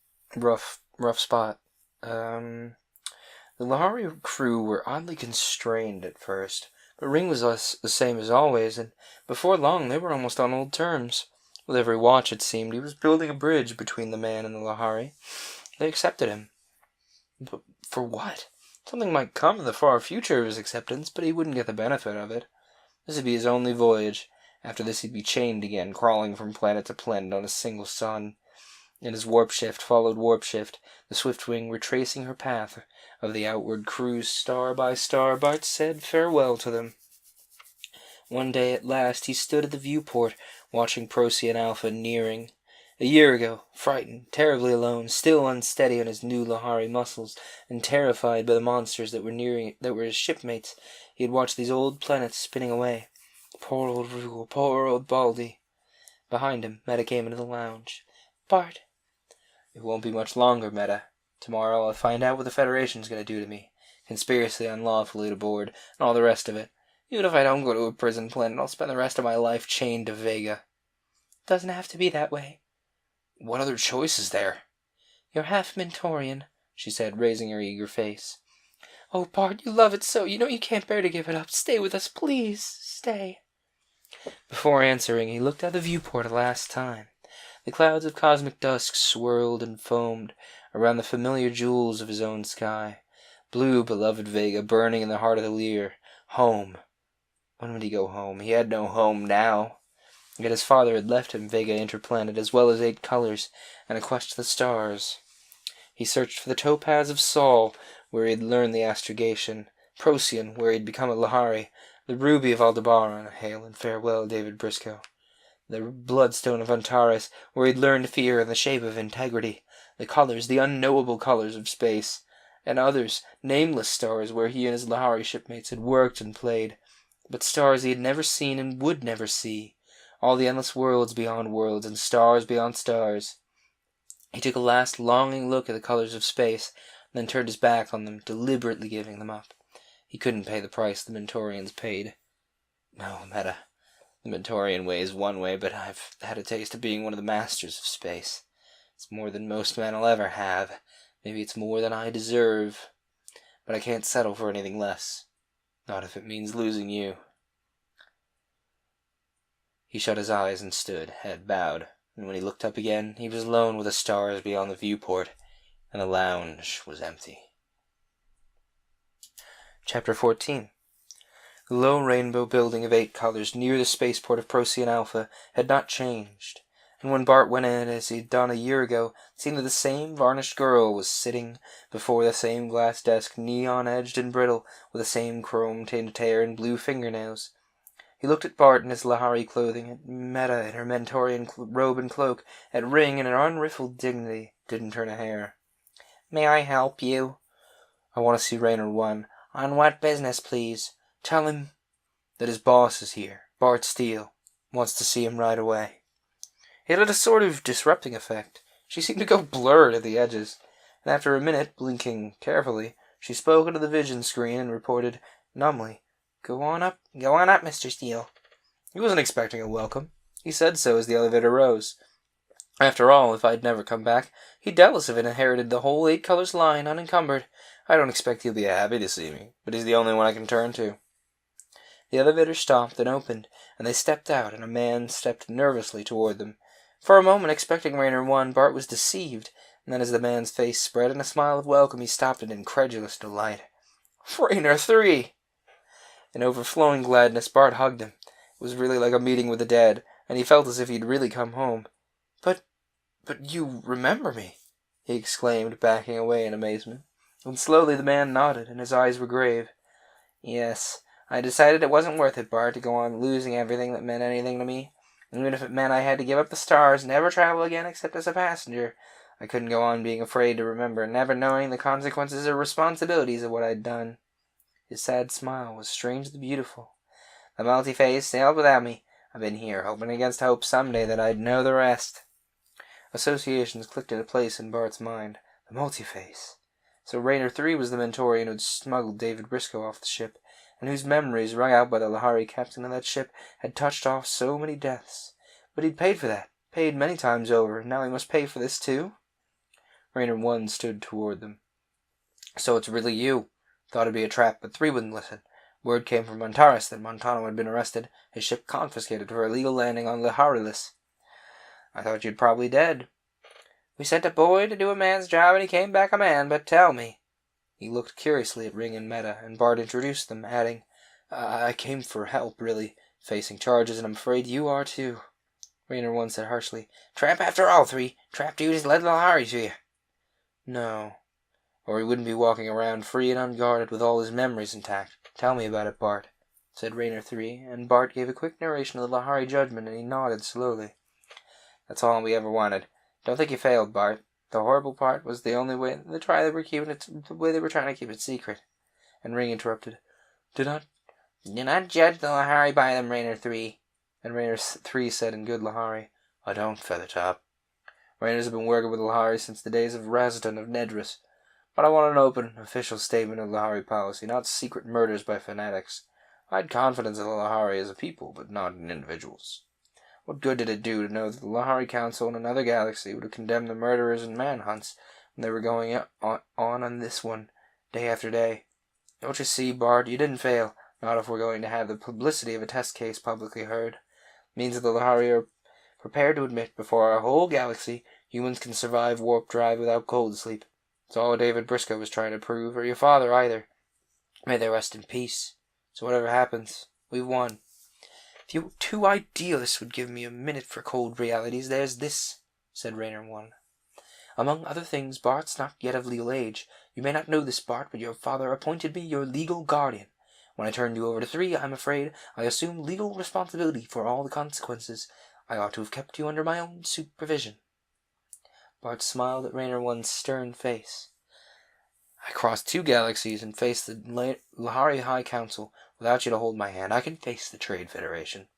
spot. The Lahari crew were oddly constrained at first, but Ring was the same as always, and before long they were almost on old terms. With every watch, it seemed, he was building a bridge between the man and the Lahari. They accepted him. But for what? Something might come in the far future of his acceptance, but he wouldn't get the benefit of it. This would be his only voyage. After this he'd be chained again, crawling from planet to planet on a single sun. And as warp shift followed warp shift, the Swiftwing retracing her path of the outward cruise star by star, Bart said farewell to them. One day at last he stood at the viewport, watching Procyon Alpha nearing. A year ago, frightened, terribly alone, still unsteady on his new Lahari muscles, and terrified by the monsters that were his shipmates, he had watched these old planets spinning away. Poor old Rugal, poor old Baldy. Behind him, Meta came into the lounge. "Bart." "It won't be much longer, Meta. Tomorrow I'll find out what the Federation's going to do to me. Conspiracy unlawfully to board, and all the rest of it. Even if I don't go to a prison planet, I'll spend the rest of my life chained to Vega." "Doesn't have to be that way." "What other choice is there?" "You're half Mentorian," she said, raising her eager face. "Oh, Bart, you love it so. You know you can't bear to give it up. Stay with us, please. Stay." Before answering, he looked at the viewport a last time. The clouds of cosmic dusk swirled and foamed around the familiar jewels of his own sky. Blue, beloved Vega, burning in the heart of the Lear. Home. When would he go home? He had no home now. Yet his father had left him Vega Interplanet, as well as 8 colors, and a quest to the stars. He searched for the topaz of Sol, where he had learned the astrogation, Procyon, where he had become a Lahari, the ruby of Aldebaran. Hail and farewell, David Briscoe. the bloodstone of Antares, where he'd learned fear in the shape of integrity, the colors, the unknowable colors of space, and others, nameless stars where he and his Lahari shipmates had worked and played, but stars he had never seen and would never see, all the endless worlds beyond worlds, and stars beyond stars. He took a last longing look at the colors of space, and then turned his back on them, deliberately giving them up. He couldn't pay the price the Mentorians paid. No, Meta. The Mentorian way is one way, but I've had a taste of being one of the masters of space. It's more than most men will ever have. Maybe it's more than I deserve. But I can't settle for anything less. Not if it means losing you. He shut his eyes and stood, head bowed, and when he looked up again, he was alone with the stars beyond the viewport, and the lounge was empty. Chapter 14. The low rainbow building of 8 colors near the spaceport of Procyon Alpha had not changed, and when Bart went in as he'd done a year ago, it seemed that the same varnished girl was sitting before the same glass desk, neon-edged and brittle, with the same chrome-tinted hair and blue fingernails. He looked at Bart in his Lahari clothing, at Meta in her Mentorian robe and cloak, at Ring in her unriffled dignity, didn't turn a hair. "May I help you?" "I want to see Raynor 1. "On what business, please?" "Tell him that his boss is here, Bart Steele. Wants to see him right away." It had a sort of disrupting effect. She seemed to go blurred at the edges, and after a minute, blinking carefully, she spoke into the vision screen and reported, numbly, Go on up, Mr. Steele." He wasn't expecting a welcome. He said so as the elevator rose. After all, if I'd never come back, he'd doubtless have inherited the whole 8 colors line unencumbered. I don't expect he'll be happy to see me, but he's the only one I can turn to. The elevator stopped and opened, and they stepped out, and a man stepped nervously toward them. For a moment, expecting Raynor 1, Bart was deceived, and then as the man's face spread in a smile of welcome, he stopped in incredulous delight. "Raynor 3!" In overflowing gladness, Bart hugged him. It was really like a meeting with the dead, and he felt as if he'd really come home. But you remember me?" he exclaimed, backing away in amazement. And slowly the man nodded, and his eyes were grave. "Yes, I decided it wasn't worth it, Bart, to go on losing everything that meant anything to me. Even if it meant I had to give up the stars, never travel again except as a passenger. I couldn't go on being afraid to remember, never knowing the consequences or responsibilities of what I'd done." His sad smile was strangely beautiful. "The multi-phase sailed without me. I've been here, hoping against hope someday that I'd know the rest." Associations clicked into place in Bart's mind. The multi-phase. So Raynor 3 was the Mentorian who'd smuggled David Briscoe off the ship, and whose memories, wrung out by the Lahari captain of that ship, had touched off so many deaths. But he'd paid for that, paid many times over, and now he must pay for this too? Raynor 1 stood toward them. "So it's really you. Thought it'd be a trap, but 3 wouldn't listen. Word came from Antares that Montano had been arrested, his ship confiscated for illegal landing on Laharilis." "I thought you'd probably dead." "We sent a boy to do a man's job, and he came back a man, but tell me." He looked curiously at Ring and Meta, and Bart introduced them, adding, I came for help, really, facing charges, and I'm afraid you are too." Raynor 1 said harshly, "Trap after all, 3. Trap duties led the Lahari to you." "No. Or he wouldn't be walking around free and unguarded with all his memories intact. Tell me about it, Bart," said Raynor 3, and Bart gave a quick narration of the Lahari judgment, and he nodded slowly. "That's all we ever wanted. Don't think you failed, Bart. The horrible part was the only way they were trying to keep it secret." And Ring interrupted. Do not judge the Lahari by them, Raynor 3. And Raynor 3 said in good Lahari, "I don't, Feathertop. Raynors have been working with Lahari since the days of Razatan of Nedris. But I want an open, official statement of Lahari policy, not secret murders by fanatics. I had confidence in the Lahari as a people, but not in individuals. What good did it do to know that the Lahari Council in another galaxy would have condemned the murderers and manhunts when they were going on this one, day after day? Don't you see, Bart, you didn't fail, not if we're going to have the publicity of a test case publicly heard. It means that the Lahari are prepared to admit before our whole galaxy humans can survive warp drive without cold sleep. It's all David Briscoe was trying to prove, or your father either. May they rest in peace. So whatever happens, we've won. If you 2 idealists would give me a minute for cold realities, there's this," said Raynor 1. "Among other things, Bart's not yet of legal age. You may not know this, Bart, but your father appointed me your legal guardian. When I turned you over to 3, I'm afraid I assumed legal responsibility for all the consequences. I ought to have kept you under my own supervision." Bart smiled at Raynor One's stern face. "I crossed 2 galaxies and faced the Lahari High Council without you to hold my hand. I can face the Trade Federation.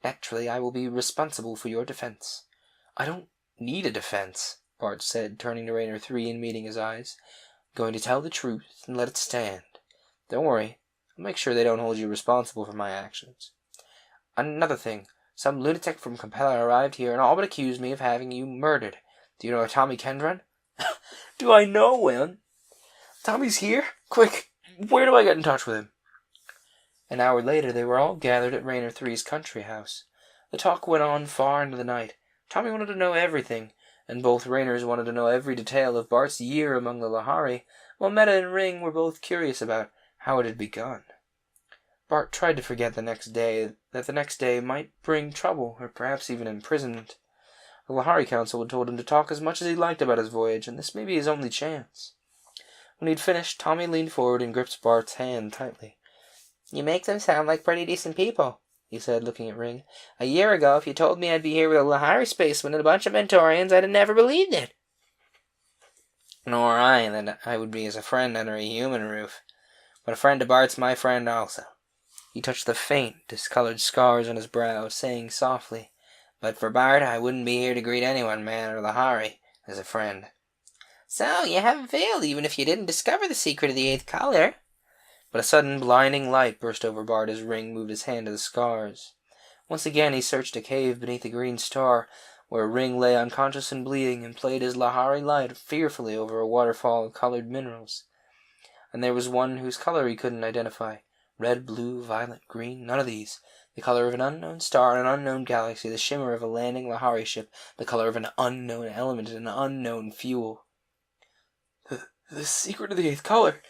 Naturally, I will be responsible for your defense." "I don't need a defense," Bart said, turning to Raynor 3 and meeting his eyes. "I'm going to tell the truth and let it stand. Don't worry. I'll make sure they don't hold you responsible for my actions. Another thing. Some lunatic from Capella arrived here and all but accused me of having you murdered. Do you know a Tommy Kendron?" "Do I know one? Tommy's here? Quick, where do I get in touch with him?" An hour later they were all gathered at Raynor 3's country house. The talk went on far into the night. Tommy wanted to know everything, and both Raynors wanted to know every detail of Bart's year among the Lahari, while Meta and Ring were both curious about how it had begun. Bart tried to forget that the next day might bring trouble, or perhaps even imprisonment. The Lahari Council had told him to talk as much as he liked about his voyage, and this may be his only chance. When he'd finished, Tommy leaned forward and gripped Bart's hand tightly. "You make them sound like pretty decent people," he said, looking at Ring. "A year ago, if you told me I'd be here with a Lahari spaceman and a bunch of Mentorians, I'd have never believed it." "Nor I, that I would be as a friend under a human roof. But a friend to Bart's my friend also." He touched the faint, discolored scars on his brow, saying softly, "But for Bart, I wouldn't be here to greet anyone, man or Lahari, as a friend." "So, you haven't failed, even if you didn't discover the secret of the 8th color." But a sudden blinding light burst over Bart as Ring moved his hand to the scars. Once again he searched a cave beneath the green star, where Ring lay unconscious and bleeding, and played his Lahari light fearfully over a waterfall of colored minerals. And there was one whose color he couldn't identify. Red, blue, violet, green, none of these. The color of an unknown star in an unknown galaxy, the shimmer of a landing Lahari ship, the color of an unknown element and an unknown fuel. The secret of the 8th color,"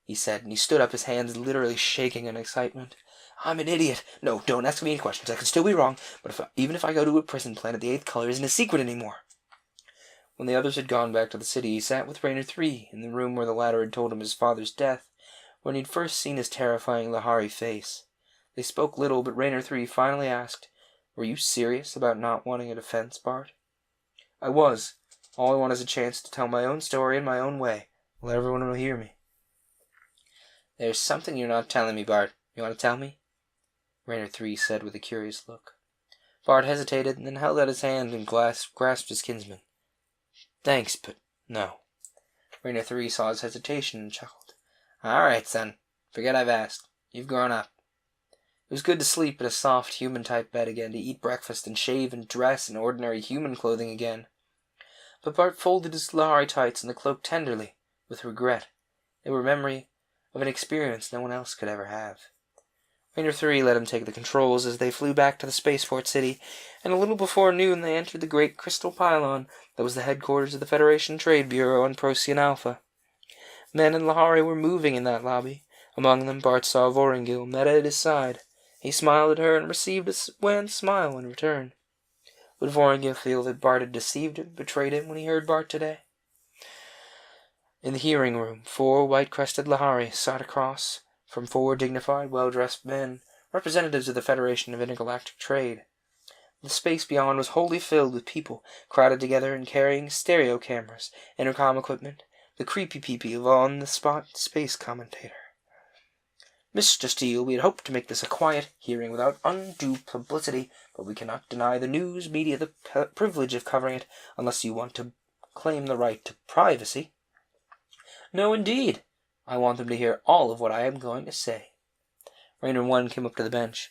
he said, and he stood up, his hands literally shaking in excitement. "I'm an idiot. No, don't ask me any questions. I could still be wrong, but even if I go to a prison planet, the 8th color isn't a secret anymore." When the others had gone back to the city, he sat with Raynor 3 in the room where the latter had told him his father's death, when he'd first seen his terrifying Lahari face. They spoke little, but Raynor 3 finally asked, "Were you serious about not wanting a defense, Bart?" "I was. All I want is a chance to tell my own story in my own way. Let everyone will hear me." "There's something you're not telling me, Bart. You want to tell me?" Raynor 3 said with a curious look. Bart hesitated, and then held out his hand and grasped his kinsman. "Thanks, but no." Raynor 3 saw his hesitation and chuckled. "All right, son. Forget I've asked. You've grown up." It was good to sleep in a soft, human-type bed again, to eat breakfast and shave and dress in ordinary human clothing again. But Bart folded his Lahari tights in the cloak tenderly, with regret. They were memory of an experience no one else could ever have. Raynor 3 let him take the controls as they flew back to the spaceport city, and a little before noon they entered the great crystal pylon that was the headquarters of the Federation Trade Bureau on Procyon Alpha. Men and Lahari were moving in that lobby. Among them Bart saw Vorongil, Meta at his side. He smiled at her and received a wan smile in return. Would Vorongil feel that Bart had deceived him, betrayed him when he heard Bart today? In the hearing room, 4 white-crested Lahari sat across from 4 dignified, well-dressed men, representatives of the Federation of Intergalactic Trade. The space beyond was wholly filled with people, crowded together and carrying stereo cameras, intercom equipment, the creepy peepee of on-the-spot space commentator. "Mr. Steele, we had hoped to make this a quiet hearing without undue publicity, but we cannot deny the news media the privilege of covering it unless you want to claim the right to privacy." "No, indeed. I want them to hear all of what I am going to say." Raynor 1 came up to the bench.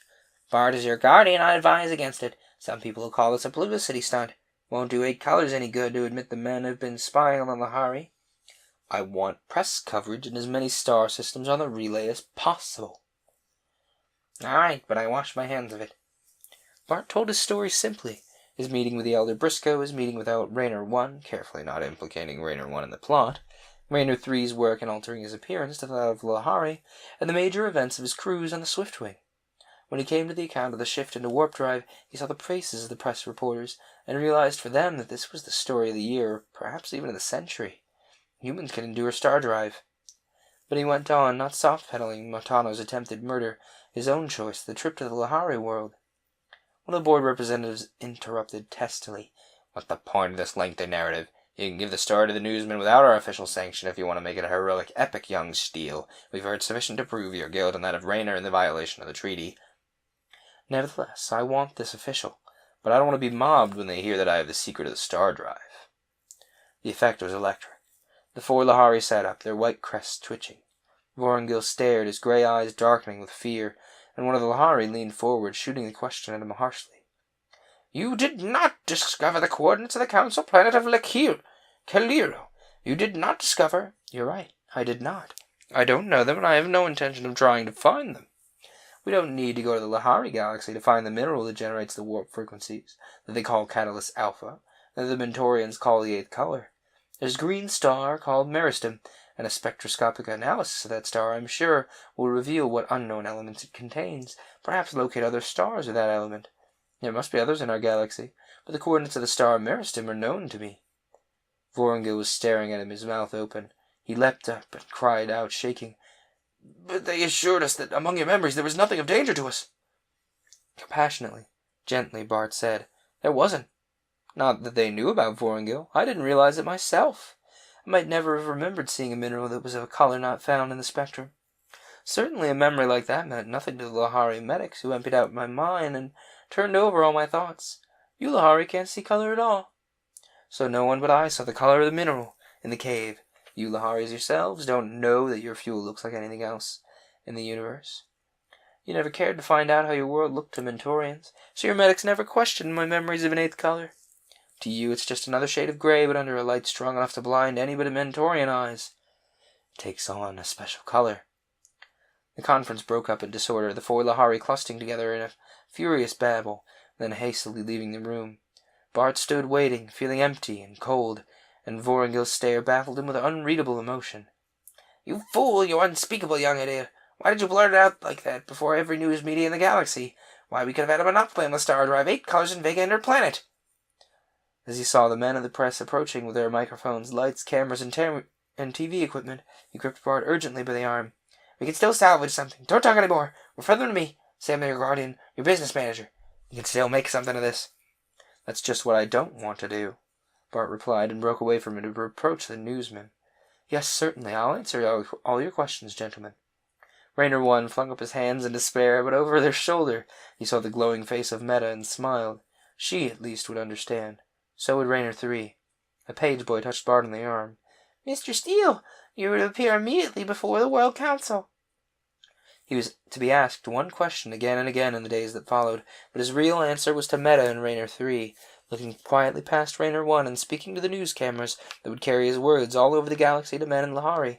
"Bart is your guardian. I advise against it. Some people will call this a publicity stunt. Won't do 8 colors any good to admit the men have been spying on the Lahari. I want press coverage in as many star systems on the relay as possible." "All right, but I wash my hands of it." Bart told his story simply. His meeting with the elder Briscoe, his meeting with Raynor 1, carefully not implicating Raynor 1 in the plot, Raynor 3's work in altering his appearance to that of Lahari, and the major events of his cruise on the Swiftwing. When he came to the account of the shift into warp drive, he saw the faces of the press reporters, and realized for them that this was the story of the year, or perhaps even of the century. Humans can endure star drive. But he went on, not soft-pedaling Motano's attempted murder, his own choice, the trip to the Lahari world. One of the board representatives interrupted testily. What's the point of this lengthy narrative? You can give the story to the newsmen without our official sanction if you want to make it a heroic epic, young Steele. We've heard sufficient to prove your guilt and that of Rayner in the violation of the treaty. Nevertheless, I want this official, but I don't want to be mobbed when they hear that I have the secret of the star drive. The effect was electric. The four Lahari sat up, their white crests twitching. Vorongil stared, his grey eyes darkening with fear, and one of the Lahari leaned forward, shooting the question at him harshly. You did not discover the coordinates of the council planet of Kaliro. You did not discover... You're right, I did not. I don't know them, and I have no intention of trying to find them. We don't need to go to the Lahari galaxy to find the mineral that generates the warp frequencies, that they call Catalyst Alpha, and that the Mentorians call the Eighth Color. There's a green star called Meristem, and a spectroscopic analysis of that star, I'm sure, will reveal what unknown elements it contains, perhaps locate other stars of that element. There must be others in our galaxy, but the coordinates of the star Meristem are known to me. Vorongil was staring at him, his mouth open. He leapt up and cried out, shaking, But they assured us that among your memories there was nothing of danger to us. Compassionately, gently, Bart said, There wasn't. Not that they knew about Vorongil. I didn't realize it myself. I might never have remembered seeing a mineral that was of a color not found in the spectrum. Certainly a memory like that meant nothing to the Lahari medics who emptied out my mind and turned over all my thoughts. You Lahari can't see color at all. So no one but I saw the color of the mineral in the cave. You Laharis yourselves don't know that your fuel looks like anything else in the universe. You never cared to find out how your world looked to Mentorians, so your medics never questioned my memories of an eighth color. To you it's just another shade of gray, but under a light strong enough to blind any but a Mentorian eyes. It takes on a special color. The conference broke up in disorder, the four Lahari clustering together in a furious babble, then hastily leaving the room. Bart stood waiting, feeling empty and cold, and Vorongil's stare baffled him with unreadable emotion. You fool, you unspeakable young idiot! Why did you blurt it out like that before every news media in the galaxy? Why, we could have had a monopoly on the star drive, 8 colors, and Vega and her planet! As he saw the men of the press approaching with their microphones, lights, cameras, and TV equipment, he gripped Bart urgently by the arm. We can still salvage something. Don't talk any more. Refer them to me. Say I'm your guardian, your business manager. You can still make something of this. That's just what I don't want to do, Bart replied, and broke away from him to approach the newsman. Yes, certainly. I'll answer all your questions, gentlemen. Rayner 1 flung up his hands in despair, but over their shoulder he saw the glowing face of Meta and smiled. She, at least, would understand. So would Rayner 3. A page boy touched Bart on the arm. Mr. Steele, you are to appear immediately before the World Council. He was to be asked one question again and again in the days that followed, but his real answer was to Meta and Rayner 3, looking quietly past Rayner 1 and speaking to the news cameras that would carry his words all over the galaxy to men in Lahari.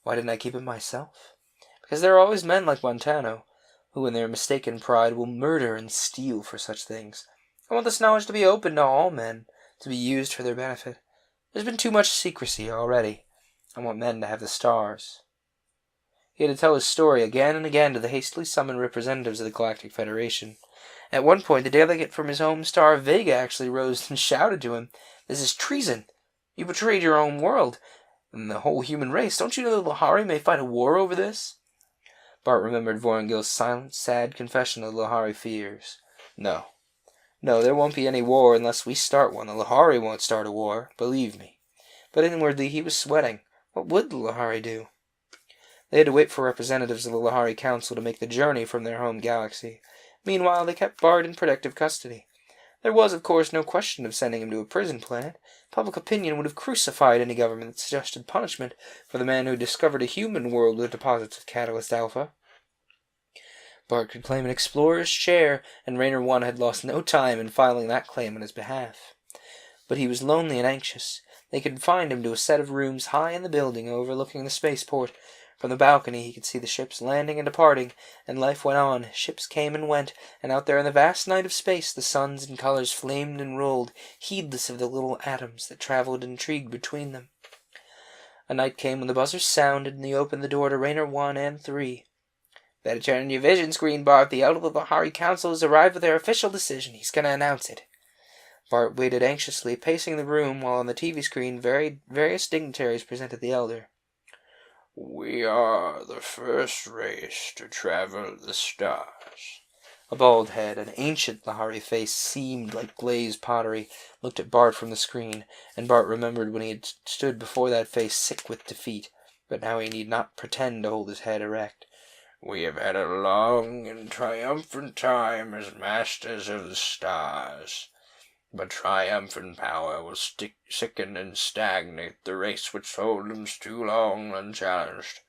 Why didn't I keep it myself? Because there are always men like Montano, who in their mistaken pride will murder and steal for such things. I want this knowledge to be open to all men, to be used for their benefit. There's been too much secrecy already. I want men to have the stars. He had to tell his story again and again to the hastily summoned representatives of the Galactic Federation. At one point, the delegate from his home star Vega actually rose and shouted to him, This is treason. You betrayed your own world and the whole human race. Don't you know the Lahari may fight a war over this? Bart remembered Vorongil's silent, sad confession of the Lahari fears. No, there won't be any war unless we start one. The Lahari won't start a war, believe me. But inwardly he was sweating. What would the Lahari do? They had to wait for representatives of the Lahari Council to make the journey from their home galaxy. Meanwhile, they kept Bart in protective custody. There was, of course, no question of sending him to a prison planet. Public opinion would have crucified any government that suggested punishment for the man who discovered a human world with deposits of Catalyst Alpha. Bart could claim an explorer's share, and Rayner 1 had lost no time in filing that claim on his behalf. But he was lonely and anxious. They confined him to a set of rooms high in the building overlooking the spaceport. From the balcony he could see the ships landing and departing, and life went on. Ships came and went, and out there in the vast night of space the suns and colors flamed and rolled, heedless of the little atoms that traveled intrigued between them. A night came when the buzzers sounded, and he opened the door to Rayner 1 and 3. Better turn on your vision screen, Bart. The elder of the Lahari Council has arrived with their official decision. He's going to announce it. Bart waited anxiously, pacing the room, while on the TV screen various dignitaries presented the elder. We are the first race to travel the stars. A bald head, an ancient Lahari face seamed like glazed pottery, looked at Bart from the screen, and Bart remembered when he had stood before that face sick with defeat, but now he need not pretend to hold his head erect. "We have had a long and triumphant time as masters of the stars. But triumphant power will sicken and stagnate the race which holds too long unchallenged.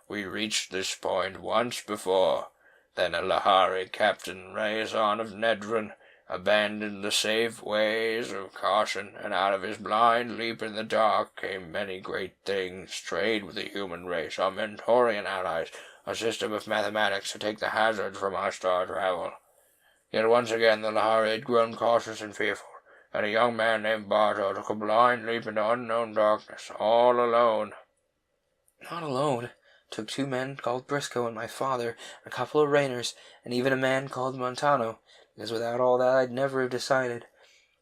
We reached this point once before. Then a Lahari captain, Razon of Nedron, abandoned the safe ways of caution, and out of his blind leap in the dark came many great things. Trade with the human race, our Mentorian allies, a system of mathematics to take the hazard from our star travel. Yet once again the Lahari had grown cautious and fearful, and a young man named Barto took a blind leap into unknown darkness, all alone." "Not alone. Took 2 men called Briscoe and my father, a couple of Rainers, and even a man called Montano, because without all that I'd never have decided."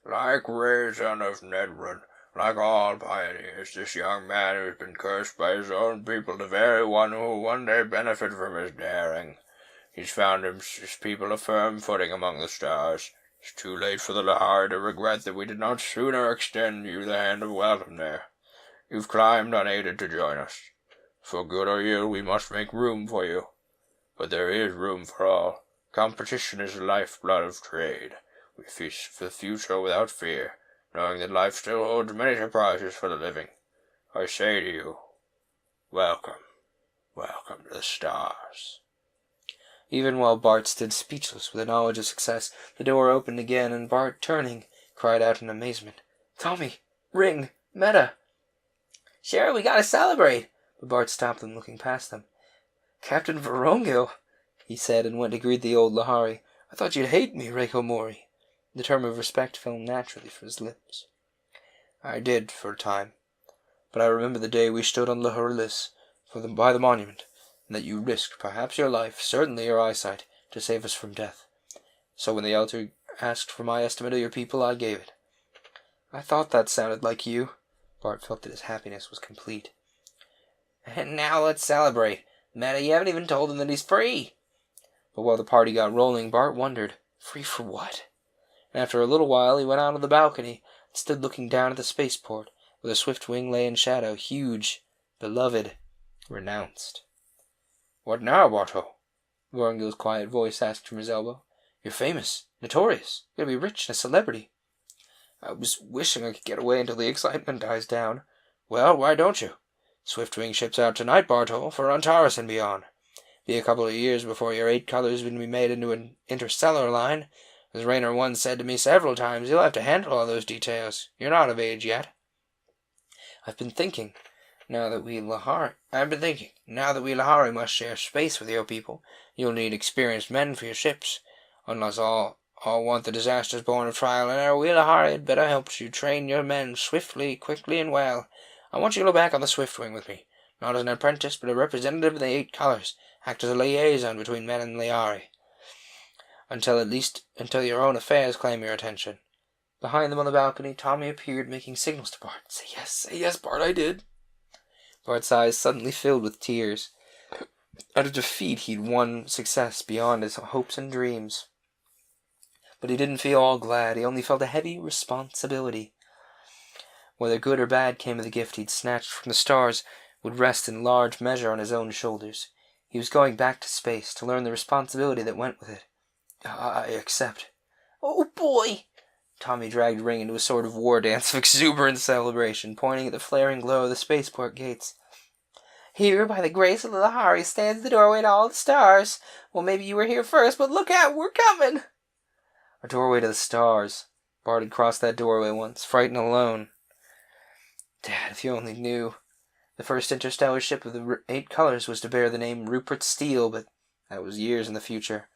"Like Razon of Nedron, like all pioneers, this young man has been cursed by his own people, the very one who will one day benefit from his daring. He's found his people a firm footing among the stars. It's too late for the Lahari to regret that we did not sooner extend you the hand of welcome there. You've climbed unaided to join us. For good or ill, we must make room for you. But there is room for all. Competition is the lifeblood of trade. We feast for the future without fear, knowing that life still holds many surprises for the living. I say to you, welcome, welcome to the stars." Even while Bart stood speechless with the knowledge of success, the door opened again, and Bart, turning, cried out in amazement, "Tommy! Ring! Meta!" "Sure, we gotta celebrate." But Bart stopped them, looking past them. "Captain Vorongil," he said, and went to greet the old Lahari. "I thought you'd hate me, Reiko Mori." The term of respect fell naturally from his lips. "I did, for a time. But I remember the day we stood on Laharilis by the monument, and that you risked perhaps your life, certainly your eyesight, to save us from death. So when the elder asked for my estimate of your people, I gave it." "I thought that sounded like you." Bart felt that his happiness was complete. "And now let's celebrate. Meta, you haven't even told him that he's free." But while the party got rolling, Bart wondered, free for what? And after a little while he went out on the balcony and stood looking down at the spaceport, where the Swiftwing lay in shadow, huge, beloved, renounced. "What now, Barto?" Vorongil's quiet voice asked from his elbow. "You're famous, notorious. You're going to be rich and a celebrity." "I was wishing I could get away until the excitement dies down." "Well, why don't you?" "Swiftwing ships out tonight, Barto, for Antares and beyond. Be a couple of years before your 8 colors can be made into an interstellar line. As Raynor once said to me several times, you'll have to handle all those details. You're not of age yet." I've been thinking, now that we Lahari must share space with your people, you'll need experienced men for your ships. Unless all want the disasters born of trial and error, we Lahari had better help you train your men swiftly, quickly, and well. I want you to go back on the Swiftwing with me, not as an apprentice, but a representative of the 8 colors. Act as a liaison between men and Lahari, until your own affairs claim your attention." Behind them on the balcony, Tommy appeared, making signals to Bart. Say yes, Bart, I did." Bart's eyes suddenly filled with tears. Out of defeat, he'd won success beyond his hopes and dreams. But he didn't feel all glad. He only felt a heavy responsibility. Whether good or bad came of the gift he'd snatched from the stars would rest in large measure on his own shoulders. He was going back to space to learn the responsibility that went with it. "I accept." "Oh, boy!" Tommy dragged Ring into a sort of war dance of exuberant celebration, pointing at the flaring glow of the spaceport gates. "Here, by the grace of the Lahari, stands the doorway to all the stars. Well, maybe you were here first, but look out, we're coming!" A doorway to the stars. Bart had crossed that doorway once, frightened alone. Dad, if you only knew. The first interstellar ship of the 8 colors was to bear the name Rupert Steele, but that was years in the future.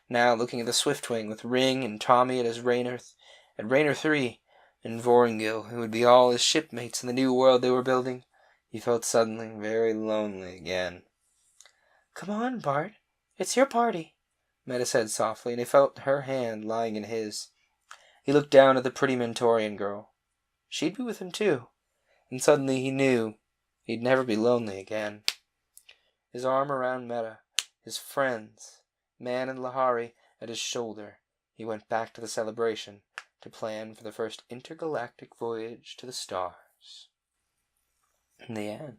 Now, looking at the Swiftwing, with Ring and Tommy at Raynor 3, and Vorongil, who would be all his shipmates in the new world they were building, he felt suddenly very lonely again. "Come on, Bart. It's your party," Meta said softly, and he felt her hand lying in his. He looked down at the pretty Mentorian girl. She'd be with him too. And suddenly he knew he'd never be lonely again. His arm around Meta, his friends, Man and Lahari, at his shoulder, he went back to the celebration to plan for the first intergalactic voyage to the stars. In the end,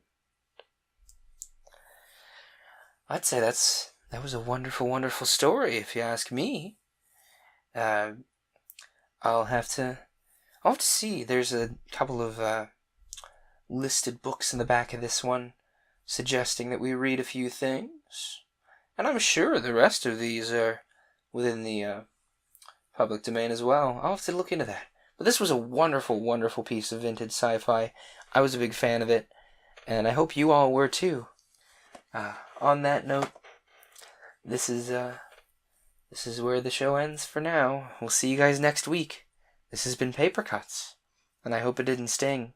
I'd say that was a wonderful, wonderful story, if you ask me. I'll have to see. There's a couple of listed books in the back of this one, suggesting that we read a few things, and I'm sure the rest of these are within the public domain as well. I'll have to look into that. But this was a wonderful, wonderful piece of vintage sci-fi. I was a big fan of it, and I hope you all were too. On that note, this is where the show ends for now. We'll see you guys next week. This has been Paper Cuts, and I hope it didn't sting.